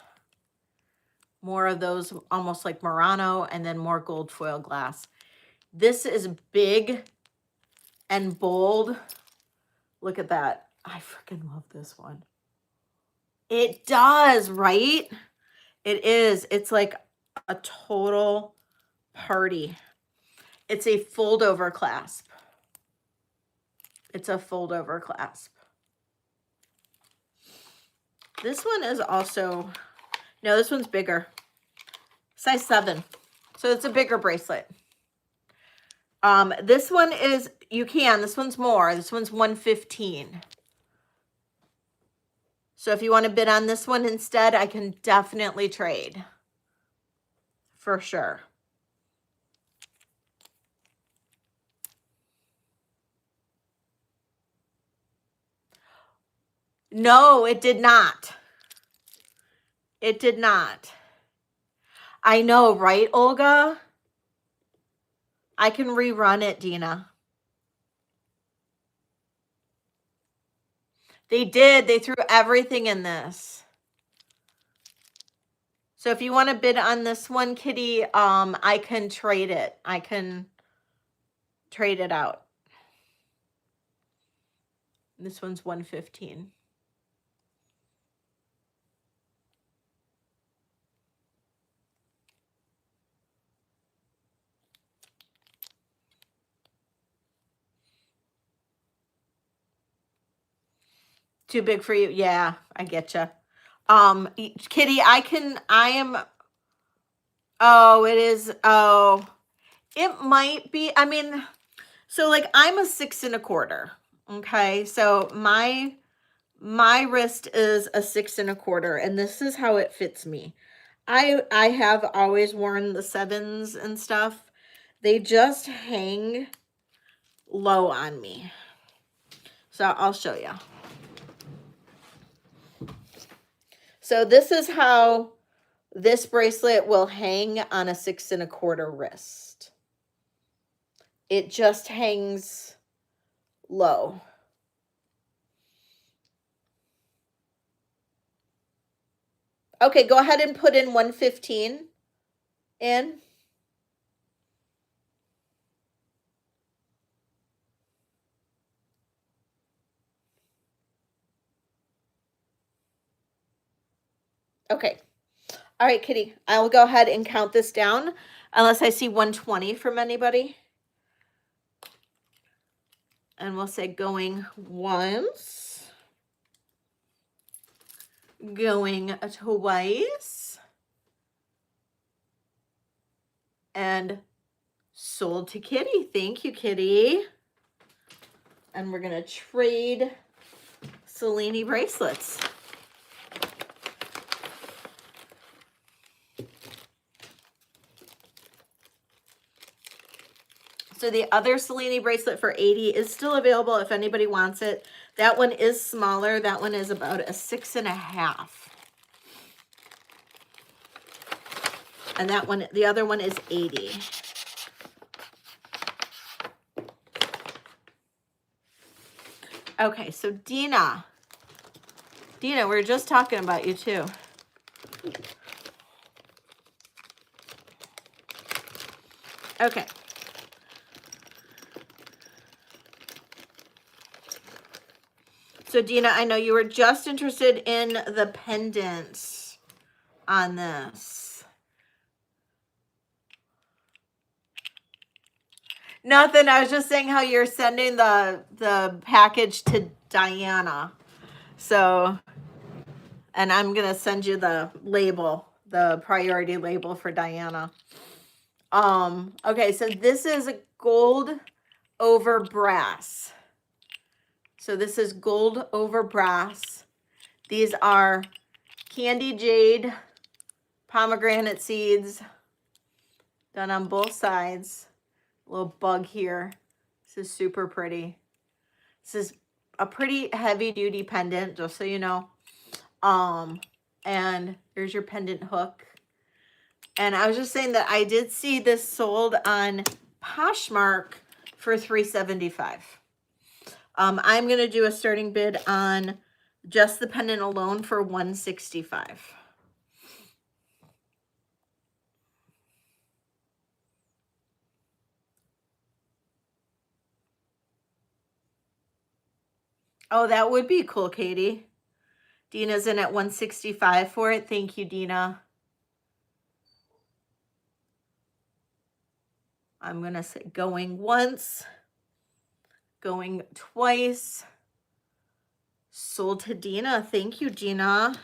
More of those almost like Murano, and then more gold foil glass. This is big and bold. Look at that. I freaking love this one. It does, right? It is. It's like a total party. It's a fold over clasp. It's a fold over clasp. This one is also, no, this one's bigger. Size 7. So it's a bigger bracelet. This one is, this one's more. This one's 115. So if you want to bid on this one instead, I can definitely trade. For sure. No, it did not. It did not. I know, right, Olga? I can rerun it, Dina. They did. They threw everything in this. So if you want to bid on this one, Kitty, I can trade it. I can trade it out. This one's 115. Too big for you? Yeah, I get you. Kitty, oh, it is. Oh, it might be. I mean, so like I'm a 6 1/4. Okay. So my wrist is a 6 1/4, and this is how it fits me. I have always worn the 7s and stuff. They just hang low on me. So I'll show you. So this is how this bracelet will hang on a 6 1/4 wrist. It just hangs low. Okay, go ahead and put in 115 in. Okay. All right, Kitty, I will go ahead and count this down unless I see 120 from anybody. And we'll say going once, going twice, and sold to Kitty. Thank you, Kitty. And we're going to trade Cellini bracelets. So the other Cellini bracelet for 80 is still available if anybody wants it. That one is smaller. That one is about a 6 1/2. And that one, the other one is 80. Okay, so Dina, we were just talking about you too. Okay. So Dina, I know you were just interested in the pendants on this. Nothing. I was just saying how you're sending the package to Diana. So, and I'm going to send you the label, the priority label for Diana. Okay, so this is gold over brass. So this is gold over brass. These are candy jade, pomegranate seeds done on both sides. A little bug here. This is super pretty. This is a pretty heavy duty pendant, just so you know. And there's your pendant hook. And I was just saying that I did see this sold on Poshmark for $375. I'm going to do a starting bid on just the pendant alone for $165. Oh, that would be cool, Katie. Dina's in at $165 for it. Thank you, Dina. I'm going to say going once, going twice. Sold to Dina. Thank you, Dina.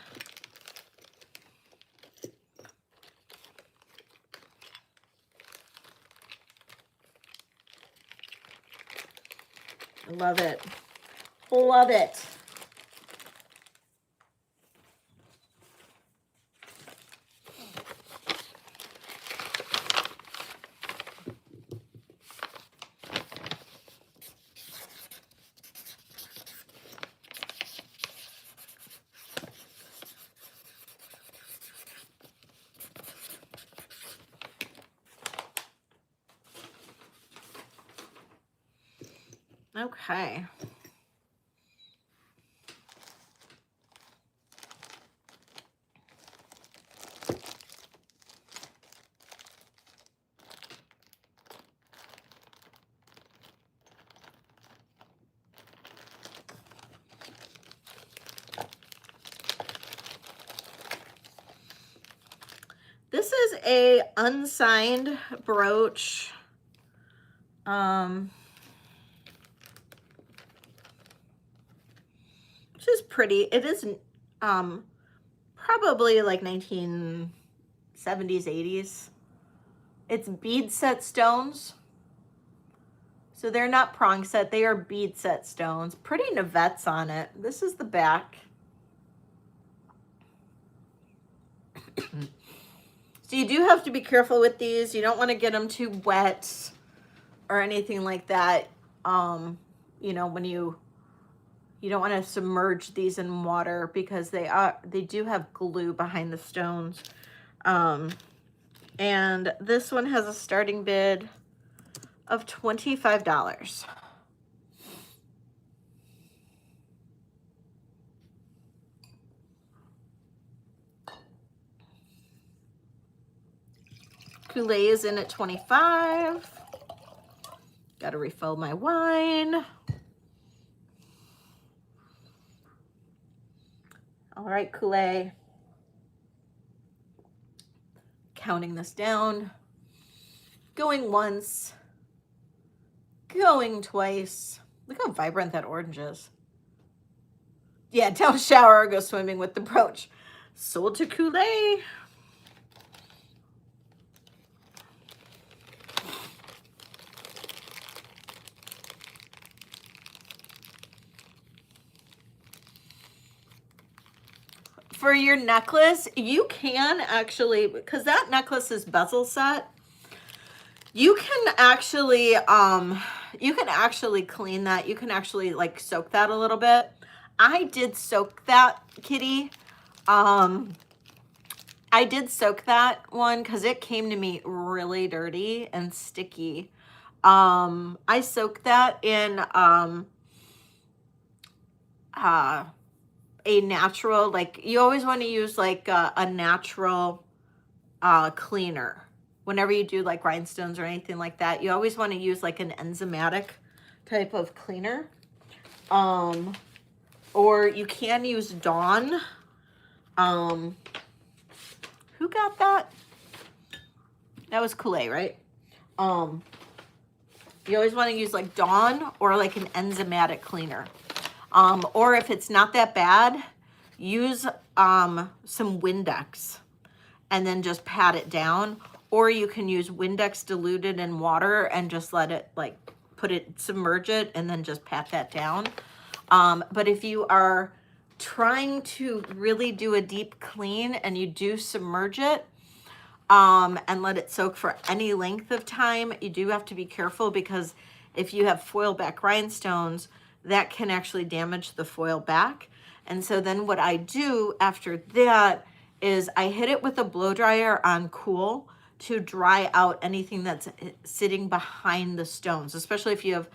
Love it. Love it. Okay. a unsigned brooch. Which is pretty. It is probably like 1970s, 80s. It's bead set stones. So they're not prong set, they are bead set stones. Pretty navettes on it. This is the back. So you do have to be careful with these. You don't want to get them too wet or anything like that. You know, when you don't want to submerge these in water because they do have glue behind the stones. And this one has a starting bid of $25. Kool-Aid is in at $25. Got to refill my wine. All right, Kool-Aid. Counting this down. Going once. Going twice. Look how vibrant that orange is. Yeah, don't shower or go swimming with the brooch. Sold to Kool-Aid. For your necklace, you can actually, because that necklace is bezel set, you can actually clean that. You can actually like soak that a little bit. I did soak that, kitty. I did soak that one because it came to me really dirty and sticky. I soaked that in a natural, like you always want to use like a natural cleaner. Whenever you do like rhinestones or anything like that, you always want to use like an enzymatic type of cleaner. Or you can use Dawn. Who got that? That was Kool-Aid, right? You always want to use like Dawn or like an enzymatic cleaner. Or if it's not that bad, use some Windex and then just pat it down. Or you can use Windex diluted in water and just let it like submerge it and then just pat that down. But if you are trying to really do a deep clean and you do submerge it and let it soak for any length of time, you do have to be careful because if you have foil back rhinestones, that can actually damage the foil back. And so then what I do after that is I hit it with a blow dryer on cool to dry out anything that's sitting behind the stones, especially if you have,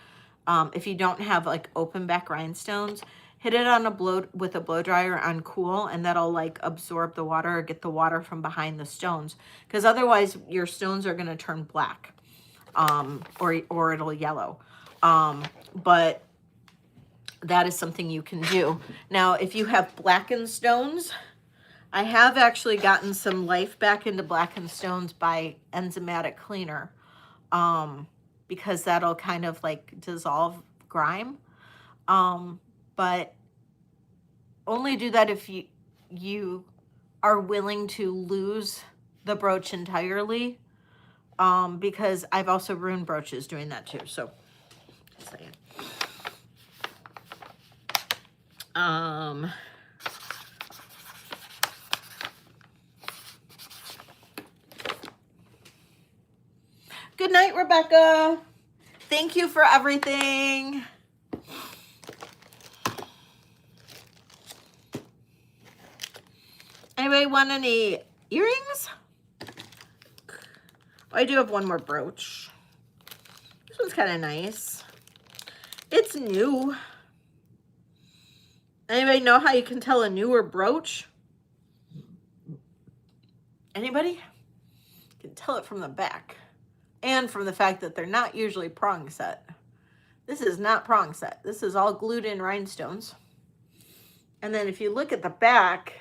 if you don't have like open back rhinestones. Hit it on with a blow dryer on cool, and that'll like absorb the water or get the water from behind the stones. Because otherwise your stones are gonna turn black, or it'll yellow. But that is something you can do. Now, if you have blackened stones, I have actually gotten some life back into blackened stones by enzymatic cleaner, because that'll kind of like dissolve grime. But only do that if you are willing to lose the brooch entirely, because I've also ruined brooches doing that too. So, just saying. Good night, Rebecca. Thank you for everything. Anybody want any earrings? I do have one more brooch. This one's kind of nice. It's new. Anybody know how you can tell a newer brooch? Anybody? You can tell it from the back. And from the fact that they're not usually prong set. This is not prong set. This is all glued in rhinestones. And then if you look at the back,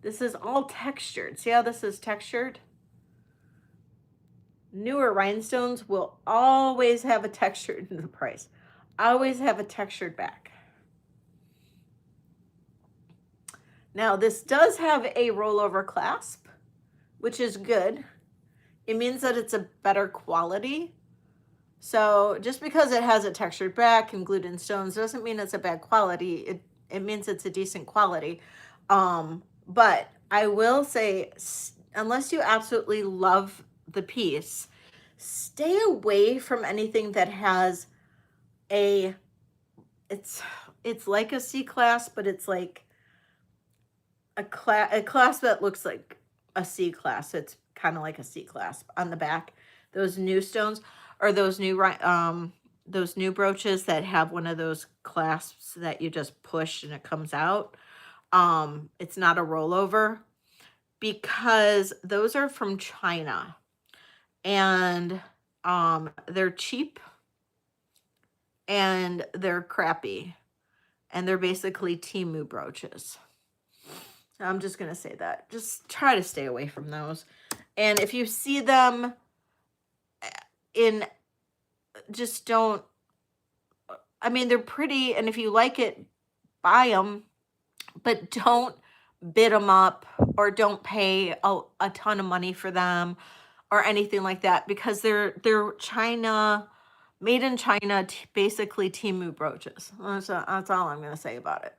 this is all textured. See how this is textured? newer rhinestones will always have a textured in the price. Always have a textured back. Now this does have a rollover clasp, which is good. It means that it's a better quality. So just because it has a textured back and glued in stones doesn't mean it's a bad quality. It means it's a decent quality. But I will say, unless you absolutely love the piece, stay away from anything that has it's like a C class, but it's like a class that looks like a C class. It's kind of like a C clasp on the back. Those new stones, or those new brooches that have one of those clasps that you just push and it comes out. It's not a rollover, because those are from China, and they're cheap and they're crappy, and they're basically Temu brooches. So I'm just going to say that. Just try to stay away from those. And if you see them just don't, I mean, they're pretty, and if you like it, buy them, but don't bid them up, or don't pay a ton of money for them or anything like that, because they're China, made in China, basically Temu brooches. That's all I'm going to say about it.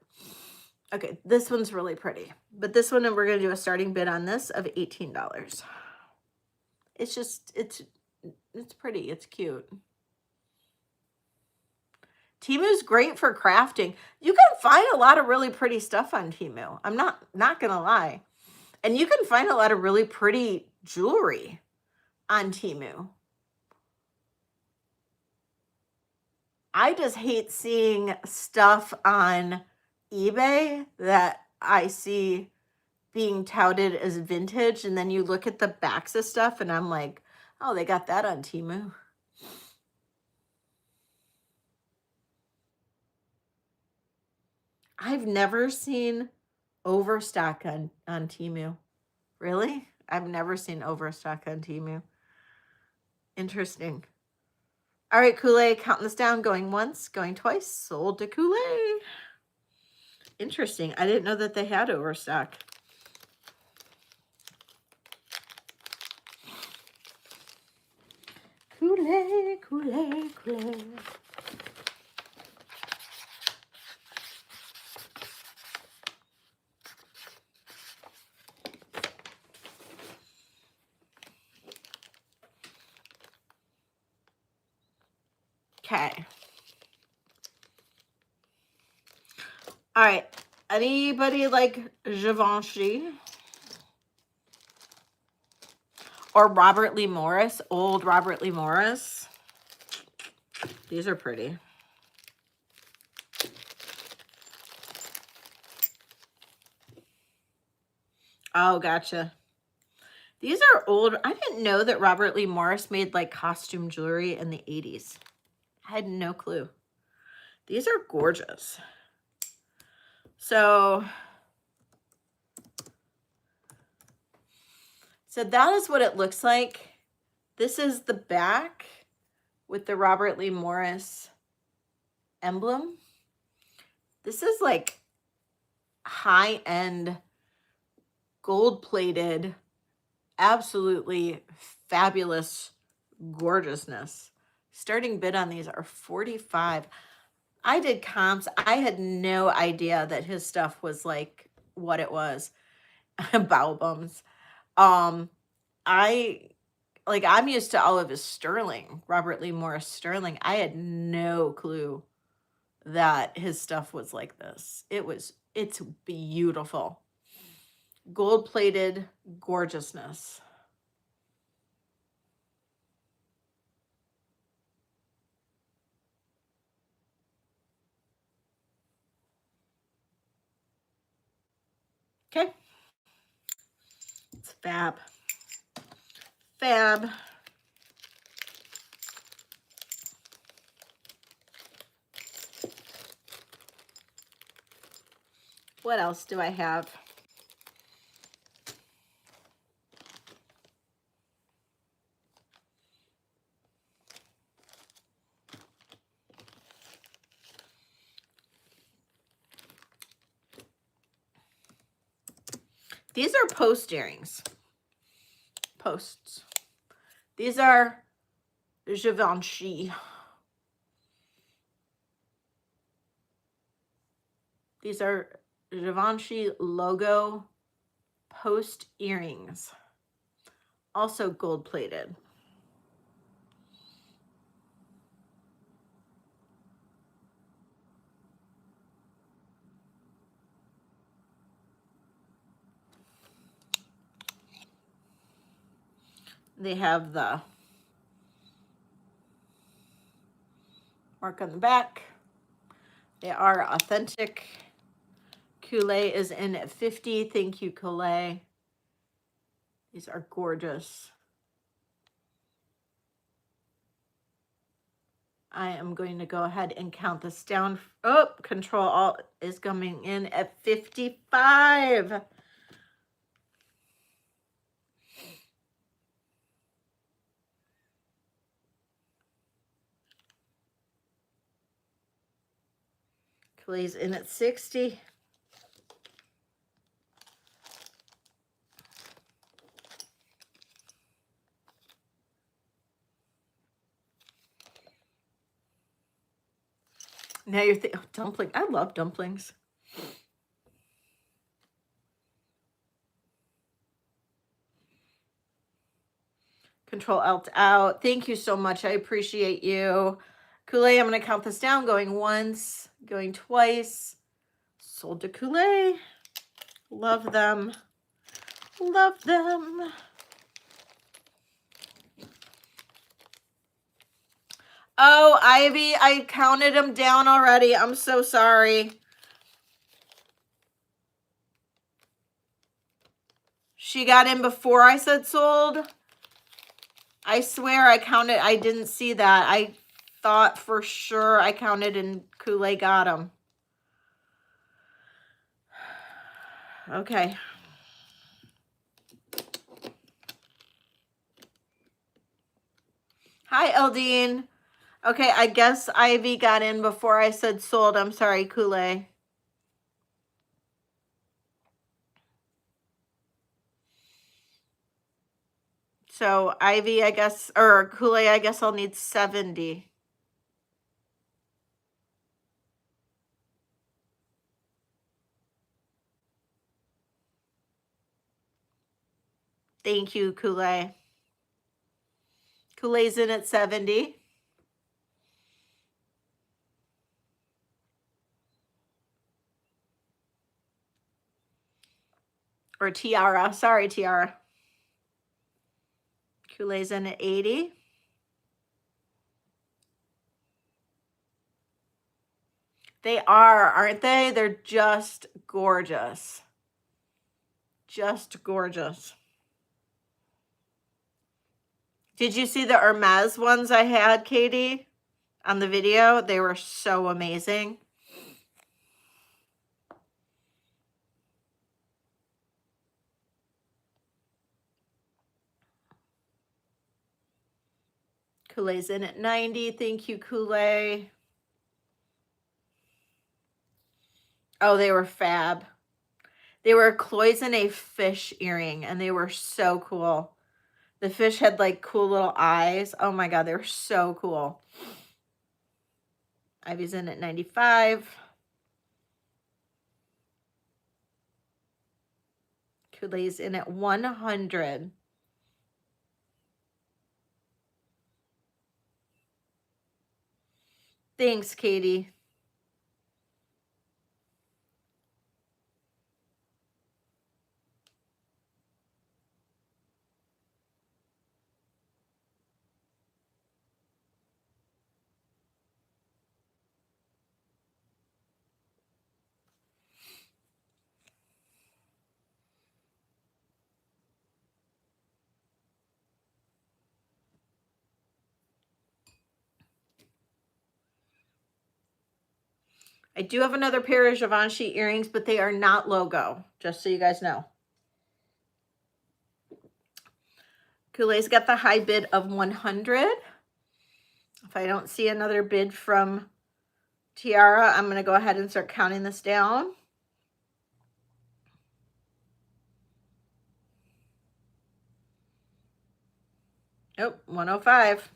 Okay, this one's really pretty, but this one, we're going to do a starting bid on this of $18. It's just, it's pretty. It's cute. Temu's great for crafting. You can find a lot of really pretty stuff on Temu. I'm not going to lie. And you can find a lot of really pretty jewelry on Temu. I just hate seeing stuff on eBay that I see being touted as vintage, and then you look at the backs of stuff and I'm like, oh, they got that on Temu. I've never seen overstock on Temu. Really? I've never seen overstock on Temu. Interesting. All right, Kool-Aid, counting this down, going once, going twice, sold to Kool-Aid. Interesting. I didn't know that they had overstock. Kool-Aid, Kool-Aid, Kool-Aid. Okay. All right. Anybody like Givenchy or Robert Lee Morris? Old Robert Lee Morris. These are pretty. Oh, gotcha. These are old. I didn't know that Robert Lee Morris made like costume jewelry in the 80s. I had no clue. These are gorgeous. So that is what it looks like. This is the back with the Robert Lee Morris emblem. This is like high-end, gold-plated, absolutely fabulous gorgeousness. Starting bid on these are $45. I did comps. I had no idea that his stuff was like what it was. Baobums. I'm used to all of his sterling, Robert Lee Morris sterling. I had no clue that his stuff was like this. It's beautiful. Gold-plated gorgeousness. Okay. It's fab. Fab. What else do I have? These are post earrings. Posts. These are Givenchy. These are Givenchy logo post earrings. Also gold plated. They have the mark on the back. They are authentic. Coulee is in at 50. Thank you, Coulee. These are gorgeous. I am going to go ahead and count this down. Oh, Control Alt is coming in at 55. Coulee's in at 60. Now you're thinking, oh, dumpling. I love dumplings. Control Alt out. Thank you so much. I appreciate you. Coulee, I'm going to count this down. Going once, going twice. Sold to Coulee. Love them. Love them. Oh, Ivy, I counted them down already. I'm so sorry. She got in before I said sold. I swear I counted. I didn't see that. I thought for sure I counted and Coulee got them. Okay. Hi, Eldine. Okay, I guess Ivy got in before I said sold. I'm sorry, Coulee. So Ivy, I guess, or Coulee, I guess I'll need 70. Thank you, Coulee. Coulee's in at 70. Or Tiara. Sorry, Tiara. Coulee's in at 80. They are, aren't they? They're just gorgeous. Just gorgeous. Did you see the Hermes ones I had, Katie, on the video? They were so amazing. Coulee's in at 90. Thank you, Coulee. Oh, they were fab. They were cloisonne fish earring, and they were so cool. The fish had like cool little eyes. Oh my God, they were so cool. Ivy's in at 95. Coulee's in at 100. Thanks, Katie. I do have another pair of Givenchy earrings, but they are not logo, just so you guys know. Coulee's got the high bid of 100. If I don't see another bid from Tiara, I'm going to go ahead and start counting this down. Nope, 105.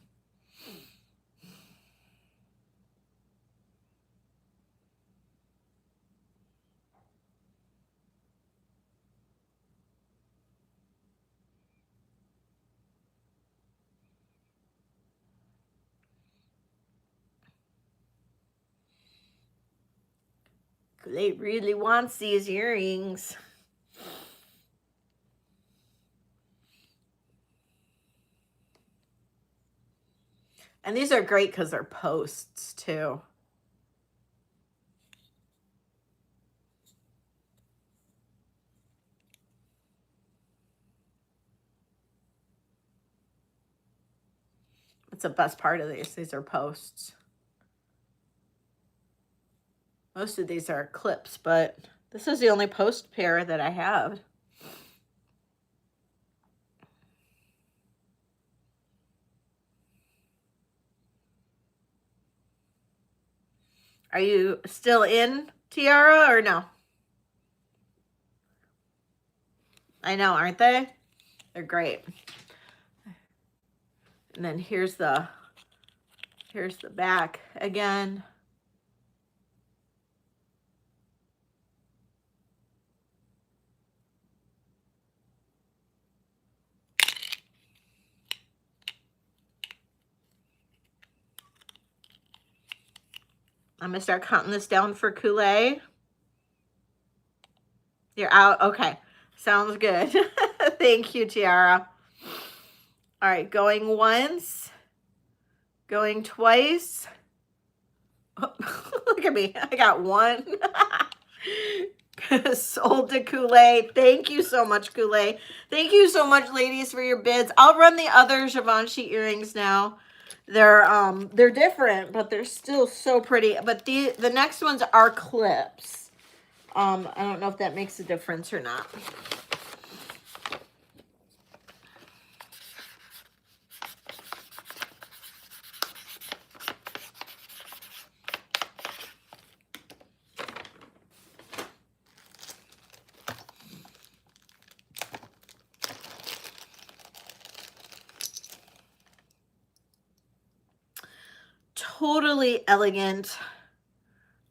They really wants these earrings. And these are great because they're posts too. That's the best part of these. These are posts. Most of these are clips, but this is the only post pair that I have. Are you still in, Tiara, or no? I know, aren't they? They're great. And then here's the back again. I'm gonna start counting this down for Kool-Aid. You're out? Okay. Sounds good. Thank you, Tiara. All right, going once, going twice. Oh, look at me. I got one. Sold to Kool-Aid. Thank you so much, Kool-Aid. Thank you so much, ladies, for your bids. I'll run the other Givenchy earrings now. They're different, but they're still so pretty. But the next ones are clips. I don't know if that makes a difference or not. Totally elegant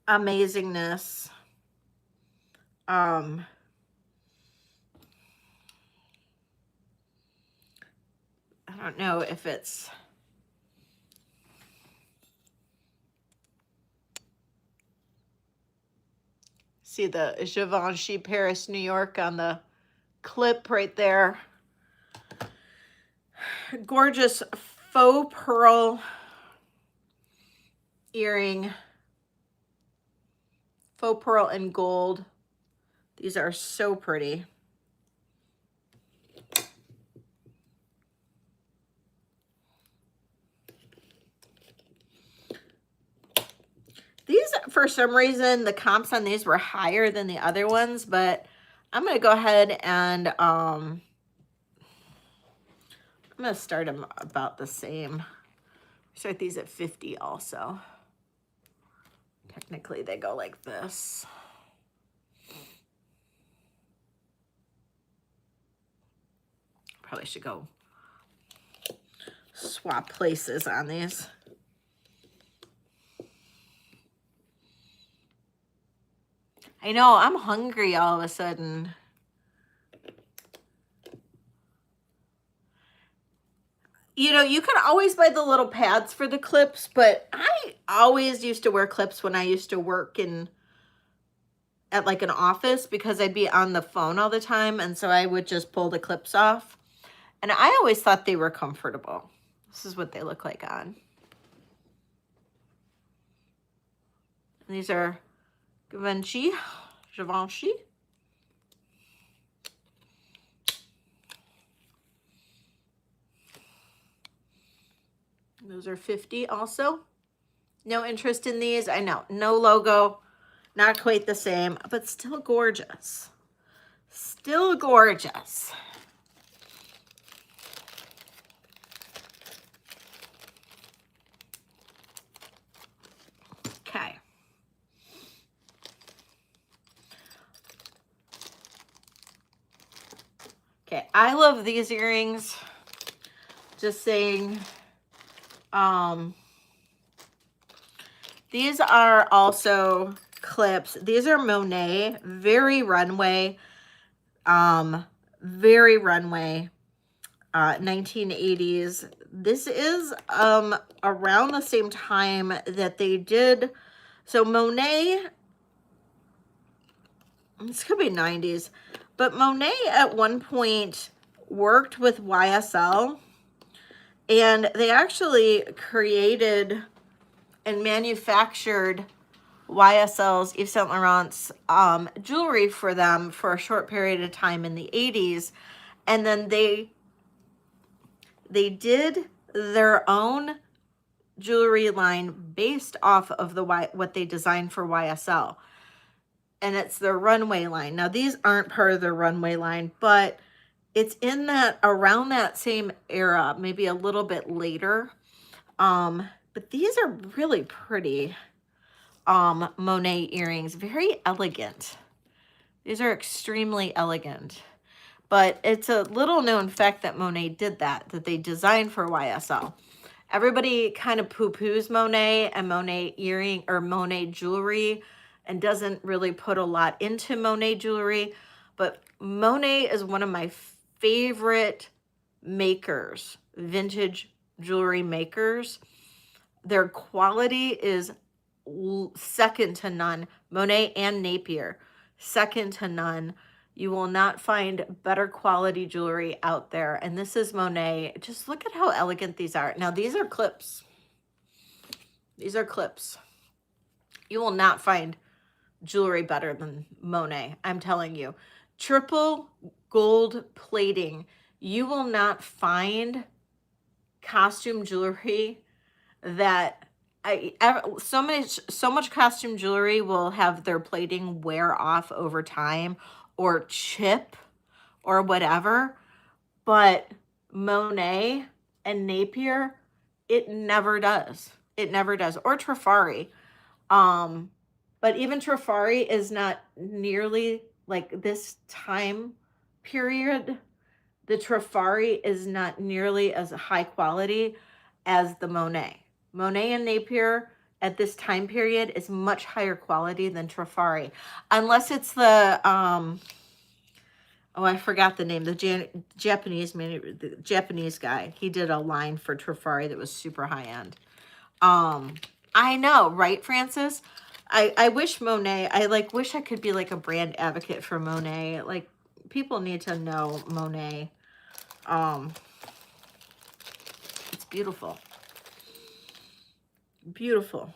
amazingness. I don't know if it's see the Givenchy Paris, New York on the clip right there. Gorgeous faux pearl earring. Faux pearl and gold. These are so pretty. These, for some reason, the comps on these were higher than the other ones, but I'm going to go ahead and I'm going to start them about the same. Start these at 50 also. Technically, they go like this. Probably should go swap places on these. I know, I'm hungry all of a sudden. You know, you can always buy the little pads for the clips, but I always used to wear clips when I used to work at like an office because I'd be on the phone all the time, and so I would just pull the clips off. And I always thought they were comfortable. This is what they look like on. And these are Givenchy. Those are 50 also. No interest in these. I know, no logo, not quite the same, but still gorgeous. Still gorgeous. Okay. Okay, I love these earrings Just saying. These are also clips. These are Monet, very runway, very runway, 1980s. This is around the same time that they did, so Monet, this could be 90s, but Monet at one point worked with YSL, and they actually created and manufactured YSL's, Yves Saint Laurent's jewelry for them for a short period of time in the 80s. And then they did their own jewelry line based off of what they designed for YSL. And it's their runway line. Now, these aren't part of their runway line, but it's in that, around that same era, maybe a little bit later. But these are really pretty Monet earrings, very elegant. These are extremely elegant. But it's a little known fact that Monet did that they designed for YSL. Everybody kind of poo-poos Monet and Monet earring or Monet jewelry and doesn't really put a lot into Monet jewelry. But Monet is one of my favorite makers, vintage jewelry makers. Their quality is second to none. Monet and Napier, second to none. You will not find better quality jewelry out there. And this is Monet. Just look at how elegant these are. Now, these are clips. These are clips. You will not find jewelry better than Monet. I'm telling you. Triple gold plating. You will not find costume jewelry that so much costume jewelry will have their plating wear off over time or chip or whatever, but Monet and Napier, it never does. It never does. Or Trifari. But even Trifari is not nearly like this time period. The Trifari is not nearly as high quality as the Monet. Monet and Napier at this time period is much higher quality than Trifari. Unless it's the, oh, I forgot the name, the Japanese guy. He did a line for Trifari that was super high end. I know, right, Francis? I wish Monet, wish I could be like a brand advocate for Monet. Like, people need to know Monet. It's beautiful. Beautiful.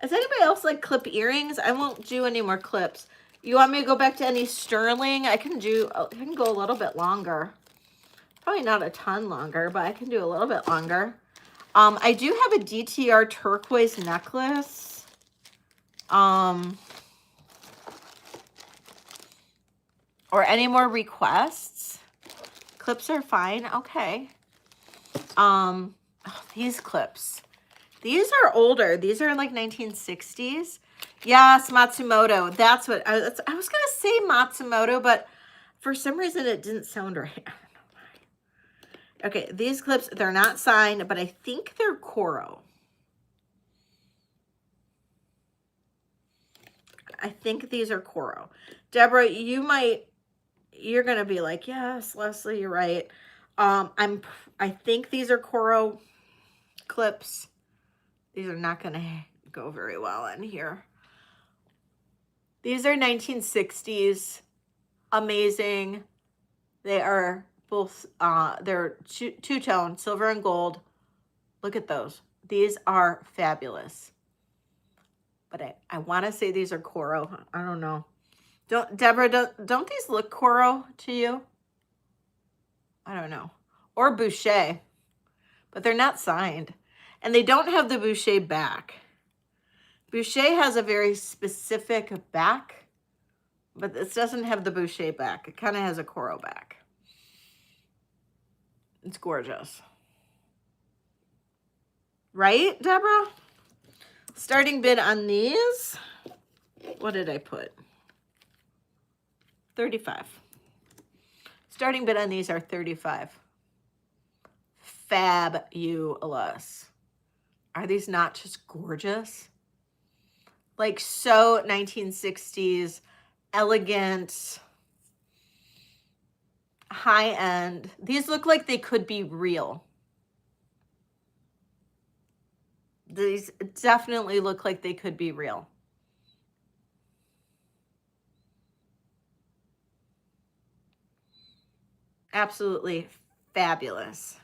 Does anybody else like clip earrings? I won't do any more clips. You want me to go back to any sterling? I can go a little bit longer. Probably not a ton longer, but I can do a little bit longer. I do have a DTR turquoise necklace. Or any more requests? Clips are fine. Okay. Oh, these clips. These are older. These are like 1960s. Yes, Matsumoto. That's what I was going to say, Matsumoto, but for some reason it didn't sound right. I don't know why. Okay, these clips, they're not signed, but I think they're Coro. I think these are Coro. Deborah, you're going to be like, yes, Leslie, you're right. I think these are Coro clips. These are not going to go very well in here. These are 1960s. Amazing. They are both, they're two-tone, silver and gold. Look at those. These are fabulous. But I want to say these are Coro. I don't know. Deborah, don't these look Coro to you? I don't know. Or Boucher. But they're not signed. And they don't have the Boucher back. Boucher has a very specific back, but this doesn't have the Boucher back. It kind of has a Coro back. It's gorgeous. Right, Deborah? Starting bid on these, what did I put? 35. Starting bid on these are 35. Fabulous. Are these not just gorgeous? Like so 1960s, elegant, high end. These look like they could be real. These definitely look like they could be real. Absolutely fabulous.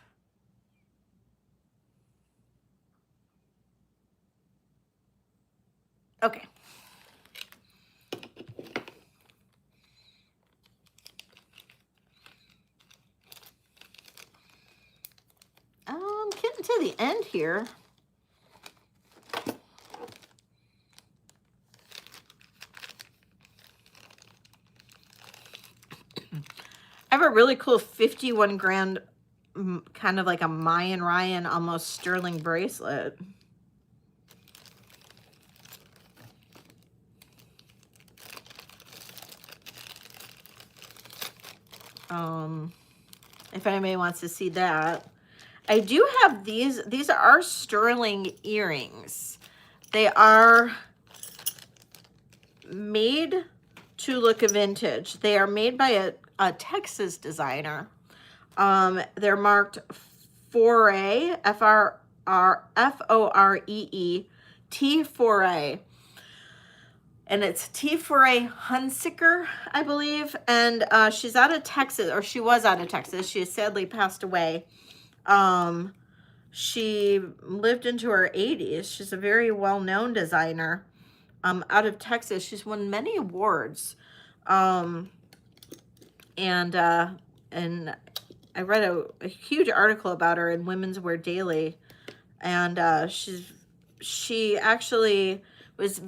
Okay. Getting to the end here. I have a really cool 51 grand, kind of like a Mayan Ryan, almost sterling bracelet. If anybody wants to see that. I do have these. These are sterling earrings. They are made to look vintage. They are made by a Texas designer. They're marked Foree, F-O-R-E-E, T4A. And it's T4A Hunsicker, I believe. And she's out of Texas, or she was out of Texas. She has sadly passed away. She lived into her 80s. She's a very well-known designer out of Texas. She's won many awards. And I read a huge article about her in Women's Wear Daily. And she actually was,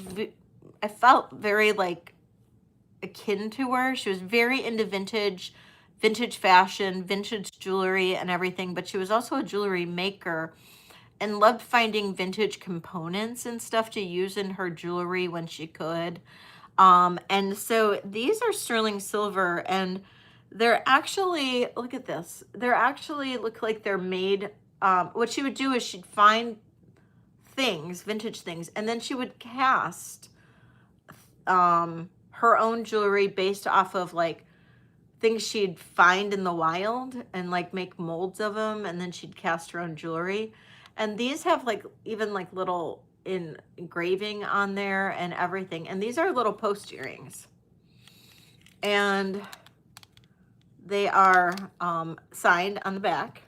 I felt very like akin to her. She was very into vintage fashion, vintage jewelry and everything, but she was also a jewelry maker and loved finding vintage components and stuff to use in her jewelry when she could. And so these are sterling silver, and they're actually, look at this, they're actually look like they're made, what she would do is she'd find things, vintage things, and then she would cast her own jewelry based off of like things she'd find in the wild and like make molds of them, and then she'd cast her own jewelry. And these have like even like little engraving on there and everything. And these are little post earrings, and they are signed on the back.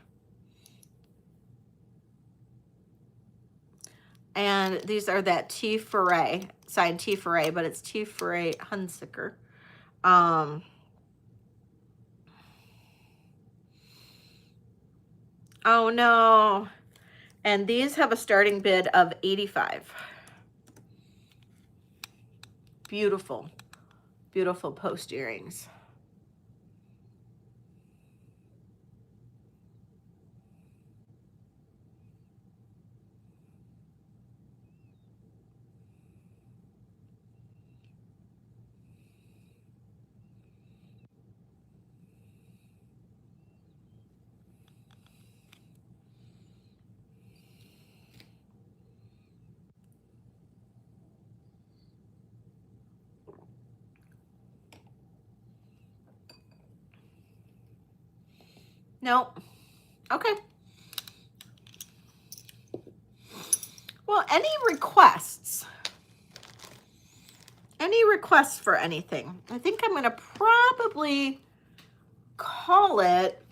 And these are that T4A, signed T4A, but it's T4A Hunsicker. Oh no. And these have a starting bid of 85. Beautiful, beautiful post earrings. Nope. Okay. Well, any requests? Any requests for anything? I think I'm going to probably call it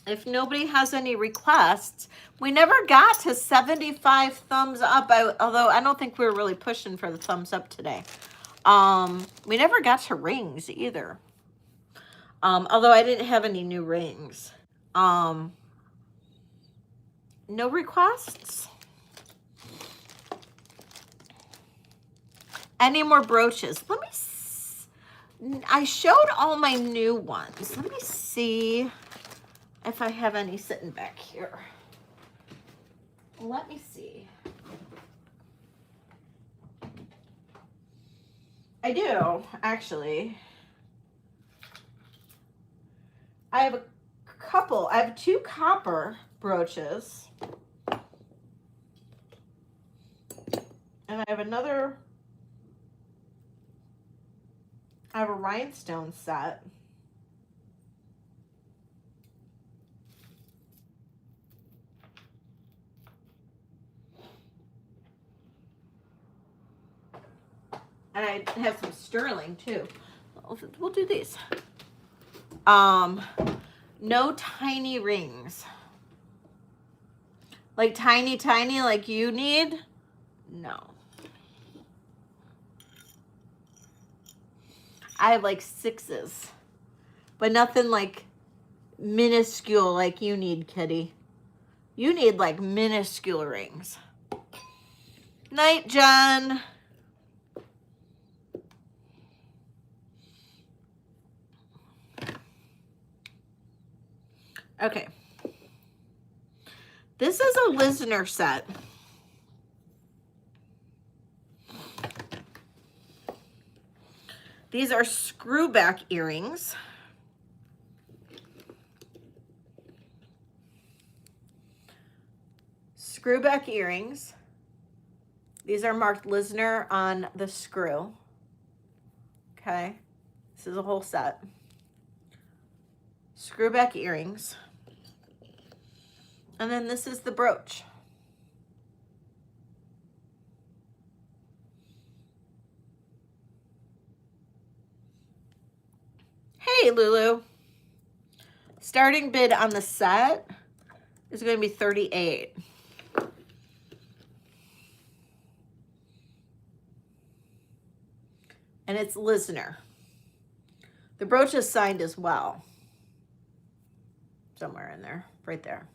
if nobody has any requests. We never got to 75 thumbs up, although I don't think we were really pushing for the thumbs up today. We never got to rings either. Although I didn't have any new rings. No requests? Any more brooches? Let me, I showed all my new ones. Let me see if I have any sitting back here. let me see. I do, actually. I have a couple. I have 2 copper brooches. And I have I have a rhinestone set. And I have some sterling too. We'll do these. No tiny rings. Like tiny like you need? No. I have like 6s. But nothing like minuscule like you need, kitty. You need like minuscule rings. Night, Jen. Okay. This is a listener set. These are screwback earrings. Screwback earrings. These are marked listener on the screw. Okay. This is a whole set. Screwback earrings. And then this is the brooch. Hey, Lulu. Starting bid on the set is going to be $38. And it's listener. The brooch is signed as well. Somewhere in there, right there.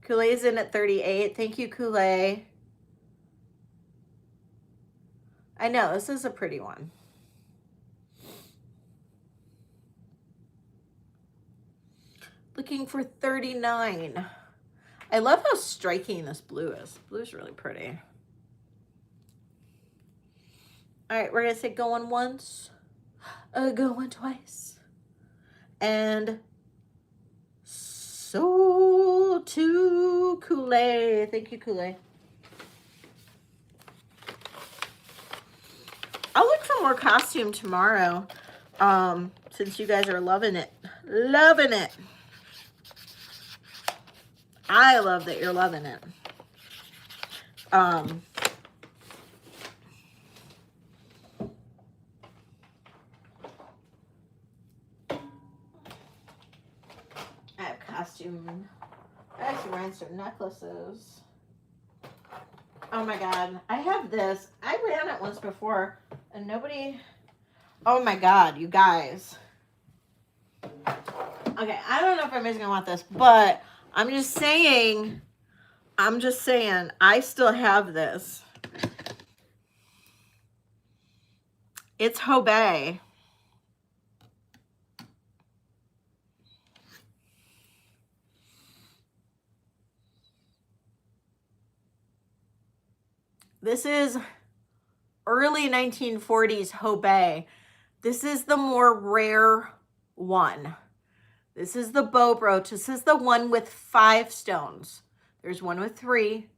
Coulé's in at $38. Thank you, Coulé. I know, this is a pretty one. Looking for $39. I love how striking this blue is. Blue is really pretty. All right, we're gonna say going once, going twice, and sold to Coulé. Thank you, Coulé. I'll look for more costume tomorrow, since you guys are loving it. Loving it. I love that you're loving it. I have costume. I have some rhinestone necklaces. Oh my God. I have this. I ran it once before and nobody. Oh my God, you guys. Okay, I don't know if anybody's gonna want this, but I'm just saying, I still have this. It's Hobey. This is early 1940s Hobey. This is the more rare one. This is the bow brooch. This is the one with 5 stones. There's one with 3. A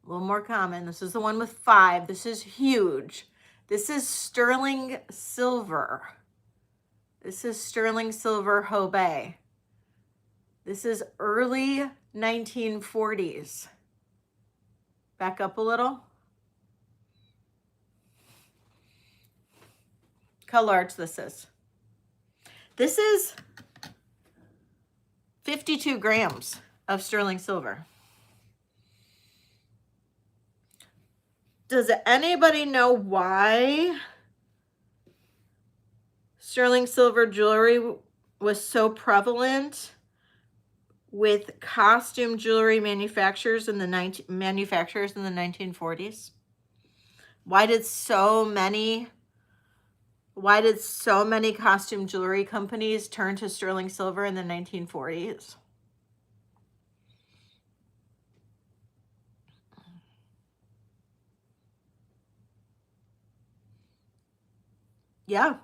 little more common. This is the one with 5. This is huge. This is sterling silver. This is sterling silver Hobey. This is early 1940s. Back up a little. How large this is. This is 52 grams of sterling silver. Does anybody know why sterling silver jewelry was so prevalent with costume jewelry manufacturers in the 1940s? Why did so many costume jewelry companies turn to sterling silver in the 1940s? Yeah.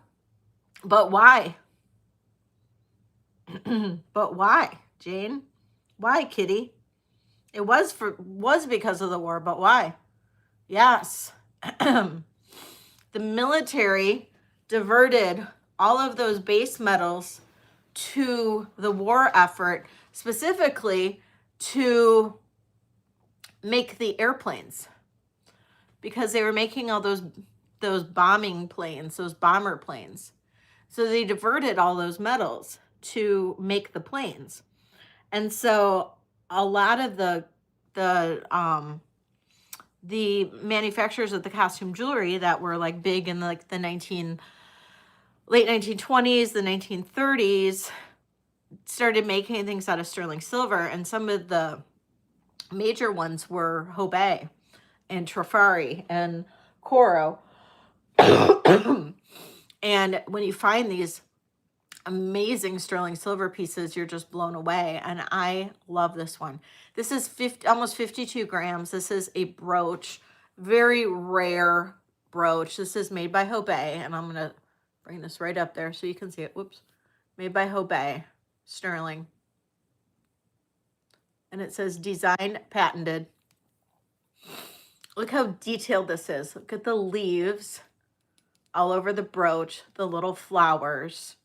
But why? But why, Jane? Why, Kitty? It was because of the war, but why? Yes. The military diverted all of those base metals to the war effort, specifically to make the airplanes, because they were making all those bombing planes, those bomber planes. So they diverted all those metals to make the planes. And so a lot of the manufacturers of the costume jewelry that were like big in like the late 1920s, the 1930s, started making things out of sterling silver, and some of the major ones were Hobey and Trifari and Coro. And when you find these amazing sterling silver pieces, you're just blown away. And I love this one. This is almost 52 grams. This is a brooch, very rare brooch. This is made by Hobey, and I'm gonna bring this right up there so you can see it. Whoops. Made by Hobey, sterling. And it says design patented. Look how detailed this is. Look at the leaves all over the brooch, the little flowers.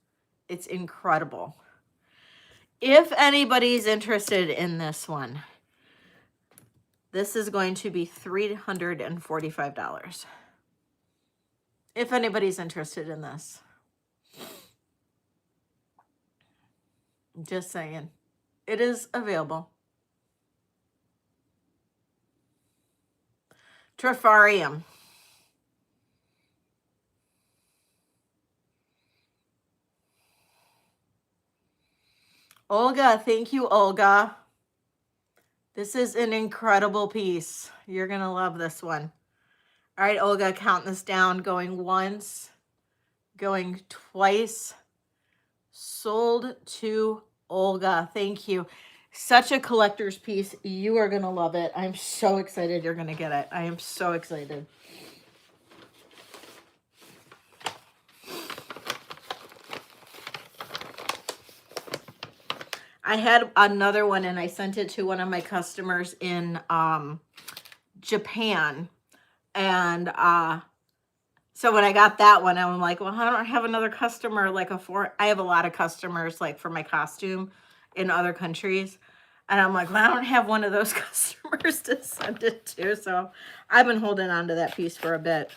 It's incredible. If anybody's interested in this one, this is going to be $345. If anybody's interested in this. Just saying. It is available. Trifarium. Olga, thank you, Olga. This is an incredible piece. You're going to love this one. All right, Olga, count this down. Going once, going twice. Sold to Olga. Thank you. Such a collector's piece. You are going to love it. I'm so excited you're going to get it. I am so excited. I had another one, and I sent it to one of my customers in Japan. And so when I got that one, I'm like, well, I don't have another customer like I have a lot of customers like for my costume in other countries. And I'm like, well, I don't have one of those customers to send it to. So I've been holding on to that piece for a bit.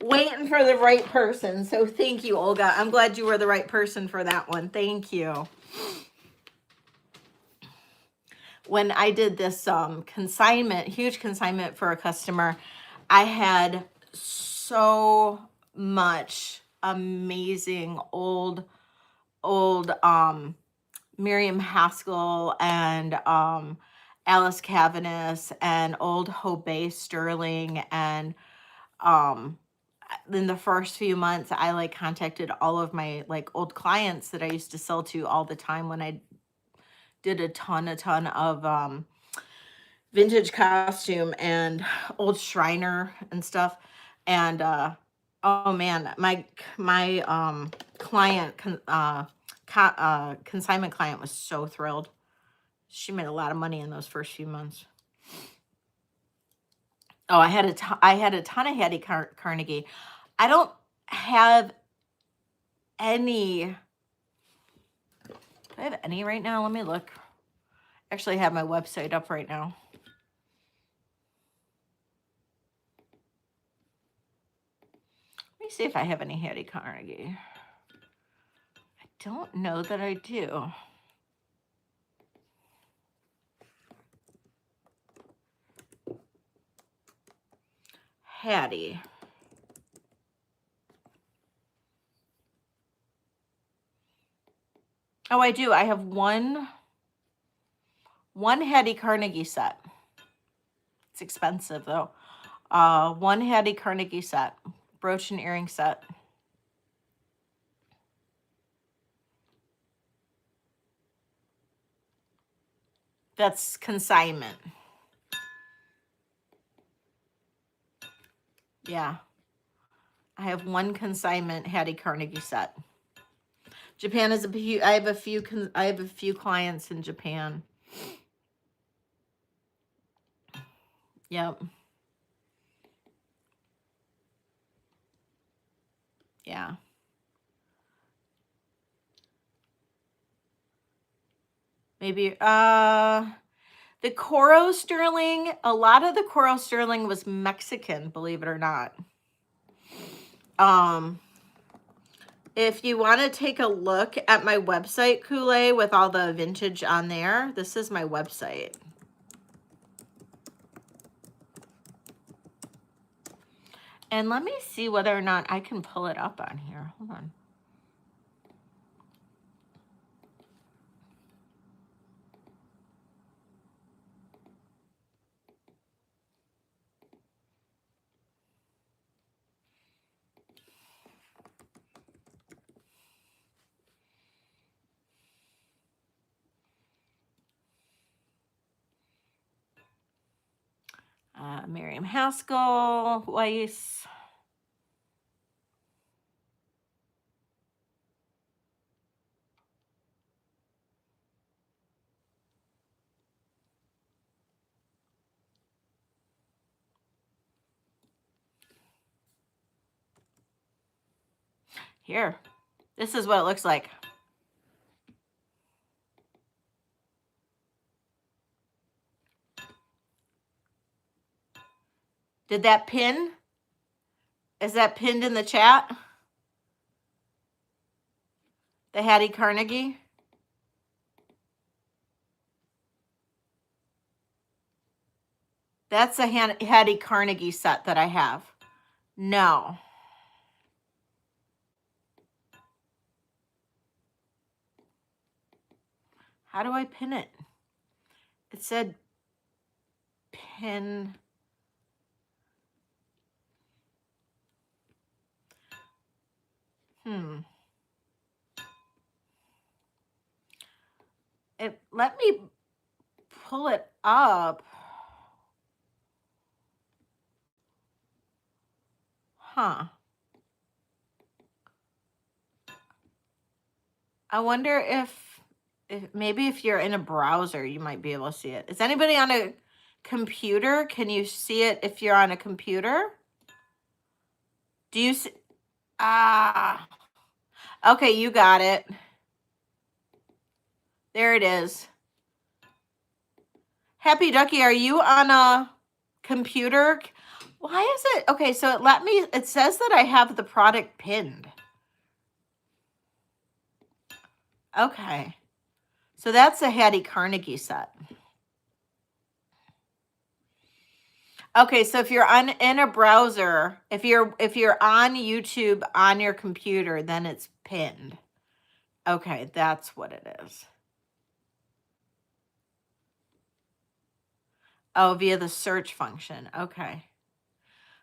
Waiting for the right person. So thank you, Olga. I'm glad you were the right person for that one. Thank you. When I did this consignment, huge consignment for a customer, I had so much amazing old Miriam Haskell and Alice Cavanis and old Hobey Sterling. And in the first few months, I like contacted all of my like old clients that I used to sell to all the time when I did a ton of vintage costume and old Shriner and stuff. And oh man, my client consignment client was so thrilled. She made a lot of money in those first few months. Oh, I had a ton of Hattie Carnegie. I don't have any. Do I have any right now? Let me look. Actually, I have my website up right now. Let me see if I have any Hattie Carnegie. I don't know that I do. Hattie. Oh, I do. I have one Hattie Carnegie set. It's expensive though. One Hattie Carnegie set, brooch and earring set. That's consignment. Yeah. I have one consignment Hattie Carnegie set. Japan is I have a few clients in Japan. Yep. Yeah. Maybe the Coro sterling, a lot of the Coro sterling was Mexican, believe it or not. If you want to take a look at my website, Kool-Aid, with all the vintage on there, this is my website. And let me see whether or not I can pull it up on here. Hold on. Miriam Haskell, Weiss. Here, this is what it looks like. Did that pin? Is that pinned in the chat? The Hattie Carnegie? That's a Hattie Carnegie set that I have. No. How do I pin it? It said pin. Let me pull it up. Huh. I wonder if maybe if you're in a browser, you might be able to see it. Is anybody on a computer? Can you see it if you're on a computer? Do you see? Ah. Okay, you got it. There it is. Happy Ducky, are you on a computer? Why is it? Okay, so it says that I have the product pinned. Okay. So that's a Hattie Carnegie set. Okay, so if you're in a browser, if you're on YouTube on your computer, then it's pinned. Okay, that's what it is. Oh, via the search function. Okay.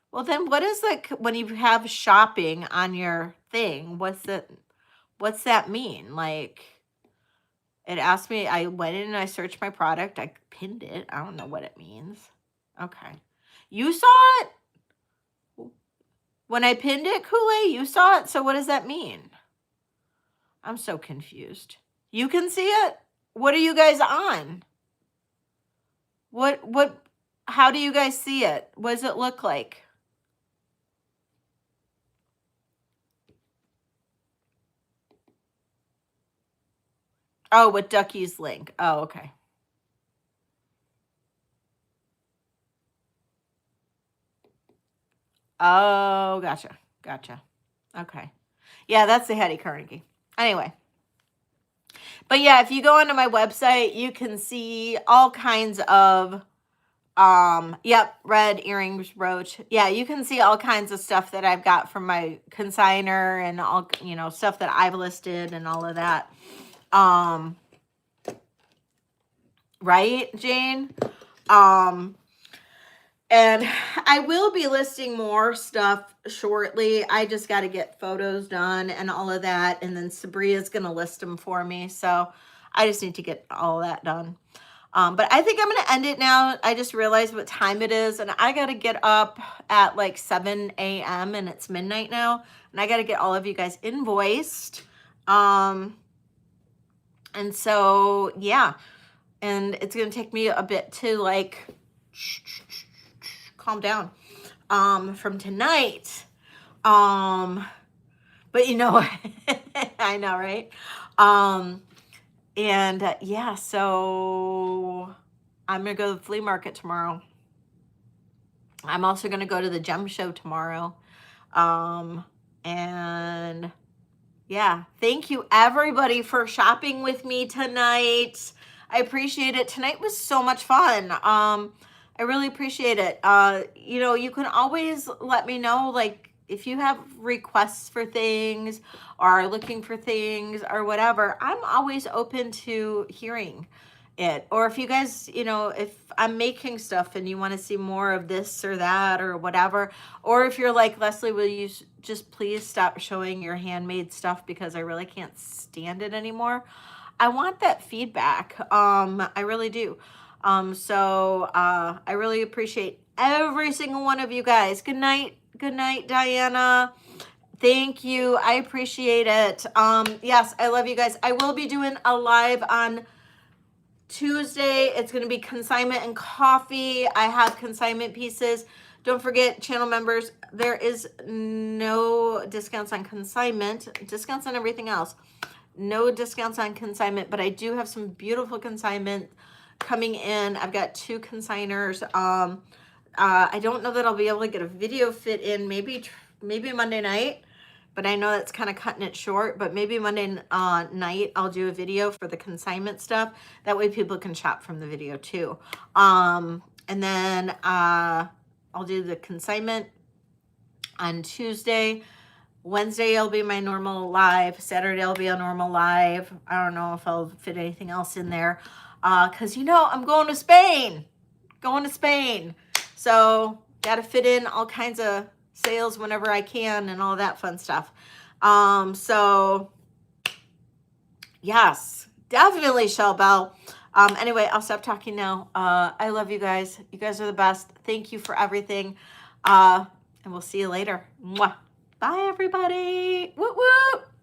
Well, then what is when you have shopping on your thing? What's that mean? Like, it asked me, I went in and I searched my product. I pinned it. I don't know what it means. Okay. You saw it? When I pinned it, Kool-Aid, you saw it. So what does that mean? I'm so confused. You can see it? What are you guys on? How do you guys see it? What does it look like? Oh, with Ducky's link. Oh, okay. Oh, gotcha. Okay. Yeah, that's the Hattie Carnegie. Anyway. But yeah, if you go onto my website, you can see all kinds of, yep, red earrings, brooch. Yeah, you can see all kinds of stuff that I've got from my consignor and all, stuff that I've listed and all of that. Right, Jane? And I will be listing more stuff shortly. I just got to get photos done and all of that. And then Sabria's going to list them for me. So I just need to get all that done. But I think I'm going to end it now. I just realized what time it is, and I got to get up at like 7 a.m. and it's midnight now, and I got to get all of you guys invoiced. And so, yeah, and it's going to take me a bit to like calm down from tonight. But you know, I know, right? Yeah, so I'm going to go to the flea market tomorrow. I'm also going to go to the gem show tomorrow. And yeah, thank you everybody for shopping with me tonight. I appreciate it. Tonight was so much fun. I really appreciate it. You know, you can always let me know, like, if you have requests for things or are looking for things or whatever, I'm always open to hearing it. Or if you guys, you know, if I'm making stuff and you want to see more of this or that or whatever, or if you're like, Leslie, will you just please stop showing your handmade stuff because I really can't stand it anymore? I want that feedback. I really do. I really appreciate every single one of you guys. Good night. Good night, Diana. Thank you. I appreciate it. Yes, I love you guys. I will be doing a live on Tuesday. It's going to be consignment and coffee. I have consignment pieces. Don't forget, channel members, there is no discounts on consignment. Discounts on everything else. No discounts on consignment, but I do have some beautiful consignment coming in. I've got 2 consigners. I don't know that I'll be able to get a video fit in maybe Monday night, but I know that's kind of cutting it short, but maybe Monday night I'll do a video for the consignment stuff. That way people can shop from the video too. And then I'll do the consignment on Tuesday. Wednesday will be my normal live. Saturday will be a normal live. I don't know if I'll fit anything else in there. Because, you know, I'm going to Spain. So, got to fit in all kinds of sales whenever I can and all that fun stuff. So, yes, definitely, Shell Bell. Anyway, I'll stop talking now. I love you guys. You guys are the best. Thank you for everything. And we'll see you later. Mwah. Bye, everybody. Whoop, whoop.